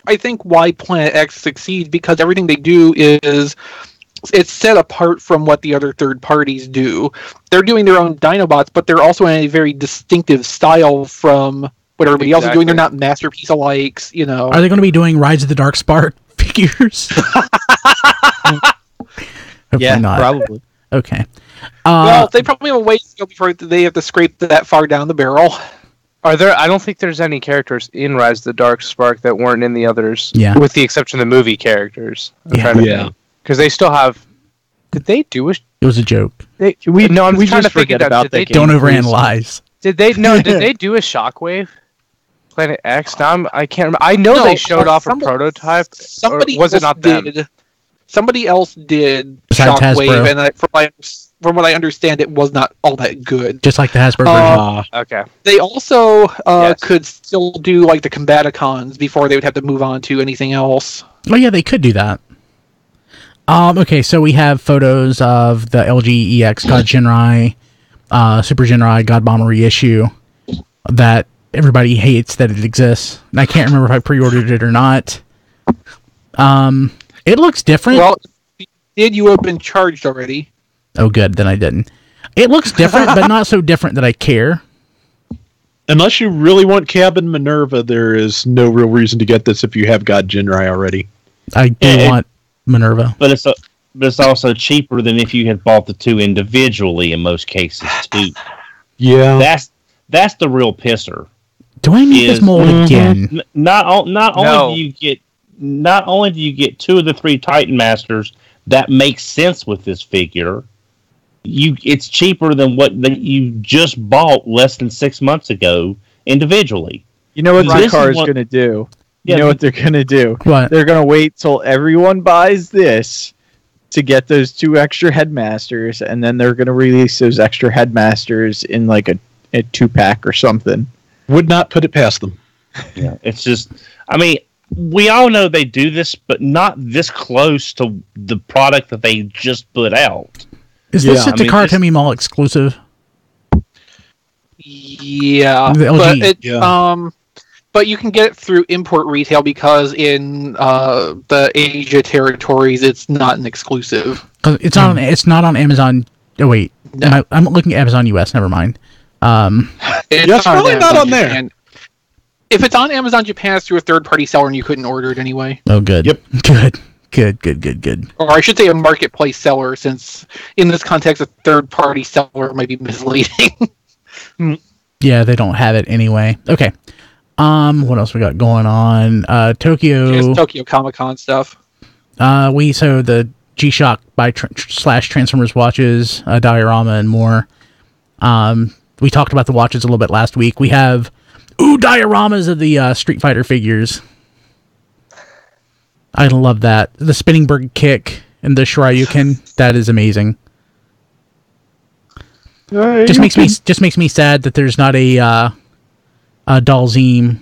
[SPEAKER 3] I think why Planet X succeeds, because everything they do is it's set apart from what the other third parties do. They're doing their own Dinobots, but they're also in a very distinctive style from what everybody else is doing. They're not masterpiece alikes,
[SPEAKER 1] Are they going to be doing Rise of the Dark Spark figures?
[SPEAKER 5] Yeah,
[SPEAKER 1] not.
[SPEAKER 5] Probably.
[SPEAKER 1] Okay.
[SPEAKER 3] Well, they probably have a ways to go before they have to scrape that far down the barrel.
[SPEAKER 6] I don't think there's any characters in Rise of the Dark Spark that weren't in the others.
[SPEAKER 1] Yeah.
[SPEAKER 6] With the exception of the movie characters. Because they still have. Did they do it?
[SPEAKER 1] It was a joke.
[SPEAKER 6] I'm trying to think about that.
[SPEAKER 1] Don't overanalyze.
[SPEAKER 6] Did they do a Shockwave? Planet X? Now I can't remember. I know they showed off a prototype. Was it not them?
[SPEAKER 3] Somebody else did
[SPEAKER 1] Besides
[SPEAKER 3] Shockwave,
[SPEAKER 1] Hasbro.
[SPEAKER 3] and from what I understand, it was not all that good.
[SPEAKER 1] Just like the Hasbro version.
[SPEAKER 6] Okay.
[SPEAKER 3] They also could still do like the Combaticons before they would have to move on to anything else.
[SPEAKER 1] Oh yeah, they could do that. Okay, so we have photos of the LG EX God Shinrai, Super Shinrai God Bomber reissue that everybody hates that it exists. And I can't remember if I pre-ordered it or not. It looks different.
[SPEAKER 3] Well, did you have been charged already?
[SPEAKER 1] Oh, good. Then I didn't. It looks different, but not so different that I care.
[SPEAKER 4] Unless you really want Cabin Minerva, there is no real reason to get this if you have got Jinrai already.
[SPEAKER 1] I do want Minerva.
[SPEAKER 2] But it's also cheaper than if you had bought the two individually in most cases, too.
[SPEAKER 4] Yeah.
[SPEAKER 2] That's the real pisser.
[SPEAKER 1] Do I need this mold again?
[SPEAKER 2] Not only do you get two of the three Titan Masters that makes sense with this figure, it's cheaper than what you just bought less than 6 months ago individually.
[SPEAKER 5] You know what this car is going to do? You know what they're going to do?
[SPEAKER 1] What?
[SPEAKER 5] They're going to wait till everyone buys this to get those two extra headmasters, and then they're going to release those extra headmasters in like a 2-pack or something.
[SPEAKER 4] Would not put it past them.
[SPEAKER 2] Yeah, it's just, I mean, we all know they do this, but not this close to the product that they just put out.
[SPEAKER 1] Is this a Takara Mall exclusive?
[SPEAKER 3] Yeah, but you can get it through import retail because in the Asia territories, it's not an exclusive.
[SPEAKER 1] It's not on Amazon. Oh wait, no. I'm looking at Amazon US. Never mind.
[SPEAKER 3] It's probably not on there. Japan. If it's on Amazon Japan, it's through a third-party seller, and you couldn't order it anyway.
[SPEAKER 1] Oh, good.
[SPEAKER 4] Yep.
[SPEAKER 1] Good.
[SPEAKER 3] Or I should say a marketplace seller, since in this context, a third-party seller might be misleading.
[SPEAKER 1] Yeah, they don't have it anyway. Okay. What else we got going on? Tokyo
[SPEAKER 3] Comic-Con stuff.
[SPEAKER 1] So the G-Shock by Transformers watches, diorama, and more. We talked about the watches a little bit last week. We have dioramas of the Street Fighter figures. I love that. The spinning bird kick and the Shoryuken, that is amazing. Just makes me sad that there's not a Dalzim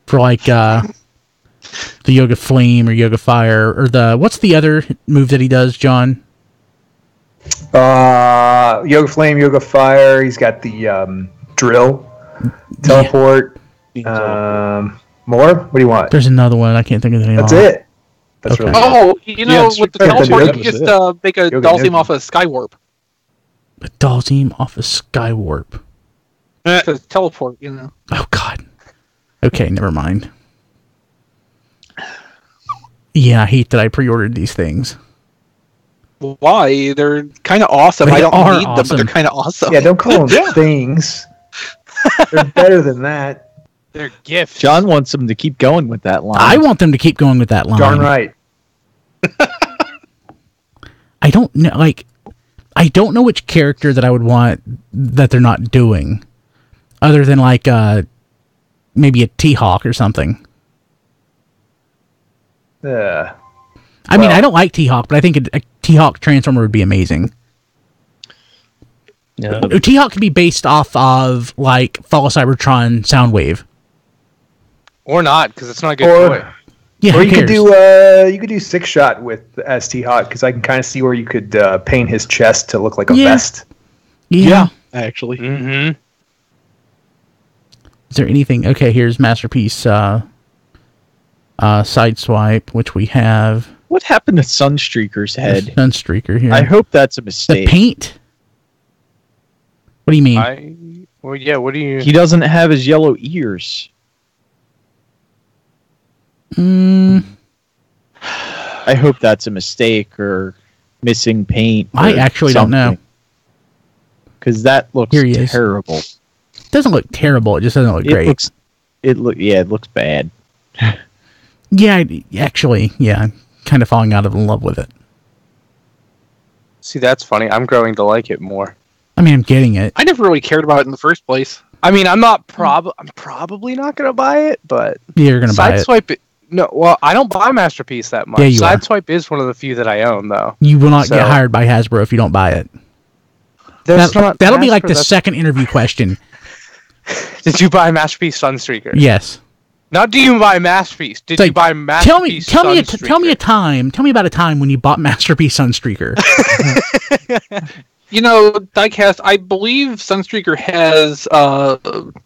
[SPEAKER 1] for like the Yoga Flame or Yoga Fire or what's the other move that he does, John?
[SPEAKER 7] Yoga Flame, Yoga Fire. He's got the drill, teleport. More? What do you want?
[SPEAKER 1] There's another one. I can't think of the name.
[SPEAKER 7] That's it. That's
[SPEAKER 1] okay.
[SPEAKER 3] Really with the teleport, you just make a Dalzim off of Skywarp.
[SPEAKER 1] A Dalzim off of Skywarp.
[SPEAKER 3] Teleport, you know.
[SPEAKER 1] Oh, God. Okay, never mind. Yeah, I hate that I pre-ordered these things.
[SPEAKER 3] Why? They're kind of awesome. I don't need them, but they're kind of awesome.
[SPEAKER 7] Yeah, don't call them things. They're better than that.
[SPEAKER 6] They're gifts.
[SPEAKER 5] John wants them to keep going with that line.
[SPEAKER 1] I want them to keep going with that line.
[SPEAKER 7] Darn right.
[SPEAKER 1] I don't know which character that I would want that they're not doing, other than like maybe a T-Hawk or something. I mean, I don't like T-Hawk, but I think a T-Hawk Transformer would be amazing. Yeah. T-Hawk could be based off of like Fall Cybertron Soundwave.
[SPEAKER 6] Or not, because it's not a good toy.
[SPEAKER 1] Yeah,
[SPEAKER 7] or you could do Six Shot with ST Hawk, because I can kind of see where you could paint his chest to look like a vest.
[SPEAKER 1] Yeah,
[SPEAKER 4] actually.
[SPEAKER 6] Mm-hmm.
[SPEAKER 1] Is there anything? Okay, here's Masterpiece Sideswipe, which we have.
[SPEAKER 5] What happened to Sunstreaker's head?
[SPEAKER 1] Sunstreaker here.
[SPEAKER 5] I hope that's a mistake.
[SPEAKER 1] The paint? What do you mean?
[SPEAKER 6] What do you...
[SPEAKER 5] He doesn't have his yellow ears. I hope that's a mistake or missing paint.
[SPEAKER 1] I actually don't know.
[SPEAKER 5] Because that looks terrible.
[SPEAKER 1] It doesn't look terrible. It just doesn't look great.
[SPEAKER 5] It looks bad.
[SPEAKER 1] Yeah, actually, I'm kind of falling out of love with it.
[SPEAKER 6] See, that's funny. I'm growing to like it more.
[SPEAKER 1] I mean, I'm getting it.
[SPEAKER 3] I never really cared about it in the first place.
[SPEAKER 6] I mean, I'm probably not going to buy it, but...
[SPEAKER 1] Yeah, you're going to buy it.
[SPEAKER 6] Sideswipe... No, well, I don't buy Masterpiece that much.
[SPEAKER 1] Yeah, you
[SPEAKER 6] Sideswipe is one of the few that I own, though.
[SPEAKER 1] You will not get hired by Hasbro if you don't buy it. That'll be like the second interview question.
[SPEAKER 6] Did you buy Masterpiece Sunstreaker?
[SPEAKER 1] Yes.
[SPEAKER 6] Not do you buy Masterpiece? Did you buy Masterpiece Sunstreaker?
[SPEAKER 1] Tell me about a time when you bought Masterpiece Sunstreaker.
[SPEAKER 3] You know, Diecast, I believe Sunstreaker has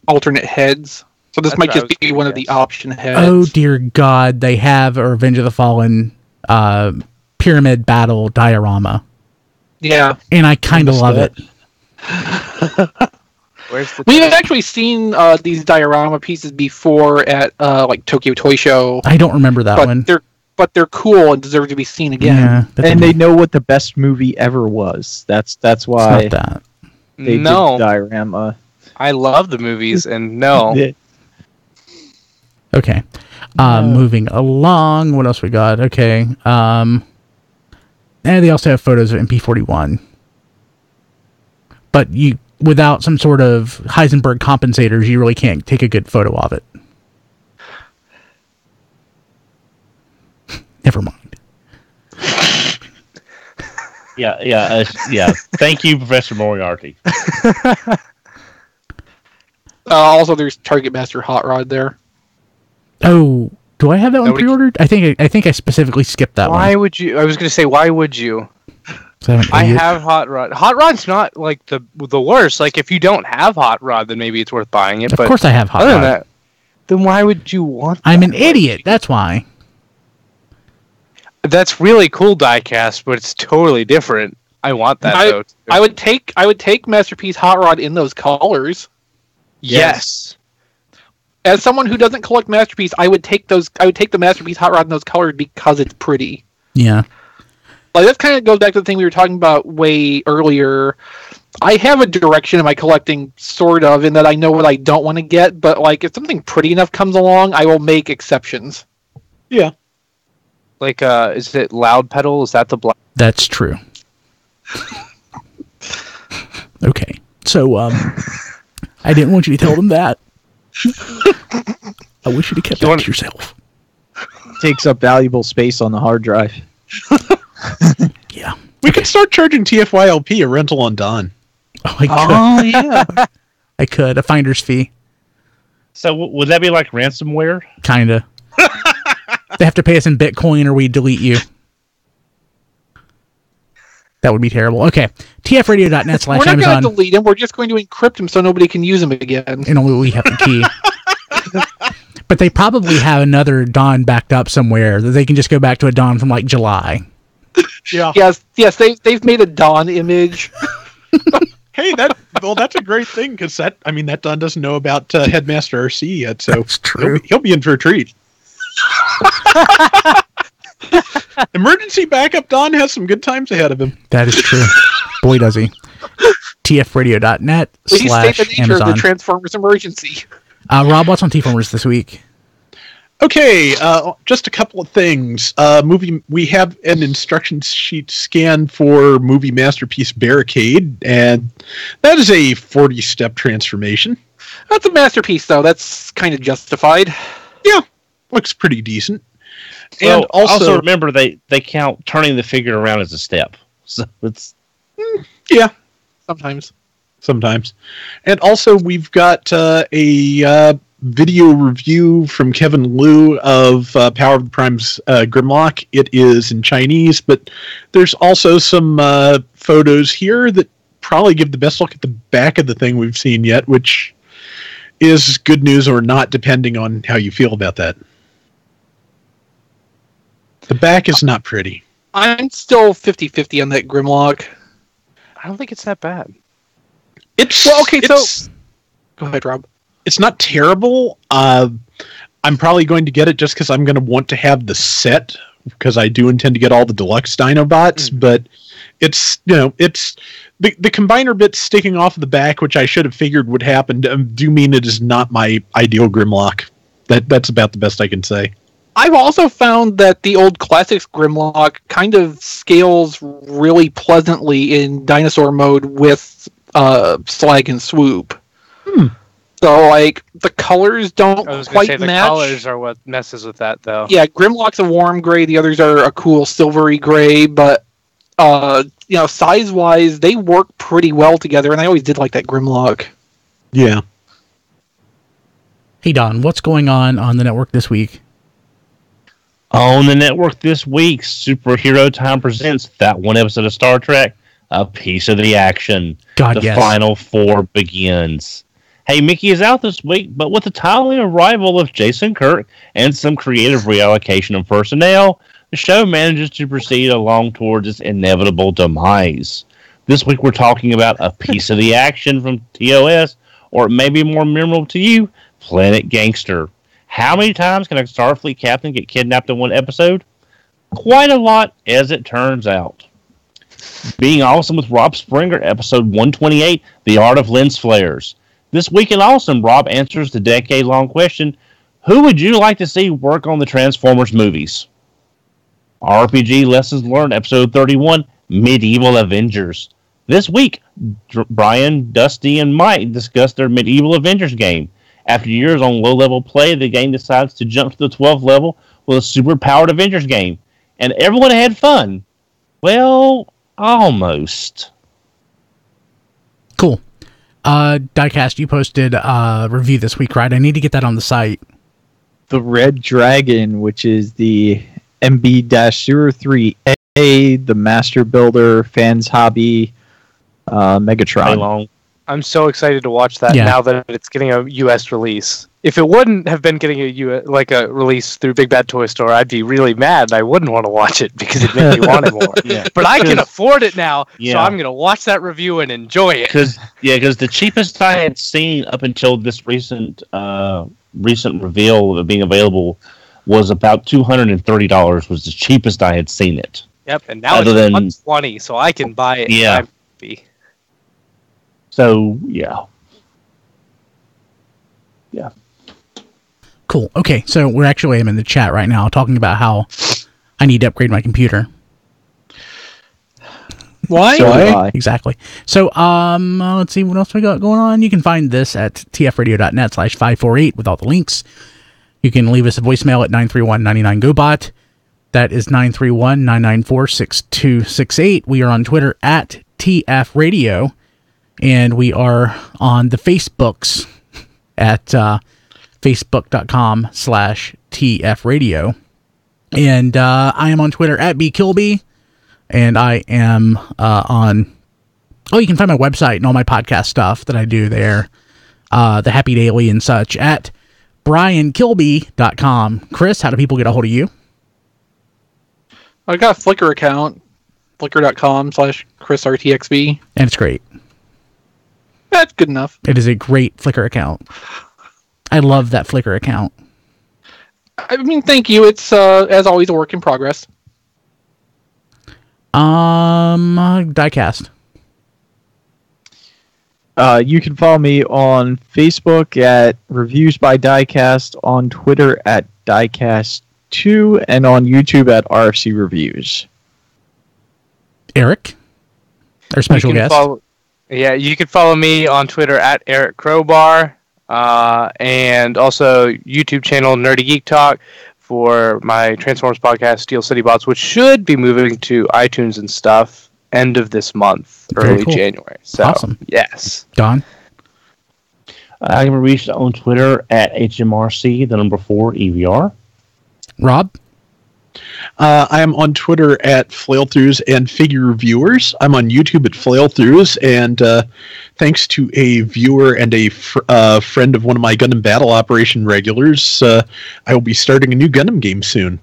[SPEAKER 3] alternate heads. So this
[SPEAKER 6] That's
[SPEAKER 3] might
[SPEAKER 6] what I
[SPEAKER 3] just
[SPEAKER 6] was
[SPEAKER 3] be
[SPEAKER 6] gonna
[SPEAKER 3] one of the
[SPEAKER 6] guess.
[SPEAKER 3] option heads.
[SPEAKER 1] Oh dear God, they have a Revenge of the Fallen pyramid battle diorama,
[SPEAKER 3] Yeah.
[SPEAKER 1] and I kind of love it.
[SPEAKER 6] Where's the
[SPEAKER 3] We've actually seen these diorama pieces before at like Tokyo Toy Show,
[SPEAKER 1] I don't remember that
[SPEAKER 3] but
[SPEAKER 1] one.
[SPEAKER 3] they're cool and deserve to be seen again.
[SPEAKER 1] Yeah, but
[SPEAKER 5] And they know what the best movie ever was. That's
[SPEAKER 1] it's
[SPEAKER 5] why
[SPEAKER 1] not that.
[SPEAKER 5] they
[SPEAKER 6] No,
[SPEAKER 5] did diorama.
[SPEAKER 6] I love the movies, and no.
[SPEAKER 5] Yeah.
[SPEAKER 1] Okay. Moving along. What else we got? Okay. And they also have photos of MP41. But you, without some sort of Heisenberg compensators, you really can't take a good photo of it. Never mind.
[SPEAKER 2] Yeah. Thank you, Professor Moriarty.
[SPEAKER 3] Also, there's Target Master Hot Rod there.
[SPEAKER 1] Oh, do I have that one
[SPEAKER 6] Nobody-
[SPEAKER 1] pre-ordered? I think I specifically skipped that
[SPEAKER 6] Why
[SPEAKER 1] one.
[SPEAKER 6] would you? I was going to say, why would you?
[SPEAKER 1] So I'm an
[SPEAKER 6] I
[SPEAKER 1] idiot.
[SPEAKER 6] have Hot Rod. Hot Rod's not like the worst. Like if you don't have Hot Rod, then maybe it's worth buying it.
[SPEAKER 1] Of
[SPEAKER 6] But
[SPEAKER 1] course I have Hot
[SPEAKER 6] other than
[SPEAKER 1] Rod.
[SPEAKER 6] that, then why would you want?
[SPEAKER 1] I'm an
[SPEAKER 6] that?
[SPEAKER 1] idiot. That's why.
[SPEAKER 6] That's really cool diecast, but it's totally different. I want that though. Too.
[SPEAKER 3] I would take Masterpiece Hot Rod in those colors.
[SPEAKER 6] Yes.
[SPEAKER 3] As someone who doesn't collect Masterpiece, I would take the Masterpiece Hot Rod in those colors because it's pretty.
[SPEAKER 1] Yeah.
[SPEAKER 3] Like that kind of goes back to the thing we were talking about way earlier. I have a direction in my collecting, sort of, in that I know what I don't want to get, but like if something pretty enough comes along, I will make exceptions.
[SPEAKER 4] Yeah.
[SPEAKER 6] Like, is it Loud Pedal? Is that the black?
[SPEAKER 1] That's true. Okay. So, I didn't want you to tell them that. I wish you'd have kept that to yourself.
[SPEAKER 5] Takes up valuable space on the hard drive.
[SPEAKER 1] Yeah.
[SPEAKER 4] We could start charging TFYLP a rental on Don.
[SPEAKER 1] Oh, I could.
[SPEAKER 3] Oh yeah.
[SPEAKER 1] I could. A finder's fee.
[SPEAKER 2] So would that be like ransomware?
[SPEAKER 1] Kinda. They have to pay us in Bitcoin or we delete you. That would be terrible. Okay. tfradio.net
[SPEAKER 3] We're not going
[SPEAKER 1] /Amazon.
[SPEAKER 3] to delete him. We're just going to encrypt him so nobody can use him again.
[SPEAKER 1] And only we have the key. But they probably have another Dawn backed up somewhere that they can just go back to a Dawn from like July.
[SPEAKER 4] Yeah.
[SPEAKER 3] Yes. They've made a Dawn image.
[SPEAKER 4] Hey, that's a great thing because that Don doesn't know about Headmaster RC yet, so
[SPEAKER 1] That's true.
[SPEAKER 4] he'll be in for a treat. Emergency backup Don has some good times ahead of him.
[SPEAKER 1] That is true. Boy, does he. tfradio.net
[SPEAKER 3] Please state the nature of the
[SPEAKER 1] /Amazon.
[SPEAKER 3] Transformers emergency.
[SPEAKER 1] Rob, what's on T-Formers this week?
[SPEAKER 4] Okay, just a couple of things. We have an instruction sheet scan for movie masterpiece Barricade, and that is a 40-step transformation.
[SPEAKER 3] That's a masterpiece, though. That's kind of justified.
[SPEAKER 4] Yeah, looks pretty decent.
[SPEAKER 2] Well,
[SPEAKER 4] And also
[SPEAKER 2] remember they count turning the figure around as a step. So it's
[SPEAKER 4] yeah,
[SPEAKER 3] Sometimes.
[SPEAKER 4] And also, we've got a video review from Kevin Liu of Power of the Prime's Grimlock. It is in Chinese, but there's also some photos here that probably give the best look at the back of the thing we've seen yet, which is good news or not, depending on how you feel about that. The back is not pretty.
[SPEAKER 3] I'm still 50-50 on that Grimlock.
[SPEAKER 6] I don't think it's that bad.
[SPEAKER 3] Well, okay, so go ahead, Rob.
[SPEAKER 4] It's not terrible. I'm probably going to get it just because I'm going to want to have the set, because I do intend to get all the deluxe Dinobots. But it's it's the combiner bits sticking off of the back, which I should have figured would happen. Do mean it is not my ideal Grimlock. That's about the best I can say.
[SPEAKER 3] I've also found that the old classics Grimlock kind of scales really pleasantly in dinosaur mode with Slag and Swoop. So, like, the colors don't
[SPEAKER 6] I was going
[SPEAKER 3] quite
[SPEAKER 6] to say the
[SPEAKER 3] match.
[SPEAKER 6] colors are what messes with that, though.
[SPEAKER 3] Yeah, Grimlock's a warm gray. The others are a cool silvery gray. But, size-wise, they work pretty well together. And I always did like that Grimlock.
[SPEAKER 4] Yeah.
[SPEAKER 1] Hey, Don, what's going on the network this week?
[SPEAKER 2] on the network this week. Superhero Time presents that one episode of Star Trek, a piece of the action.
[SPEAKER 1] God,
[SPEAKER 2] the
[SPEAKER 1] yes.
[SPEAKER 2] Final Four begins. Hey, Mickey is out this week, but with the timely arrival of Jason Kirk and some creative reallocation of personnel, the show manages to proceed along towards its inevitable demise. This week we're talking about a piece of the action from TOS, or it may be more memorable to you, Planet Gangster. How many times can a Starfleet captain get kidnapped in one episode? Quite a lot, as it turns out. Being Awesome with Rob Springer, episode 128, The Art of Lens Flares. This week in Awesome, Rob answers the decade-long question, who would you like to see work on the Transformers movies? RPG Lessons Learned, episode 31, Medieval Avengers. This week, Brian, Dusty, and Mike discuss their Medieval Avengers game. After years on low-level play, the game decides to jump to the 12th level with a super-powered Avengers game. And everyone had fun. Well, almost.
[SPEAKER 1] Cool. Diecast, you posted a review this week, right? I need to get that on the site.
[SPEAKER 5] The Red Dragon, which is the MB-03A, the Master Builder, Fans Hobby, Megatron.
[SPEAKER 6] I'm so excited to watch that now that it's getting a U.S. release. If it wouldn't have been getting a release through Big Bad Toy Store, I'd be really mad. I wouldn't want to watch it because it made me want it more. But I can afford it now, so I'm going to watch that review and enjoy it.
[SPEAKER 2] Because the cheapest I had seen up until this recent reveal of being available was about $230. Was the cheapest I had seen it.
[SPEAKER 6] Yep, and now it's $120, so I can buy it.
[SPEAKER 2] Yeah. So yeah.
[SPEAKER 1] Cool. Okay, so we're actually in the chat right now talking about how I need to upgrade my computer.
[SPEAKER 3] Why?
[SPEAKER 1] Exactly. So, let's see what else we got going on. You can find this at tfradio.net/548 with all the links. You can leave us a voicemail at 931-99-GOBOT. That is 931-994-6268. We are on Twitter at TFRadio. And we are on the Facebooks at facebook.com/TFRadio. And I am on Twitter at BKilby. And I am on... Oh, you can find my website and all my podcast stuff that I do there. The Happy Daily and such at briankilby.com. Chris, how do people get a hold of you?
[SPEAKER 3] I got a Flickr account. Flickr.com/ChrisRTXB.
[SPEAKER 1] And it's great.
[SPEAKER 3] That's good enough.
[SPEAKER 1] It is a great Flickr account. I love that Flickr account.
[SPEAKER 3] I mean, thank you. It's, as always, a work in progress.
[SPEAKER 1] Diecast.
[SPEAKER 5] You can follow me on Facebook at Reviews by Diecast, on Twitter at Diecast2, and on YouTube at RFC Reviews.
[SPEAKER 1] Eric, our special guest.
[SPEAKER 6] You can follow me on Twitter at Eric Crowbar, and also YouTube channel Nerdy Geek Talk for my Transformers podcast, Steel City Bots, which should be moving to iTunes and stuff end of this month, early January. So,
[SPEAKER 1] awesome.
[SPEAKER 6] Yes.
[SPEAKER 1] Don?
[SPEAKER 2] I can be reached on Twitter at HMRC, the number 4 EVR.
[SPEAKER 1] Rob?
[SPEAKER 4] I am on Twitter at Flailthroughs and Figure Reviewers. I'm on YouTube at Flailthroughs, and thanks to a viewer and a friend of one of my Gundam Battle Operation regulars, I will be starting a new Gundam game soon.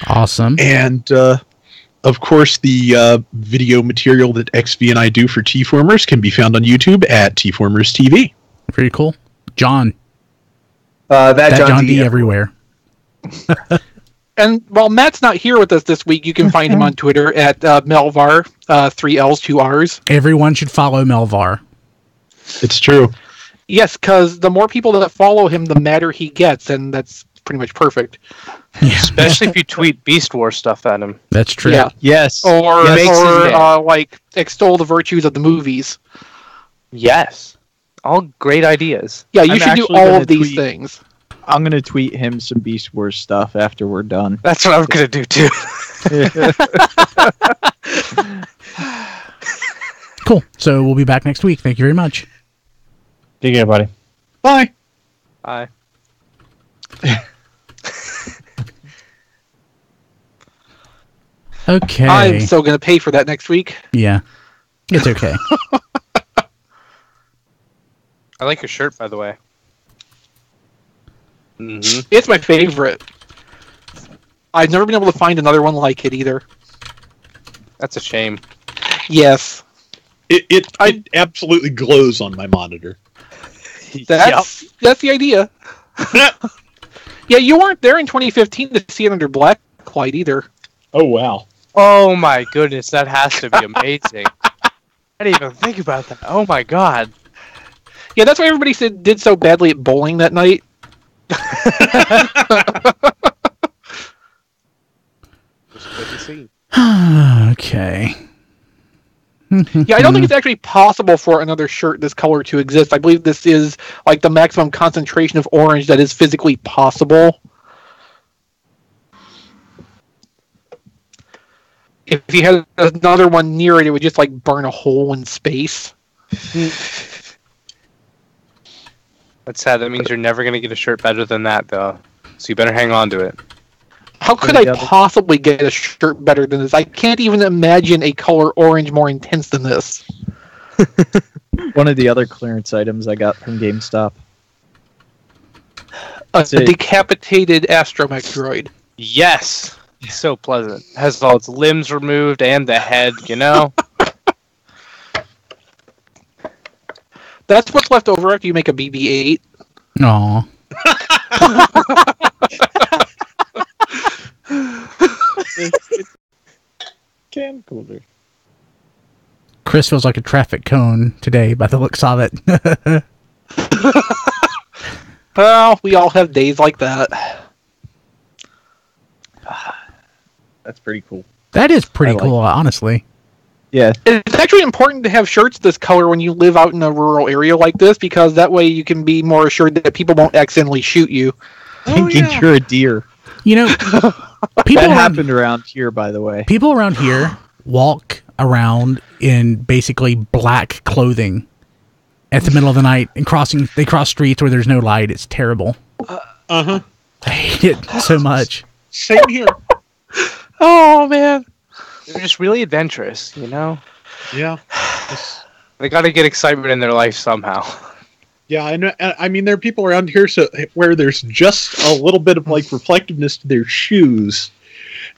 [SPEAKER 1] Awesome.
[SPEAKER 4] And, of course, the video material that XV and I do for T-Formers can be found on YouTube at T-Formers TV.
[SPEAKER 1] Pretty cool. John?
[SPEAKER 7] That
[SPEAKER 1] John D. everywhere.
[SPEAKER 3] And while Matt's not here with us this week, you can find him on Twitter at Melvar, 3 L's, 2 R's.
[SPEAKER 1] Everyone should follow Melvar.
[SPEAKER 4] It's true.
[SPEAKER 3] Yes, because the more people that follow him, the madder he gets, and that's pretty much perfect.
[SPEAKER 1] Yeah.
[SPEAKER 6] Especially if you tweet Beast Wars stuff at him.
[SPEAKER 1] That's true.
[SPEAKER 3] Yeah.
[SPEAKER 5] Yes.
[SPEAKER 3] Or like, extol the virtues of the movies.
[SPEAKER 6] Yes. All great ideas.
[SPEAKER 3] Yeah, you should do all of these things.
[SPEAKER 5] I'm going to tweet him some Beast Wars stuff after we're done.
[SPEAKER 6] That's what I'm going to do, too.
[SPEAKER 1] Cool. So we'll be back next week. Thank you very much.
[SPEAKER 2] Take care, buddy.
[SPEAKER 4] Bye.
[SPEAKER 6] Bye.
[SPEAKER 1] Okay.
[SPEAKER 3] I'm still going to pay for that next week.
[SPEAKER 1] Yeah. It's okay.
[SPEAKER 6] I like your shirt, by the way. Mm-hmm.
[SPEAKER 3] It's my favorite. I've never been able to find another one like it either.
[SPEAKER 6] That's a shame.
[SPEAKER 3] Yes.
[SPEAKER 4] It absolutely glows on my monitor.
[SPEAKER 3] That's the idea. Yeah, you weren't there in 2015 to see it under black light either.
[SPEAKER 4] Oh, wow.
[SPEAKER 6] Oh my goodness, that has to be amazing. I didn't even think about that. Oh my god.
[SPEAKER 3] Yeah, that's why everybody said did so badly at bowling that night.
[SPEAKER 6] Just good to see.
[SPEAKER 1] Okay.
[SPEAKER 3] Yeah, I don't think it's actually possible for another shirt this color to exist. I believe this is like the maximum concentration of orange that is physically possible. If you had another one near it, it would just like burn a hole in space.
[SPEAKER 6] That's sad. That means you're never going to get a shirt better than that, though. So you better hang on to it.
[SPEAKER 3] How could I possibly get a shirt better than this? I can't even imagine a color orange more intense than this.
[SPEAKER 5] One of the other clearance items I got from GameStop.
[SPEAKER 3] A decapitated astromech droid.
[SPEAKER 6] Yes! So pleasant. Has all its limbs removed and the head, you know?
[SPEAKER 3] That's what's left over after you make a BB-8.
[SPEAKER 1] Aw.
[SPEAKER 5] Can cooler.
[SPEAKER 1] Chris feels like a traffic cone today by the looks of it.
[SPEAKER 3] Well, we all have days like that.
[SPEAKER 5] That's pretty cool.
[SPEAKER 1] That is pretty cool, honestly.
[SPEAKER 5] Yeah.
[SPEAKER 3] It's actually important to have shirts this color when you live out in a rural area like this, because that way you can be more assured that people won't accidentally shoot you.
[SPEAKER 5] Thinking you're a deer.
[SPEAKER 1] You know, people
[SPEAKER 5] that happened around here, by the way.
[SPEAKER 1] People around here walk around in basically black clothing at the middle of the night and they cross streets where there's no light. It's terrible.
[SPEAKER 4] Uh-huh.
[SPEAKER 1] I hate it so much.
[SPEAKER 4] Same here.
[SPEAKER 3] Oh, man.
[SPEAKER 6] They're just really adventurous, you know?
[SPEAKER 4] Yeah.
[SPEAKER 6] They gotta get excitement in their life somehow.
[SPEAKER 4] Yeah, I mean, there are people around here where there's just a little bit of like reflectiveness to their shoes,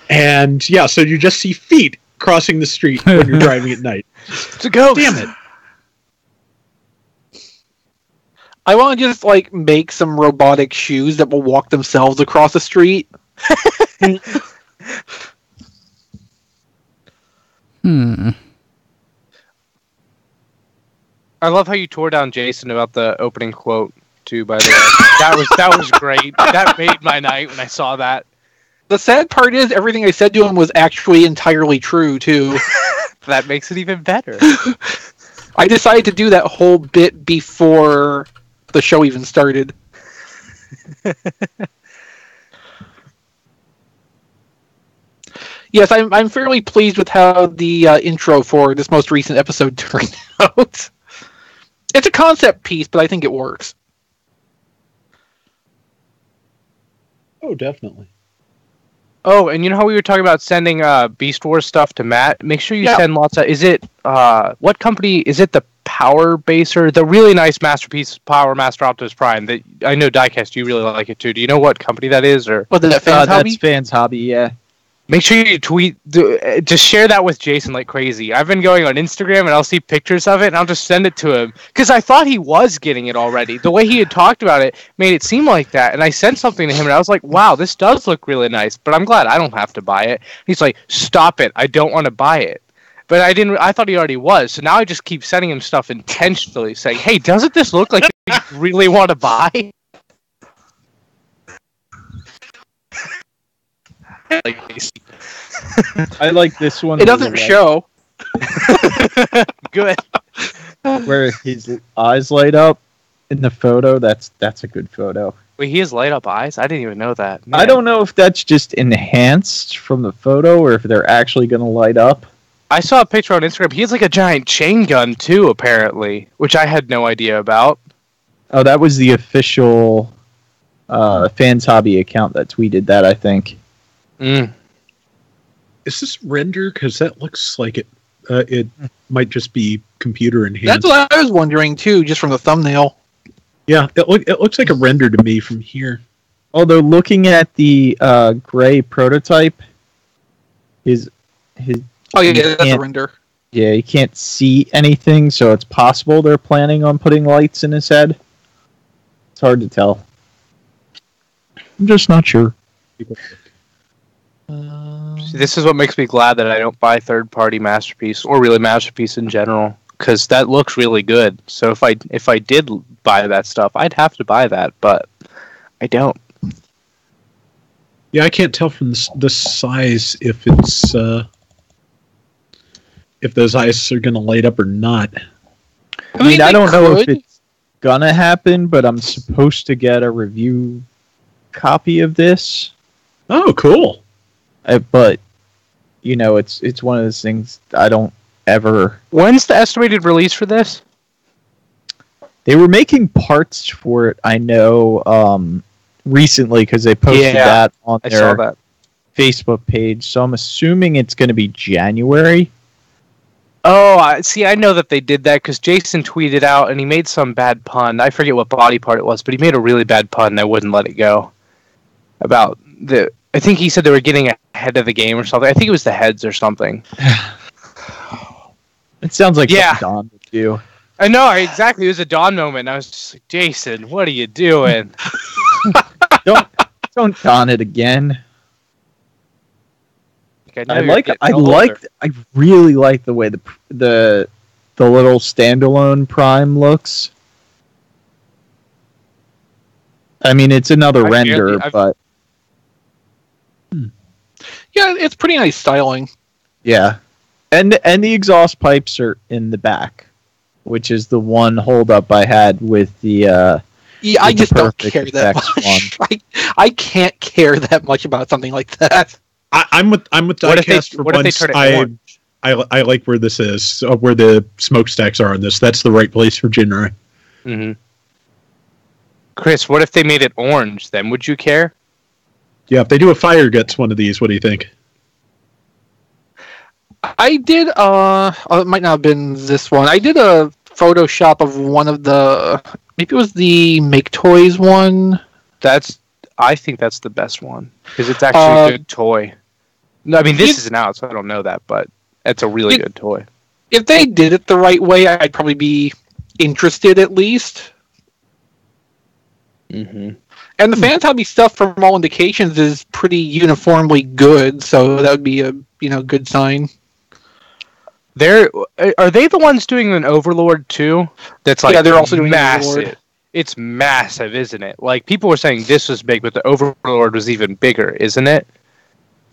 [SPEAKER 4] and yeah, so you just see feet crossing the street when you're driving at night.
[SPEAKER 6] It's a ghost.
[SPEAKER 4] Damn it!
[SPEAKER 3] I want to just like make some robotic shoes that will walk themselves across the street.
[SPEAKER 6] I love how you tore down Jason about the opening quote too, by the way. That was great. That made my night when I saw that.
[SPEAKER 3] The sad part is everything I said to him was actually entirely true too.
[SPEAKER 6] That makes it even better.
[SPEAKER 3] I decided to do that whole bit before the show even started. Yes, I'm fairly pleased with how the intro for this most recent episode turned out. It's a concept piece, but I think it works.
[SPEAKER 4] Oh, definitely.
[SPEAKER 6] Oh, and you know how we were talking about sending Beast Wars stuff to Matt? Make sure you send lots of... Is it... what company... Is it the Power Baser? The really nice Masterpiece Power Master Optimus Prime. That I know, Diecast, you really like it too. Do you know what company that is? Or
[SPEAKER 3] What, that Fans Hobby?
[SPEAKER 5] That's Fans Hobby, yeah.
[SPEAKER 6] Make sure you just share that with Jason like crazy. I've been going on Instagram and I'll see pictures of it and I'll just send it to him. Because I thought he was getting it already. The way he had talked about it made it seem like that. And I sent something to him and I was like, wow, this does look really nice. But I'm glad I don't have to buy it. He's like, stop it. I don't want to buy it. But I thought he already was. So now I just keep sending him stuff intentionally saying, hey, doesn't this look like you really want to buy?
[SPEAKER 5] I like this one.
[SPEAKER 3] It doesn't show.
[SPEAKER 6] Good.
[SPEAKER 5] Where his eyes light up in the photo. That's a good photo.
[SPEAKER 6] Wait, he has light up eyes? I didn't even know that. Man.
[SPEAKER 5] I don't know if that's just enhanced from the photo or if they're actually going to light up.
[SPEAKER 6] I saw a picture on Instagram. He has like a giant chain gun too, apparently, which I had no idea about.
[SPEAKER 5] Oh, that was the official Fans Hobby account that tweeted that, I think.
[SPEAKER 6] Mm.
[SPEAKER 4] Is this render? Because that looks like it might just be computer enhanced.
[SPEAKER 3] That's what I was wondering too, just from the thumbnail.
[SPEAKER 4] Yeah, it looks like a render to me from here.
[SPEAKER 5] Although looking at the gray prototype, his
[SPEAKER 3] Oh yeah,
[SPEAKER 5] you
[SPEAKER 3] that's a
[SPEAKER 5] can't-
[SPEAKER 3] render.
[SPEAKER 5] yeah, you can't see anything, so it's possible they're planning on putting lights in his head. It's hard to tell. I'm just not sure.
[SPEAKER 6] This is what makes me glad that I don't buy third-party Masterpiece, or really Masterpiece in general, because that looks really good. So if I did buy that stuff, I'd have to buy that, but I don't.
[SPEAKER 4] Yeah, I can't tell from the size if it's if those eyes are going to light up or not.
[SPEAKER 5] I mean, I
[SPEAKER 3] they
[SPEAKER 5] don't know if
[SPEAKER 3] could.
[SPEAKER 5] it's gonna happen, but I'm supposed to get a review copy of this.
[SPEAKER 4] Oh, cool.
[SPEAKER 5] But it's one of those things I don't ever.
[SPEAKER 6] When's the estimated release for this?
[SPEAKER 5] They were making parts for it, I know, recently because they posted
[SPEAKER 6] Yeah,
[SPEAKER 5] that on
[SPEAKER 6] I saw
[SPEAKER 5] their
[SPEAKER 6] that.
[SPEAKER 5] Facebook page. So I'm assuming it's going to be January.
[SPEAKER 6] Oh, I know that they did that because Jason tweeted out and he made some bad pun. I forget what body part it was, but he made a really bad pun and I wouldn't let it go. About I think he said they were getting ahead of the game or something. I think it was the heads or something.
[SPEAKER 5] It sounds like
[SPEAKER 6] Yeah.
[SPEAKER 5] something Don would do.
[SPEAKER 6] I know, exactly. It was a Dawn moment. I was just like, Jason, what are you doing?
[SPEAKER 5] Don't don it again.
[SPEAKER 6] I
[SPEAKER 5] really like the way the little standalone Prime looks. I mean, it's another render, but
[SPEAKER 3] Yeah, it's pretty nice styling.
[SPEAKER 5] yeah, and the exhaust pipes are in the back, which is the one holdup I had with the.
[SPEAKER 3] Yeah, I
[SPEAKER 5] With the
[SPEAKER 3] just don't
[SPEAKER 5] Perfect
[SPEAKER 3] care that
[SPEAKER 5] Effects
[SPEAKER 3] much. I can't care that much about something like that.
[SPEAKER 4] I'm with
[SPEAKER 6] What if they-
[SPEAKER 4] Diecast for
[SPEAKER 6] what if they
[SPEAKER 4] once.
[SPEAKER 6] turn it orange?
[SPEAKER 4] I like where this is, where the smokestacks are on this. That's the right place for Jinrai.
[SPEAKER 6] Mm-hmm. Chris, what if they made it orange then? Would you care?
[SPEAKER 4] Yeah, if they do a Fire Guts one of these, what do you think?
[SPEAKER 3] I did, it might not have been this one. I did a Photoshop of one of the, maybe it was the Make Toys one.
[SPEAKER 6] I think that's the best one because it's actually a good toy. No, I mean this isn't out, so I don't know that, but it's a really good toy.
[SPEAKER 3] If they did it the right way, I'd probably be interested at least.
[SPEAKER 6] Mm-hmm.
[SPEAKER 3] And the Phantom stuff, from all indications, is pretty uniformly good, so that would be a good sign.
[SPEAKER 6] Are they the ones doing an Overlord too? That's like
[SPEAKER 3] Yeah, they're also doing an
[SPEAKER 6] massive.
[SPEAKER 3] Overlord.
[SPEAKER 6] It's massive, isn't it? Like people were saying this was big, but the Overlord was even bigger, isn't it?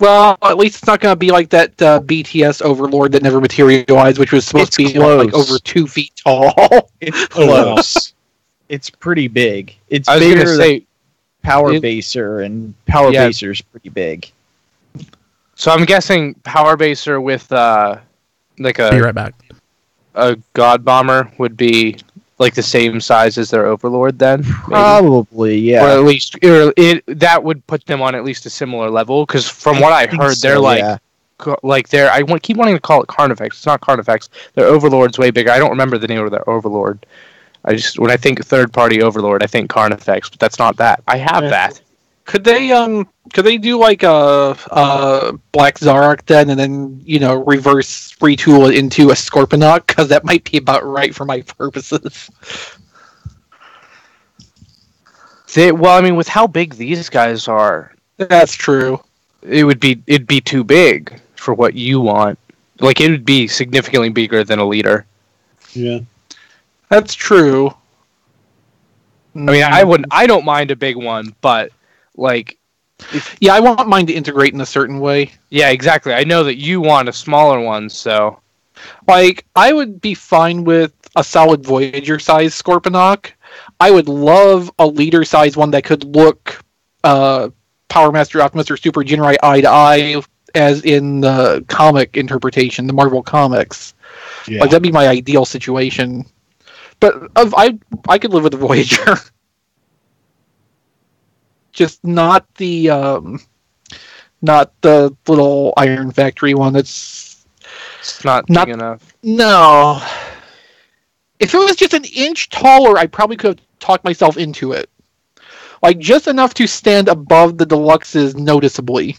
[SPEAKER 3] Well, at least it's not going to be like that BTS Overlord that never materialized, which was supposed
[SPEAKER 5] It's
[SPEAKER 3] to be like
[SPEAKER 5] close.
[SPEAKER 3] over 2 feet tall.
[SPEAKER 5] It's close. It's pretty big. It's
[SPEAKER 6] I was
[SPEAKER 5] bigger
[SPEAKER 6] gonna say.
[SPEAKER 5] than Power
[SPEAKER 6] it-
[SPEAKER 5] Baser, and Power
[SPEAKER 6] Yeah.
[SPEAKER 5] Baser's pretty big.
[SPEAKER 6] So I'm guessing Power Baser with like
[SPEAKER 1] Be right back.
[SPEAKER 6] a God Bomber would be like the same size as their Overlord then, maybe?
[SPEAKER 5] Probably, yeah.
[SPEAKER 6] Or at least that would put them on at least a similar level. Because from what I
[SPEAKER 5] think
[SPEAKER 6] heard,
[SPEAKER 5] so,
[SPEAKER 6] they're
[SPEAKER 5] yeah.
[SPEAKER 6] keep wanting to call it Carnifex. It's not Carnifex. Their Overlord's way bigger. I don't remember the name of their Overlord. When I think third party Overlord, I think Carnifex, but that's not that. I have that.
[SPEAKER 3] Could they do like a Black Zarok then, and then reverse retool it into a Scorponok? Because that might be about right for my purposes.
[SPEAKER 6] Well, I mean, with how big these guys are,
[SPEAKER 3] That's true.
[SPEAKER 6] it'd be too big for what you want. Like it would be significantly bigger than a leader.
[SPEAKER 4] Yeah.
[SPEAKER 3] That's true.
[SPEAKER 6] I mean, I don't mind a big one, but like,
[SPEAKER 3] Yeah, I want mine to integrate in a certain way.
[SPEAKER 6] yeah, exactly. I know that you want a smaller one, so
[SPEAKER 3] Like, I would be fine with a solid Voyager size Scorponok. I would love a leader size one that could look Power Master, Optimus, or Super Jinrai eye to eye, as in the comic interpretation, the Marvel comics.
[SPEAKER 4] Yeah.
[SPEAKER 3] Like, that'd be my ideal situation. But I could live with a Voyager. Just not the little Iron Factory one. It's
[SPEAKER 6] not big enough.
[SPEAKER 3] no. If it was just an inch taller, I probably could have talk myself into it. Like, just enough to stand above the deluxes noticeably.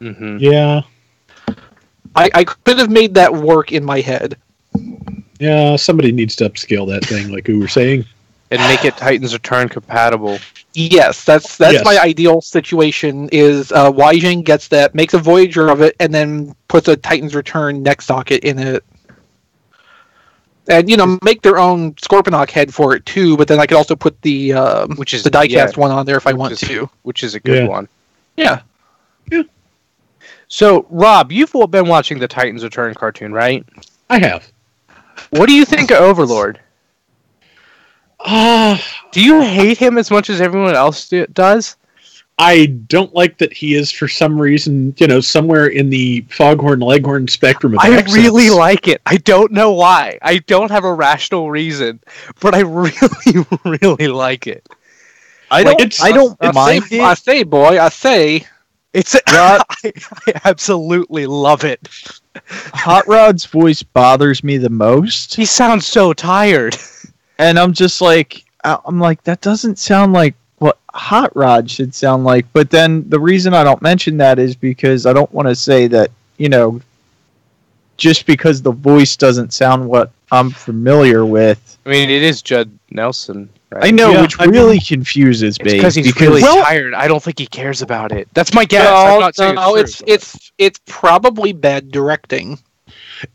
[SPEAKER 6] Mm-hmm.
[SPEAKER 4] Yeah.
[SPEAKER 3] I could have made that work in my head.
[SPEAKER 4] Yeah, somebody needs to upscale that thing, like we were saying.
[SPEAKER 6] And make it Titans Return compatible.
[SPEAKER 3] Yes, that's
[SPEAKER 4] Yes.
[SPEAKER 3] my ideal situation. Is Weijing gets that, makes a Voyager of it, and then puts a Titans Return neck socket in it. And, you know, make their own Scorponok head for it too, but then I could also put the
[SPEAKER 6] Which is
[SPEAKER 3] the diecast one on there if I want to.
[SPEAKER 6] Which is a good
[SPEAKER 4] Yeah.
[SPEAKER 6] one.
[SPEAKER 3] Yeah.
[SPEAKER 6] So, Rob, you've been watching the Titans Return cartoon, right?
[SPEAKER 4] I have.
[SPEAKER 6] What do you think of Overlord? Do you hate him as much as everyone else does?
[SPEAKER 4] I don't like that he is, for some reason, you know, somewhere in the Foghorn Leghorn spectrum of
[SPEAKER 6] I
[SPEAKER 4] accents.
[SPEAKER 6] really like it. I don't know why. I don't have a rational reason, but I really, really like it.
[SPEAKER 5] I don't mind it.
[SPEAKER 3] I say, boy, I say.
[SPEAKER 6] It's I absolutely love it.
[SPEAKER 5] Hot Rod's voice bothers me the most,
[SPEAKER 6] He sounds so tired.
[SPEAKER 5] and I'm just like, that doesn't sound like what Hot Rod should sound like. But then the reason I don't mention that is because I don't want to say that, you know, just because the voice doesn't sound what I'm familiar with.
[SPEAKER 6] I mean, it is Judd Nelson, right?
[SPEAKER 5] I know,
[SPEAKER 4] Yeah,
[SPEAKER 5] which
[SPEAKER 4] I mean,
[SPEAKER 5] really confuses me.
[SPEAKER 6] It's he's really tired. I don't think he cares about it. That's my guess. I'm not saying
[SPEAKER 3] It's probably bad directing.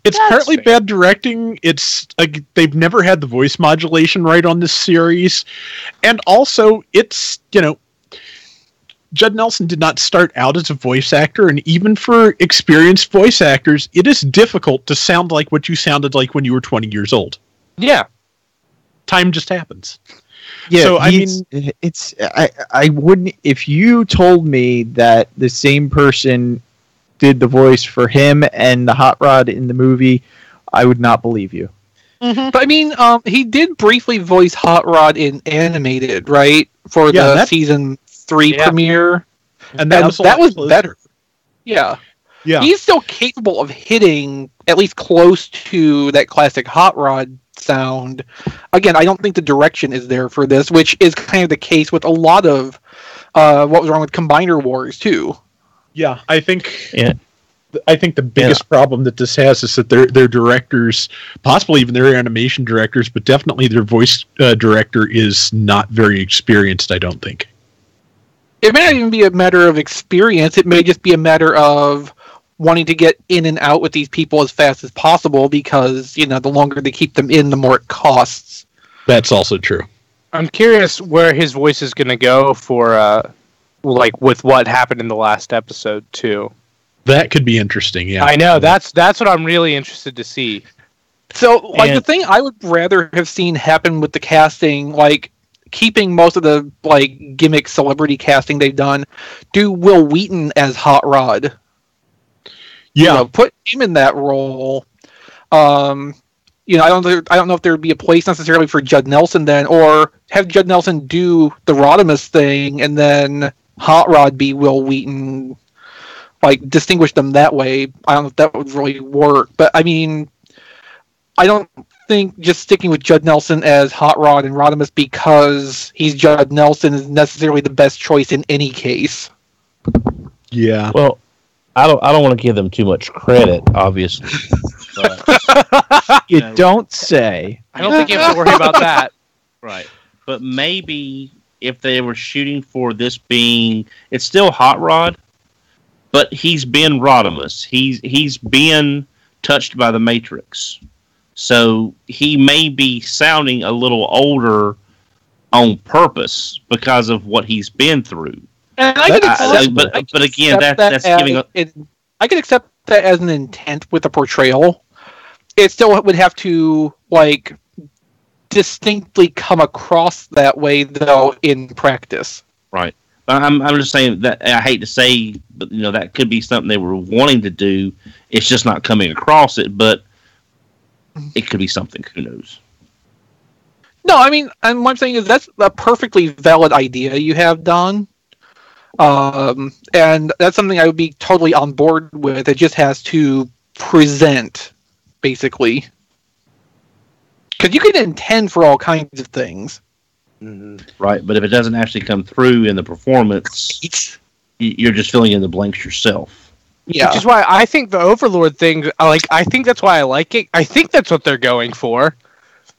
[SPEAKER 4] It's
[SPEAKER 6] That's
[SPEAKER 4] partly
[SPEAKER 6] fair.
[SPEAKER 4] bad directing. It's like they've never had the voice modulation right on this series. And also, it's, you know, Judd Nelson did not start out as a voice actor, and even for experienced voice actors, it is difficult to sound like what you sounded like when you were 20 years old.
[SPEAKER 6] Yeah.
[SPEAKER 4] Time just happens.
[SPEAKER 5] Yeah,
[SPEAKER 4] So, I
[SPEAKER 5] I wouldn't, if you told me that the same person did the voice for him and the Hot Rod in the movie, I would not believe you.
[SPEAKER 3] But I mean, he did briefly voice Hot Rod in animated, right? For
[SPEAKER 4] Yeah,
[SPEAKER 3] the season 3 premiere.
[SPEAKER 4] And that was
[SPEAKER 3] better. Yeah.
[SPEAKER 4] Yeah.
[SPEAKER 3] He's still capable of hitting at least close to that classic Hot Rod sound. Again, I don't think the direction is there for this, which is kind of the case with a lot of what was wrong with Combiner Wars too.
[SPEAKER 4] Yeah, I think.
[SPEAKER 2] Yeah.
[SPEAKER 4] I think the biggest problem that this has is that their directors, possibly even their animation directors, but definitely their voice director is not very experienced, I don't think.
[SPEAKER 3] It may not even be a matter of experience. It may just be a matter of wanting to get in and out with these people as fast as possible because, you know, the longer they keep them in, the more it costs.
[SPEAKER 4] That's also true.
[SPEAKER 6] I'm curious where his voice is going to go for, like, with what happened in the last episode, too.
[SPEAKER 4] That could be interesting, yeah.
[SPEAKER 6] I know, that's what I'm really interested to see.
[SPEAKER 3] So, like, the thing I would rather have seen happen with the casting, like, keeping most of the, like, gimmick celebrity casting they've done, do Will Wheaton as Hot Rod.
[SPEAKER 4] Yeah.
[SPEAKER 3] You know, put him in that role. You know, I don't know if there would be a place necessarily for Judd Nelson then, or have Judd Nelson do the Rodimus thing and then Hot Rod be Will Wheaton, like distinguish them that way. I don't know if that would really work, but I mean, I don't think just sticking with Judd Nelson as Hot Rod and Rodimus because he's Judd Nelson is necessarily the best choice in any case.
[SPEAKER 4] Yeah.
[SPEAKER 2] Well, I don't want to give them too much credit, obviously. But,
[SPEAKER 5] You don't say.
[SPEAKER 6] I don't think you have to worry about that.
[SPEAKER 2] right. But maybe if they were shooting for this being, it's still Hot Rod, but he's been Rodimus. He's been touched by the Matrix. So he may be sounding a little older on purpose because of what he's been through.
[SPEAKER 3] And I
[SPEAKER 2] But again, that's giving up.
[SPEAKER 3] I could accept that as an intent with a portrayal. It still would have to like distinctly come across that way, though, in practice.
[SPEAKER 2] Right. I'm just saying that I hate to say, but you know that could be something they were wanting to do. It's just not coming across it, but it could be something. Who knows?
[SPEAKER 3] No, I mean, and what I'm saying is that's a perfectly valid idea you have, Don. And that's something I would be totally on board with. It just has to present, basically. Because you can intend for all kinds of things.
[SPEAKER 2] Right, but if it doesn't actually come through in the performance, you're just filling in the blanks yourself.
[SPEAKER 6] Yeah. Which is why I think the Overlord thing, I think that's why I like it. I think that's what they're going for.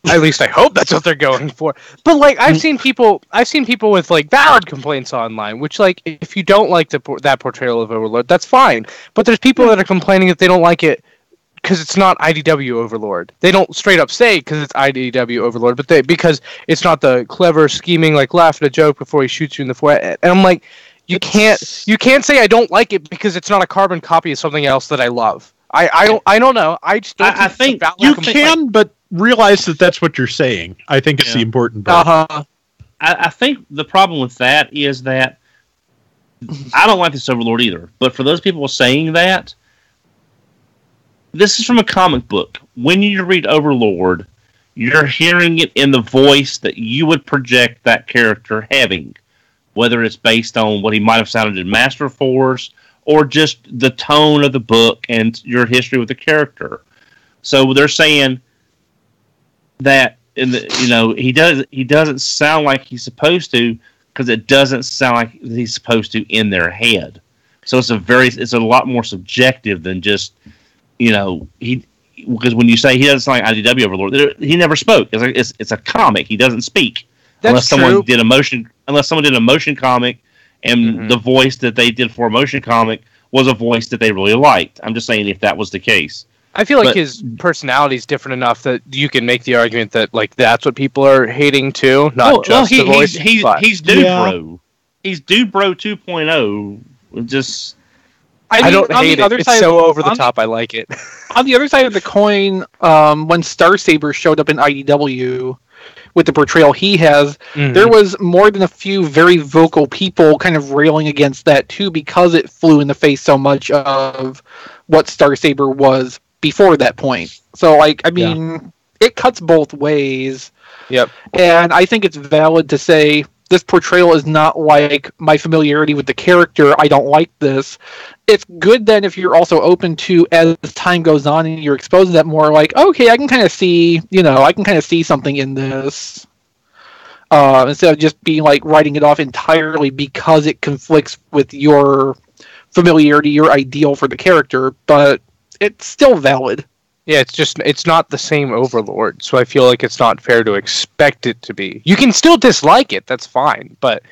[SPEAKER 6] At least I hope that's what they're going for. But like I've seen people with like valid complaints online, which like if you don't like that portrayal of Overlord, that's fine. But there's people that are complaining that they don't like it because it's not IDW Overlord. They don't straight up say because it's IDW Overlord, but because it's not the clever scheming like laugh at a joke before he shoots you in the forehead. And I'm like, you can't say I don't like it because it's not a carbon copy of something else that I love. I don't know. I just don't.
[SPEAKER 4] I think you can, but realize that that's what you're saying. I think it's the important part.
[SPEAKER 2] I think the problem with that is that I don't like this Overlord either. But for those people saying that, this is from a comic book. When you read Overlord, you're hearing it in the voice that you would project that character having, whether it's based on what he might have sounded in Master Force or just the tone of the book and your history with the character. So they're saying that he doesn't sound like he's supposed to because it doesn't sound like he's supposed to in their head. So it's a lot more subjective than just because when you say he doesn't sound like IDW Overlord, he never spoke. It's a comic. He doesn't speak unless someone did a motion comic. And the voice that they did for a motion comic was a voice that they really liked. I'm just saying if that was the case.
[SPEAKER 6] I feel like his personality is different enough that you can make the argument that like that's what people are hating too, not just the voice.
[SPEAKER 2] He's Dude Bro. He's Dude Bro 2.0. Just
[SPEAKER 6] I don't hate it. It's so over the top. I like it.
[SPEAKER 3] On the other side of the coin, when Starsaber showed up in IDW with the portrayal he has, there was more than a few very vocal people kind of railing against that too because it flew in the face so much of what Starsaber was before that point. So, like, I mean, it cuts both ways.
[SPEAKER 6] Yep. And
[SPEAKER 3] I think it's valid to say this portrayal is not like my familiarity with the character. I don't like this. It's good then if you're also open to, as time goes on and you're exposed to that more, like, okay, I can kind of see something in this. Instead of just being like writing it off entirely because it conflicts with your familiarity, your ideal for the character, but it's still valid.
[SPEAKER 6] Yeah, it's not the same Overlord, so I feel like it's not fair to expect it to be. You can still dislike it, that's fine, but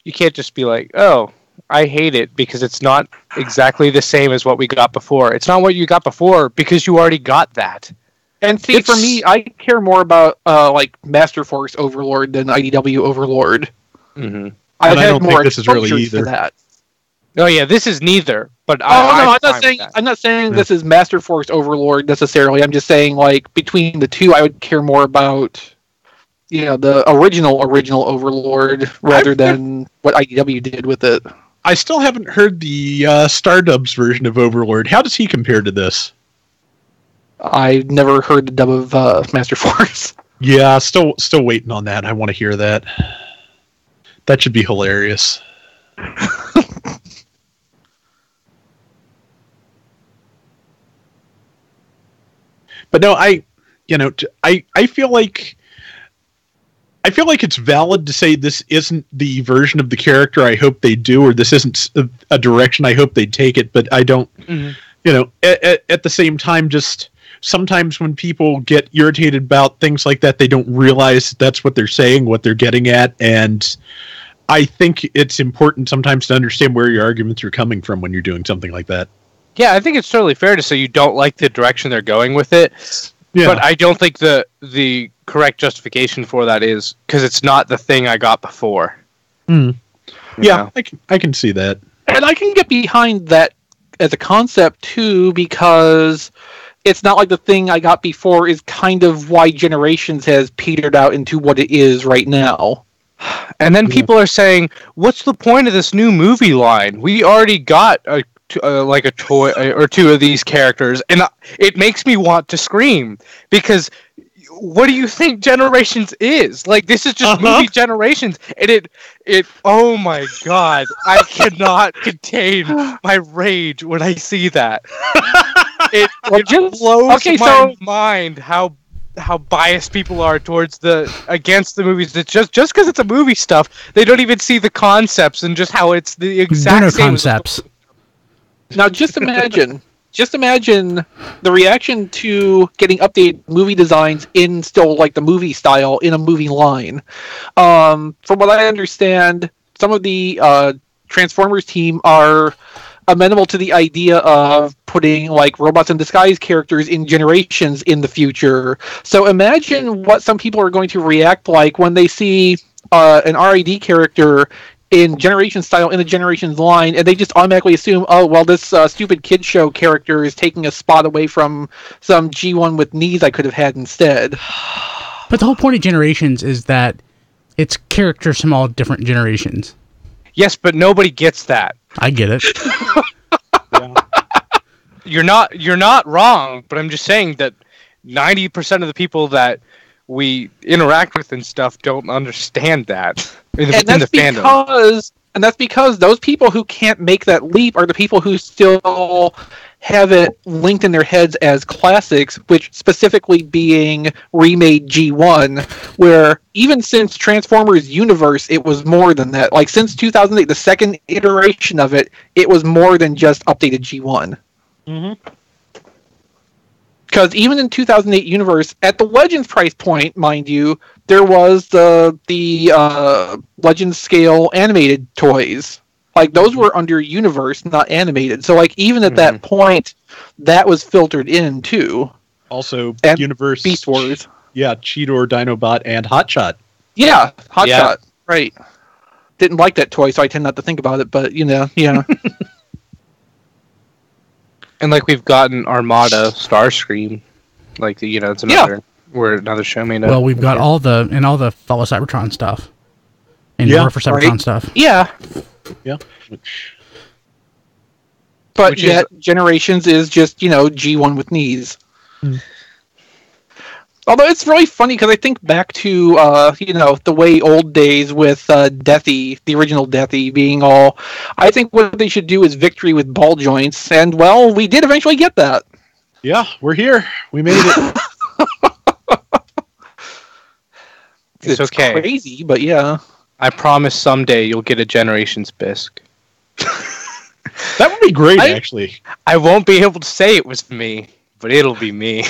[SPEAKER 6] you can't just be like, oh, I hate it because it's not exactly the same as what we got before. It's not what you got before because you already got that.
[SPEAKER 3] And see, for me, I care more about like Master Force Overlord than IDW Overlord.
[SPEAKER 4] Mm-hmm. I don't think this is really either.
[SPEAKER 3] That.
[SPEAKER 6] Oh yeah, this is neither. But
[SPEAKER 3] I'm not saying this is Master Force Overlord necessarily. I'm just saying like between the two, I would care more about the original Overlord rather than what IDW did with it.
[SPEAKER 4] I still haven't heard the Stardub's version of Overlord. How does he compare to this?
[SPEAKER 3] I've never heard the dub of Master Force.
[SPEAKER 4] Yeah, still waiting on that. I want to hear that. That should be hilarious. But no, I feel like it's valid to say this isn't the version of the character I hope they do, or this isn't a direction I hope they take it. But I don't, at the same time, just sometimes when people get irritated about things like that, they don't realize that's what they're saying, what they're getting at, and I think it's important sometimes to understand where your arguments are coming from when you're doing something like that.
[SPEAKER 6] Yeah, I think it's totally fair to say you don't like the direction they're going with it. Yeah. But I don't think the correct justification for that is because it's not the thing I got before.
[SPEAKER 4] Yeah, I can see that.
[SPEAKER 3] And I can get behind that as a concept, too, because it's not like the thing I got before is kind of why Generations has petered out into what it is right now.
[SPEAKER 6] And then people are saying, what's the point of this new movie line? We already got a toy or two of these characters, and it makes me want to scream because what do you think Generations is? Like, this is just movie Generations, and it oh my god, I cannot contain my rage when I see that. It just blows my mind how how biased people are towards against the movies. It's just because it's a movie stuff, they don't even see the concepts and just how it's the exact same
[SPEAKER 1] concepts.
[SPEAKER 3] Now, just imagine the reaction to getting updated movie designs in still like the movie style in a movie line. From what I understand, some of the Transformers team are amenable to the idea of putting like robots in disguise characters in Generations in the future. So imagine what some people are going to react like when they see an RID character in Generations style in the Generations line, and they just automatically assume, oh, well, this stupid kid show character is taking a spot away from some G1 with knees I could have had instead.
[SPEAKER 1] But the whole point of Generations is that it's characters from all different generations.
[SPEAKER 6] Yes, but nobody gets that.
[SPEAKER 1] I get it.
[SPEAKER 4] Yeah.
[SPEAKER 6] You're not wrong, but I'm just saying that 90% of the people that we interact with and stuff don't understand that in the fandom.
[SPEAKER 3] And that's because those people who can't make that leap are the people who still have it linked in their heads as classics, which specifically being remade G1, where even since Transformers Universe, it was more than that. Like, since 2008, the second iteration of it, it was more than just updated G1.
[SPEAKER 4] Mm-hmm.
[SPEAKER 3] Because even in 2008 Universe, at the Legends price point, mind you, there was the Legends scale animated toys. Like, those were under Universe, not animated. So, like, even at that point, that was filtered in, too.
[SPEAKER 4] Also,
[SPEAKER 3] And
[SPEAKER 4] Universe...
[SPEAKER 3] Beast Wars.
[SPEAKER 4] Yeah, Cheetor, Dinobot, and Hotshot.
[SPEAKER 3] Yeah, Hotshot. Right. Didn't like that toy, so I tend not to think about it, but, yeah.
[SPEAKER 6] And, like, we've gotten Armada, Starscream. Like, it's another... We're another show made up.
[SPEAKER 1] Well, we've got all the fellow Cybertron stuff. And more for Cybertron stuff.
[SPEAKER 3] Yeah.
[SPEAKER 4] Yeah.
[SPEAKER 3] But yet, Generations is just, G1 with knees. Although it's really funny because I think back to, the way old days with Deathy, the original Deathy, being all... I think what they should do is Victory with ball joints, and, well, we did eventually get that.
[SPEAKER 4] Yeah, we're here. We made it.
[SPEAKER 6] It's okay.
[SPEAKER 3] Crazy, but yeah.
[SPEAKER 6] I promise someday you'll get a Generations bisque.
[SPEAKER 4] That would be great, actually.
[SPEAKER 6] I won't be able to say it was me, but it'll be me.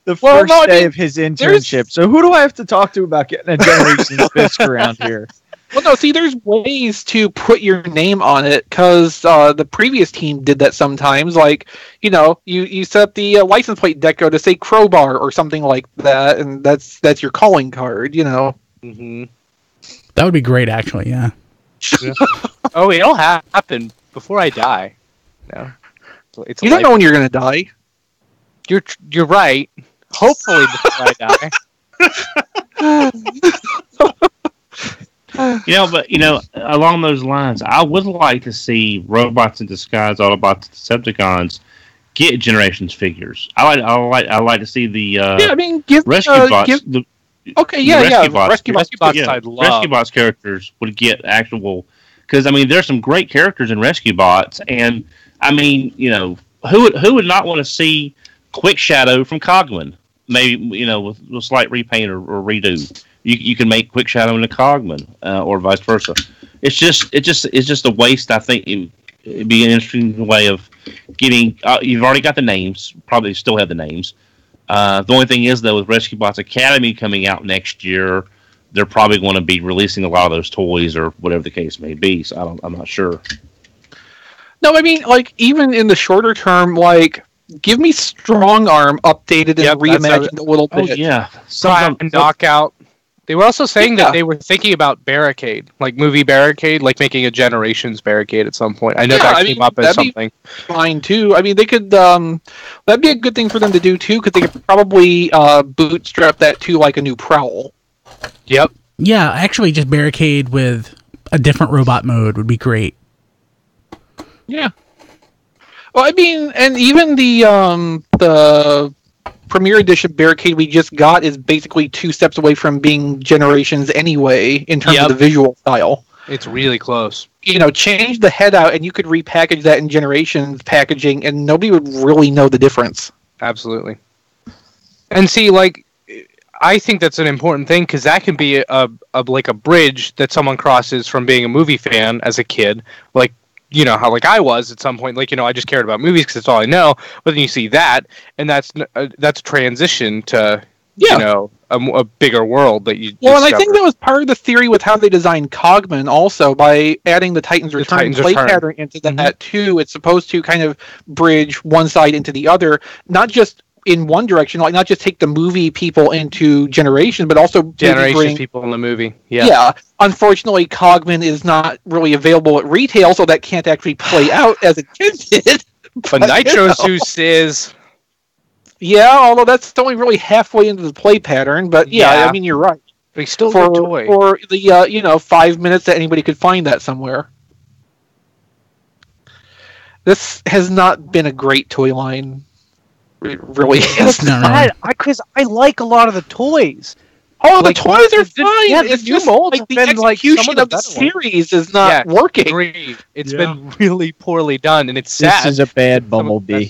[SPEAKER 5] The first day of his internship. So who do I have to talk to about getting a Generations bisque around here?
[SPEAKER 3] Well, no, see, there's ways to put your name on it, because the previous team did that sometimes. Like, you set up the license plate deco to say Crowbar or something like that, and that's your calling card,
[SPEAKER 6] Mm-hmm.
[SPEAKER 1] That would be great, actually, yeah.
[SPEAKER 6] Oh, it'll happen before I die. No.
[SPEAKER 3] You don't know when you're going to die.
[SPEAKER 6] You're right. Hopefully before I die.
[SPEAKER 2] But along those lines, I would like to see Robots in Disguise, Autobots, Decepticons get Generations figures. I like to see the Rescue Bots.
[SPEAKER 3] Rescue Bots.
[SPEAKER 2] Rescue Bots characters would get actual, because there's some great characters in Rescue Bots, and who would not want to see Quick Shadow from Cogman? Maybe with a slight repaint or redo. You can make Quick Shadow into Cogman, or vice versa. It's just a waste. I think it'd be an interesting way of getting. You've already got the names. Probably still have the names. The only thing is, though, with Rescue Bots Academy coming out next year, they're probably going to be releasing a lot of those toys or whatever the case may be. So I'm not sure.
[SPEAKER 3] No, even in the shorter term, give me Strong Arm updated and reimagined a little bit.
[SPEAKER 2] Oh yeah,
[SPEAKER 6] Knockout. They were also saying that they were thinking about Barricade, like movie Barricade, like making a Generations Barricade at some point. I know that came up as something.
[SPEAKER 3] Fine too. They could. That'd be a good thing for them to do too, because they could probably bootstrap that to like a new Prowl.
[SPEAKER 6] Yep.
[SPEAKER 1] Yeah, actually, just Barricade with a different robot mode would be great.
[SPEAKER 3] Yeah. Well, and even the Premier Edition Barricade we just got is basically 2 steps away from being Generations anyway, in terms of the visual style.
[SPEAKER 6] It's really close.
[SPEAKER 3] Change the head out, and you could repackage that in Generations packaging, and nobody would really know the difference.
[SPEAKER 6] Absolutely. And see, like, I think that's an important thing, because that can be a bridge that someone crosses from being a movie fan as a kid, like, how like I was at some point, like, I just cared about movies because that's all I know. But then you see that, and that's transition to a bigger world that you.
[SPEAKER 3] Well, discover. And I think that was part of the theory with how they designed Cogman. Also, by adding the Titans Return play pattern into that too, it's supposed to kind of bridge one side into the other, not just in one direction, like not just take the movie people into Generations, but also
[SPEAKER 6] Generations people in the movie.
[SPEAKER 3] Yeah. Unfortunately, Cogman is not really available at retail, so that can't actually play out as intended.
[SPEAKER 6] But Nitro Zeus is.
[SPEAKER 3] Yeah, although that's only really halfway into the play pattern. But I mean, you're right.
[SPEAKER 6] But he's still a toy.
[SPEAKER 3] For the 5 minutes that anybody could find that somewhere. This has not been a great toy line. It really is
[SPEAKER 6] not. Because I like a lot of the toys.
[SPEAKER 3] Oh, like, the toys are fine.
[SPEAKER 6] Yeah, it's just molds
[SPEAKER 3] like the execution of the series is not working.
[SPEAKER 6] Agreed. It's been really poorly done, and it's sad.
[SPEAKER 5] This is a bad Bumblebee.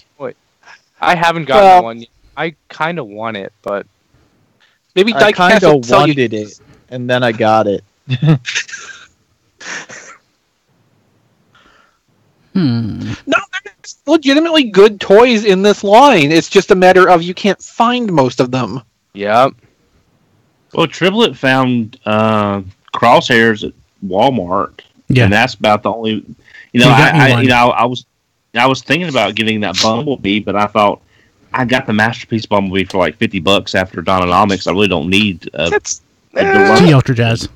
[SPEAKER 6] I haven't gotten one yet. I kind of want it, but
[SPEAKER 3] maybe
[SPEAKER 5] I kind of wanted it, and then I got it.
[SPEAKER 3] No, there's legitimately good toys in this line. It's just a matter of you can't find most of them.
[SPEAKER 6] Yep.
[SPEAKER 2] Well, Triplet found crosshairs at Walmart, and that's about the only. I was thinking about getting that Bumblebee, but I thought I got the Masterpiece Bumblebee for like $50 after Dononomics. I really don't need a
[SPEAKER 1] Ultra Jazz.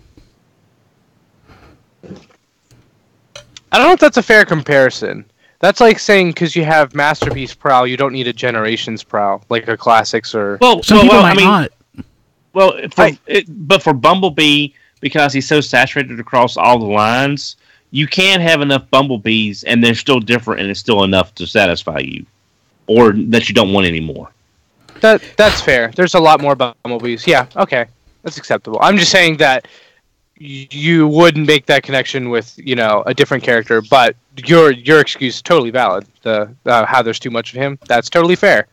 [SPEAKER 6] I don't know if that's a fair comparison. That's like saying because you have Masterpiece Prowl, you don't need a Generations Prowl, like a Classics or.
[SPEAKER 1] Some people might not.
[SPEAKER 2] Well, but for Bumblebee, because he's so saturated across all the lines, you can have enough Bumblebees, and they're still different, and it's still enough to satisfy you, or that you don't want anymore.
[SPEAKER 6] That's fair. There's a lot more Bumblebees. Yeah, okay, that's acceptable. I'm just saying that you wouldn't make that connection with a different character, but your excuse is totally valid. The how there's too much of him, that's totally fair.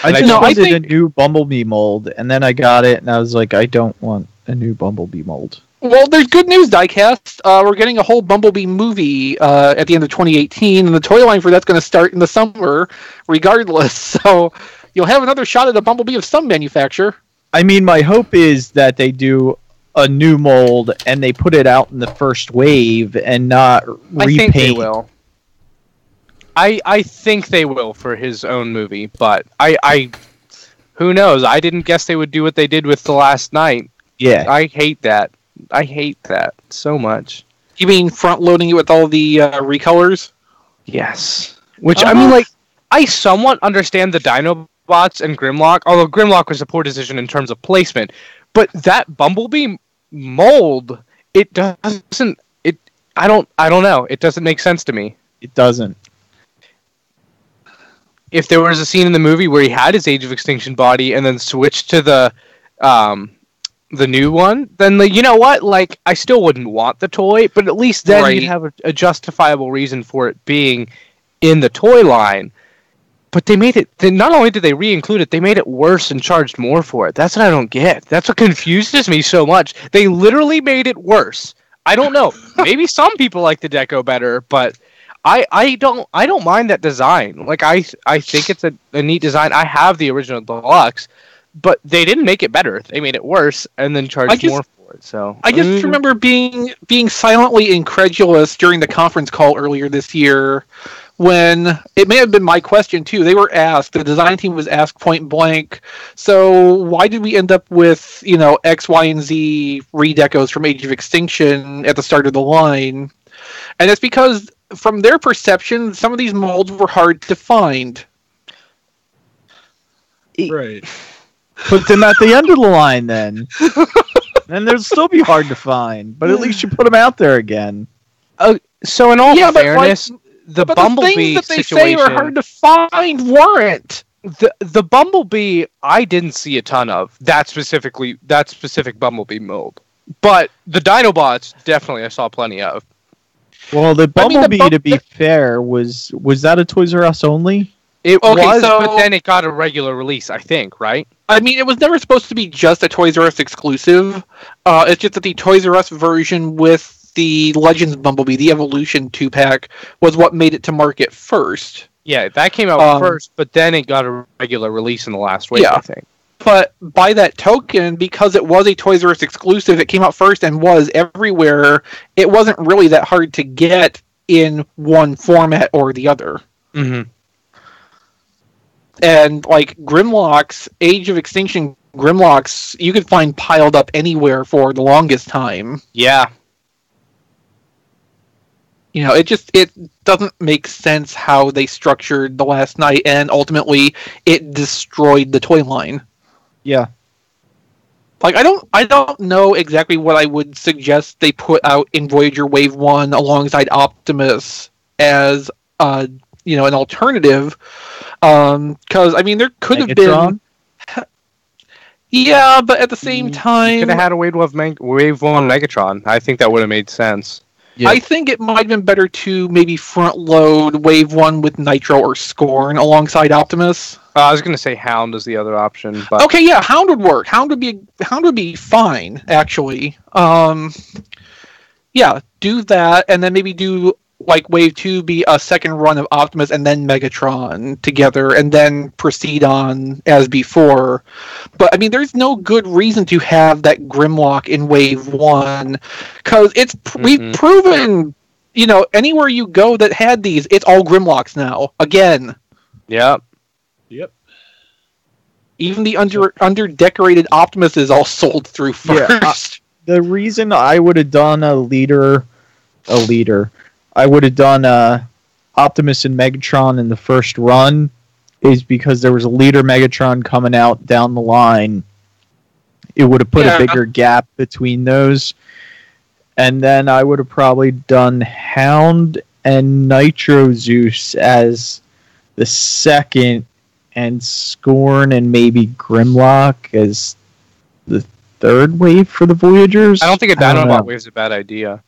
[SPEAKER 5] I wanted a new Bumblebee mold, and then I got it, and I was like, I don't want a new Bumblebee mold.
[SPEAKER 3] Well, there's good news, Diecast. We're getting a whole Bumblebee movie at the end of 2018, and the toy line for that's going to start in the summer, regardless. So you'll have another shot at a Bumblebee of some manufacturer.
[SPEAKER 5] I mean, my hope is that they do a new mold, and they put it out in the first wave, and not repaint.
[SPEAKER 6] I think they will. I think they will for his own movie, but I who knows? I didn't guess they would do what they did with The Last Night.
[SPEAKER 5] Yeah.
[SPEAKER 6] I hate that. I hate that so much.
[SPEAKER 3] You mean front-loading it with all the recolors?
[SPEAKER 6] Yes. Which, I mean, like, I somewhat understand the Dinobots and Grimlock, although Grimlock was a poor decision in terms of placement. But that Bumblebee mold, it doesn't... I don't know. It doesn't make sense to me.
[SPEAKER 5] It doesn't.
[SPEAKER 6] If there was a scene in the movie where he had his Age of Extinction body and then switched to the new one, then you know what? Like, I still wouldn't want the toy, but at least then you'd have a justifiable reason for it being in the toy line. But they made it. Not only did they re-include it, they made it worse and charged more for it. That's what I don't get. That's what confuses me so much. They literally made it worse. I don't know. Maybe some people like the deco better, but I don't mind that design. Like I think it's a neat design. I have the original deluxe, but they didn't make it better. They made it worse and then charged more for it. So
[SPEAKER 3] I just remember being silently incredulous during the conference call earlier this year when it may have been my question too. They were asked, the design team was asked point blank, so why did we end up with, X, Y, and Z redecos from Age of Extinction at the start of the line? And it's because from their perception, some of these molds were hard to find.
[SPEAKER 4] Right.
[SPEAKER 5] Put them at the end of the line then. Then they'll still be hard to find, but at least you put them out there again.
[SPEAKER 6] So in all fairness, the Bumblebee
[SPEAKER 3] things that they
[SPEAKER 6] situation,
[SPEAKER 3] say are hard to find weren't.
[SPEAKER 6] The Bumblebee I didn't see a ton of that specific Bumblebee mold. But the Dinobots, definitely, I saw plenty of.
[SPEAKER 5] Well, the Bumblebee, to be fair, was that a Toys R Us only?
[SPEAKER 6] It was, but then it got a regular release, I think, right?
[SPEAKER 3] I mean, it was never supposed to be just a Toys R Us exclusive. It's just that the Toys R Us version with the Legends Bumblebee, the Evolution 2-pack, was what made it to market first.
[SPEAKER 6] Yeah, that came out first, but then it got a regular release in the last wave, I think.
[SPEAKER 3] But by that token, because it was a Toys R Us exclusive, it came out first and was everywhere. It wasn't really that hard to get in one format or the other.
[SPEAKER 6] Mm-hmm.
[SPEAKER 3] And like Grimlock's Age of Extinction Grimlocks, you could find piled up anywhere for the longest time.
[SPEAKER 6] Yeah.
[SPEAKER 3] You know, it doesn't make sense how they structured The Last Night, and ultimately it destroyed the toy line.
[SPEAKER 5] Yeah.
[SPEAKER 3] Like, I don't know exactly what I would suggest they put out in Voyager Wave 1 alongside Optimus as an alternative. Because, I mean, there could have been... Yeah, but at the same time...
[SPEAKER 6] Could have had a Wave 1 Megatron. I think that would have made sense.
[SPEAKER 3] Yeah. I think it might have been better to maybe front load Wave 1 with Nitro or Scorn alongside Optimus.
[SPEAKER 6] I was going to say Hound is the other option, but
[SPEAKER 3] okay, yeah, Hound would work. Hound would be fine, actually. Yeah, do that, and then maybe do like Wave 2 be a second run of Optimus and then Megatron together, and then proceed on as before. But I mean, there's no good reason to have that Grimlock in Wave 1, because we've proven, anywhere you go that had these, it's all Grimlocks now. Again.
[SPEAKER 6] Yep.
[SPEAKER 3] Even the under-decorated Optimus is all sold through first.
[SPEAKER 5] Yeah, the reason I would have done I would have done Optimus and Megatron in the first run is because there was a leader Megatron coming out down the line. It would have put a bigger gap between those. And then I would have probably done Hound and Nitro Zeus as the second, and Scorn and maybe Grimlock as the third wave for the Voyagers.
[SPEAKER 6] I don't think a Dinobot wave is a bad idea.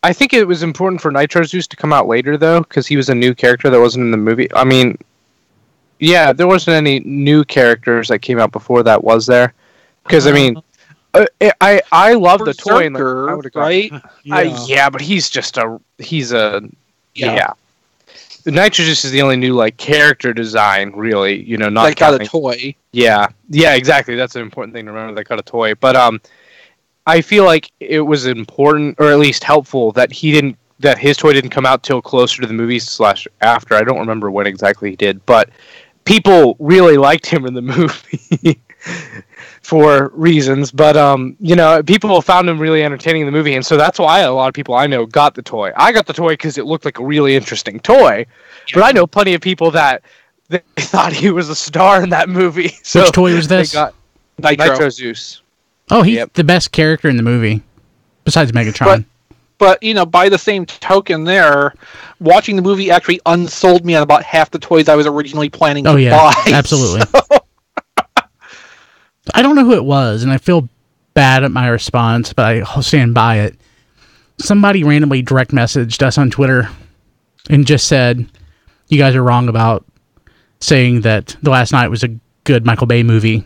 [SPEAKER 6] I think it was important for Nitro Zeus to come out later, though, because he was a new character that wasn't in the movie. I mean, yeah, there wasn't any new characters that came out before that, was there? Because, I mean, I love the toy. And I would have right? Yeah, but he's just yeah. The Nitro Zeus is the only new like character design, really. Not
[SPEAKER 3] like got a toy.
[SPEAKER 6] Yeah, exactly. That's an important thing to remember. They got a toy, but I feel like it was important, or at least helpful, that his toy didn't come out till closer to the movies / after. I don't remember when exactly he did, but people really liked him in the movie for reasons. But people found him really entertaining in the movie, and so that's why a lot of people I know got the toy. I got the toy because it looked like a really interesting toy, but I know plenty of people that they thought he was a star in that movie. So
[SPEAKER 1] which toy was this?
[SPEAKER 6] They got Nitro Zeus.
[SPEAKER 1] Oh, he's the best character in the movie, besides Megatron.
[SPEAKER 3] But by the same token there, watching the movie actually unsold me on about half the toys I was originally planning to buy.
[SPEAKER 1] Absolutely. So. I don't know who it was, and I feel bad at my response, but I'll stand by it. Somebody randomly direct messaged us on Twitter and just said, you guys are wrong about saying that The Last Night was a good Michael Bay movie.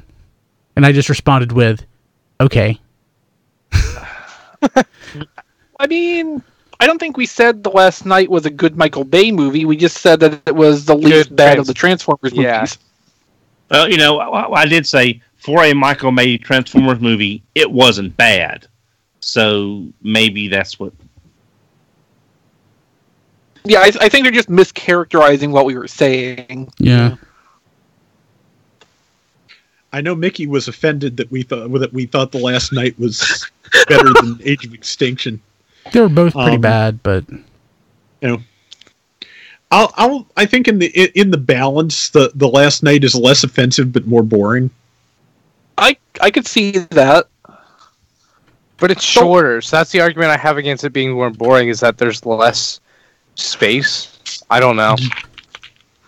[SPEAKER 1] And I just responded with, okay.
[SPEAKER 3] I mean, I don't think we said The Last Night was a good Michael Bay movie. We just said that it was the least bad of the Transformers movies.
[SPEAKER 2] Well, I did say, for a Michael Bay Transformers movie, it wasn't bad. So maybe that's what...
[SPEAKER 3] Yeah, I think they're just mischaracterizing what we were saying.
[SPEAKER 1] Yeah.
[SPEAKER 4] I know Mickey was offended that we thought The Last Night was better than Age of Extinction.
[SPEAKER 1] They were both pretty bad, but
[SPEAKER 4] I think in the balance, the Last Night is less offensive but more boring.
[SPEAKER 3] I could see that,
[SPEAKER 6] but it's shorter. So that's the argument I have against it being more boring, is that there's less space. I don't know.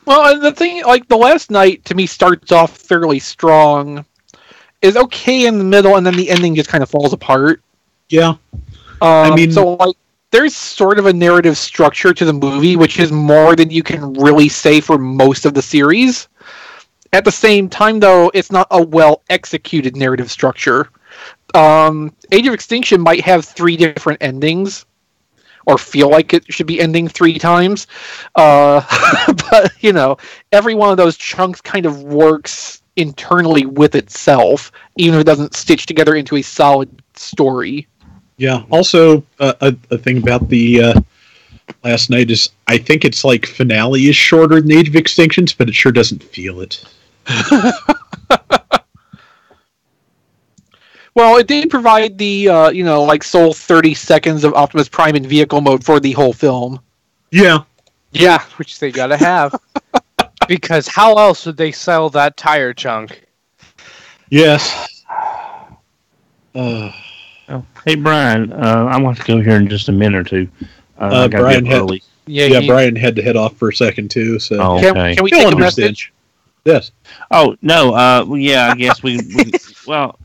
[SPEAKER 3] Well, the thing, like, The Last Night, to me, starts off fairly strong, is okay in the middle, and then the ending just kind of falls apart.
[SPEAKER 4] Yeah.
[SPEAKER 3] So like, there's sort of a narrative structure to the movie, which is more than you can really say for most of the series. At the same time, though, it's not a well-executed narrative structure. Age of Extinction might have 3 different endings, or feel like it should be ending 3 times. But, every one of those chunks kind of works internally with itself, even if it doesn't stitch together into a solid story.
[SPEAKER 4] Yeah. Also, a thing about the last night is I think it's like finale is shorter than Age of Extinctions, but it sure doesn't feel it.
[SPEAKER 3] Well, it did provide the sole 30 seconds of Optimus Prime in vehicle mode for the whole film.
[SPEAKER 4] Yeah.
[SPEAKER 6] Yeah, which they gotta have. Because how else would they sell that tire chunk?
[SPEAKER 4] Yes.
[SPEAKER 2] Hey, Brian, I'm going to go here in just a minute or two.
[SPEAKER 4] Brian
[SPEAKER 2] early.
[SPEAKER 4] Brian had to head off for a second, too. So.
[SPEAKER 2] Oh, okay.
[SPEAKER 3] Can we take a message?
[SPEAKER 4] Yes.
[SPEAKER 2] Oh, no. I guess we well...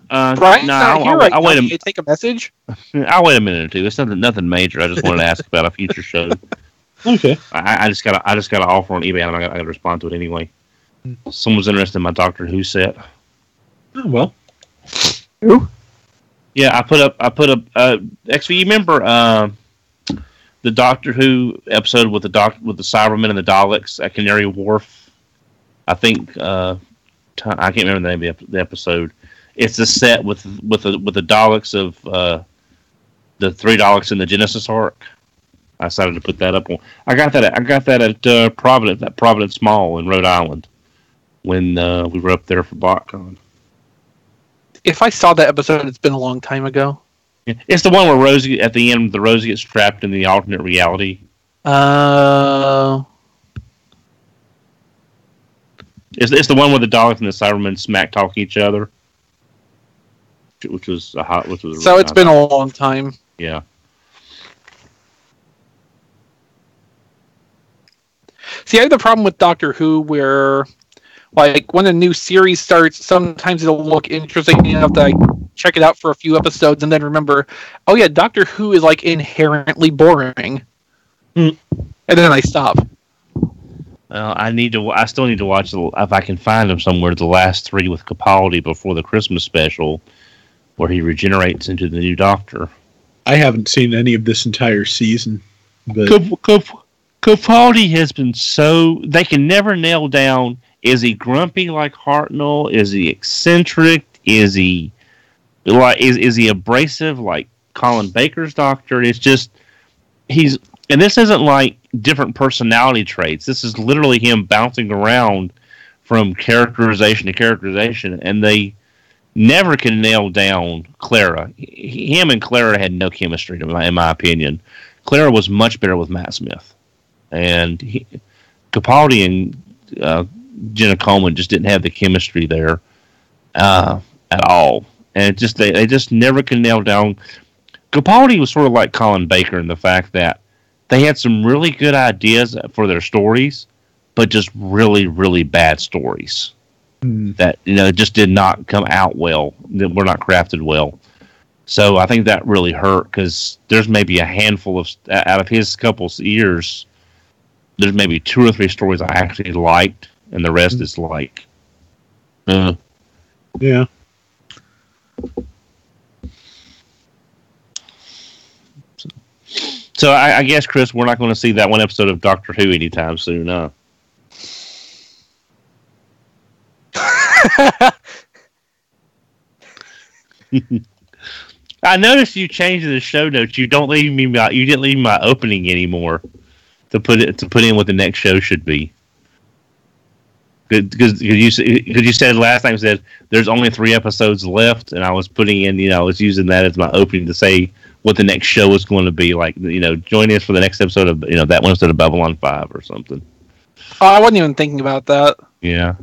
[SPEAKER 3] Brian's not here right now. Can you take a message?
[SPEAKER 2] I'll wait a minute or two. It's nothing major. I just wanted to ask about a future show.
[SPEAKER 4] Okay.
[SPEAKER 2] I just got an offer on eBay, and I got to respond to it anyway. Someone's interested in my Doctor Who set.
[SPEAKER 4] Oh well.
[SPEAKER 5] Who?
[SPEAKER 2] Yeah, I put up. Actually, you remember the Doctor Who episode with the Cybermen and the Daleks at Canary Wharf? I think I can't remember the name of the episode. It's a set with the Daleks of the 3 Daleks in the Genesis arc. I decided to put that up. I got that at Providence Mall in Rhode Island when we were up there for BotCon.
[SPEAKER 3] If I saw that episode, it's been a long time ago.
[SPEAKER 2] Yeah. It's the one where Rosie at the end, Rosie gets trapped in the alternate reality. It's the one where the Daleks and the Cybermen smack talk each other, which was a hot.
[SPEAKER 3] So it's been a long time.
[SPEAKER 2] Yeah.
[SPEAKER 3] See, I have the problem with Doctor Who where, like, when a new series starts, sometimes it'll look interesting enough that I check it out for a few episodes and then remember, oh yeah, Doctor Who is, like, inherently boring. And then I stop.
[SPEAKER 2] Well, I still need to watch, if I can find them somewhere, the last 3 with Capaldi before the Christmas special, where he regenerates into the new Doctor.
[SPEAKER 4] I haven't seen any of this entire season. But
[SPEAKER 2] Capaldi has been so... They can never nail down, is he grumpy like Hartnell? Is he eccentric? Is he abrasive like Colin Baker's Doctor? It's just... And this isn't like different personality traits. This is literally him bouncing around from characterization to characterization, and they never can nail down Clara. Him and Clara had no chemistry, in my opinion. Clara was much better with Matt Smith. And Capaldi and Jenna Coleman just didn't have the chemistry there at all. And they just never can nail down. Capaldi was sort of like Colin Baker in the fact that they had some really good ideas for their stories, but just really, really bad stories that just did not come out well. That were not crafted well. So I think that really hurt because there's maybe a handful of out of his couple years. There's maybe 2 or 3 stories I actually liked, and the rest is like,
[SPEAKER 4] yeah.
[SPEAKER 2] So I guess, Chris, we're not going to see that one episode of Doctor Who anytime soon, huh? I noticed you changed the show notes. You didn't leave me my opening anymore to put in what the next show should be. Because you said last time, you said there's only 3 episodes left, and I was putting in, I was using that as my opening to say what the next show was going to be. Like, join us for the next episode of, that one instead of Babylon 5 or something.
[SPEAKER 3] Oh, I wasn't even thinking about that.
[SPEAKER 2] Yeah.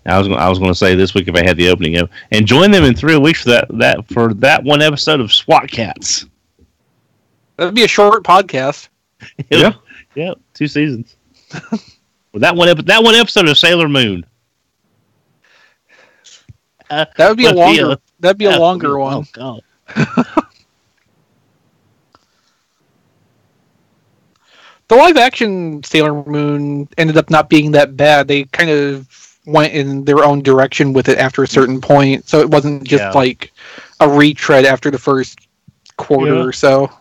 [SPEAKER 2] I was going to say this week if I had the opening, and join them in 3 weeks for that one episode of SWAT Cats.
[SPEAKER 3] That'd be a short podcast.
[SPEAKER 2] Yeah. 2 seasons. Well, that one episode of Sailor Moon.
[SPEAKER 3] That would be a longer. That'd be a longer one.
[SPEAKER 2] Oh,
[SPEAKER 3] The live action Sailor Moon ended up not being that bad. They kind of went in their own direction with it after a certain point, so it wasn't just like a retread after the first quarter or so.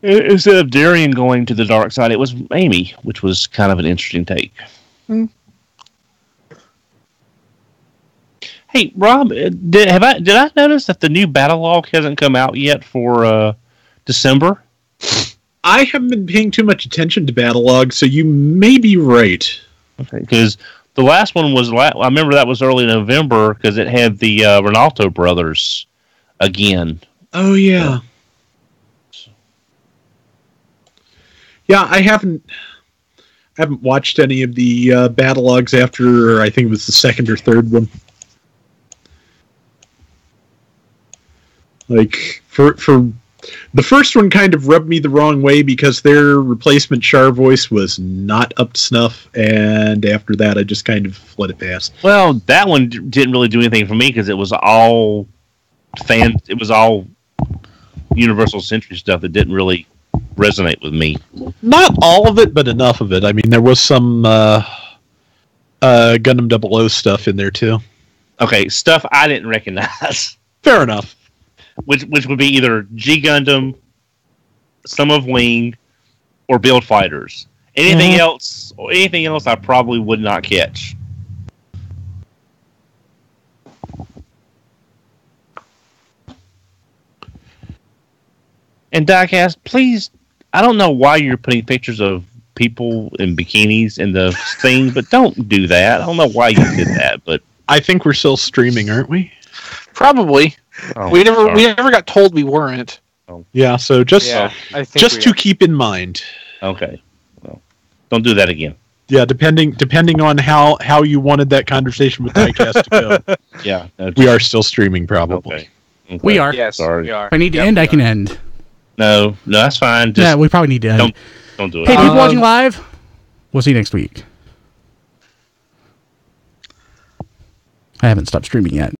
[SPEAKER 2] Instead of Darian going to the dark side, it was Amy, which was kind of an interesting take. Hey, Rob, did I notice that the new battle log hasn't come out yet for December?
[SPEAKER 4] I haven't been paying too much attention to battle logs, so you may be right.
[SPEAKER 2] Okay, because the last one was I remember that was early November because it had the Ronaldo brothers again.
[SPEAKER 4] Oh yeah. Yeah, I haven't watched any of the battle logs after I think it was the second or third one. Like for the first one kind of rubbed me the wrong way because their replacement Char voice was not up to snuff, and after that I just kind of let it pass.
[SPEAKER 2] Well, that one didn't really do anything for me because it was all Universal Century stuff that didn't really resonate with me.
[SPEAKER 4] Not all of it, but enough of it. I mean, there was some Gundam 00 stuff in there too.
[SPEAKER 2] Okay, stuff I didn't recognize.
[SPEAKER 4] Fair enough.
[SPEAKER 2] Which would be either G Gundam, some of Wing, or Build Fighters. Anything else I probably would not catch. And Diecast, please, I don't know why you're putting pictures of people in bikinis in the thing, but don't do that. I don't know why you did that, but
[SPEAKER 4] I think we're still streaming, aren't we?
[SPEAKER 3] Probably.
[SPEAKER 2] Oh,
[SPEAKER 3] we never got told we weren't.
[SPEAKER 4] Yeah, so just to keep in mind.
[SPEAKER 2] Okay. Well, don't do that again.
[SPEAKER 4] Yeah, depending on how you wanted that conversation with Diecast to go.
[SPEAKER 2] Yeah.
[SPEAKER 4] We are still streaming probably.
[SPEAKER 2] Okay.
[SPEAKER 1] We are.
[SPEAKER 6] Yes,
[SPEAKER 2] Sorry.
[SPEAKER 6] we are.
[SPEAKER 1] If I need to end, I can end.
[SPEAKER 2] No, that's fine. Just
[SPEAKER 1] Yeah, we probably need to end.
[SPEAKER 2] don't do it.
[SPEAKER 1] Hey, people watching live, we'll see you next week. I haven't stopped streaming yet.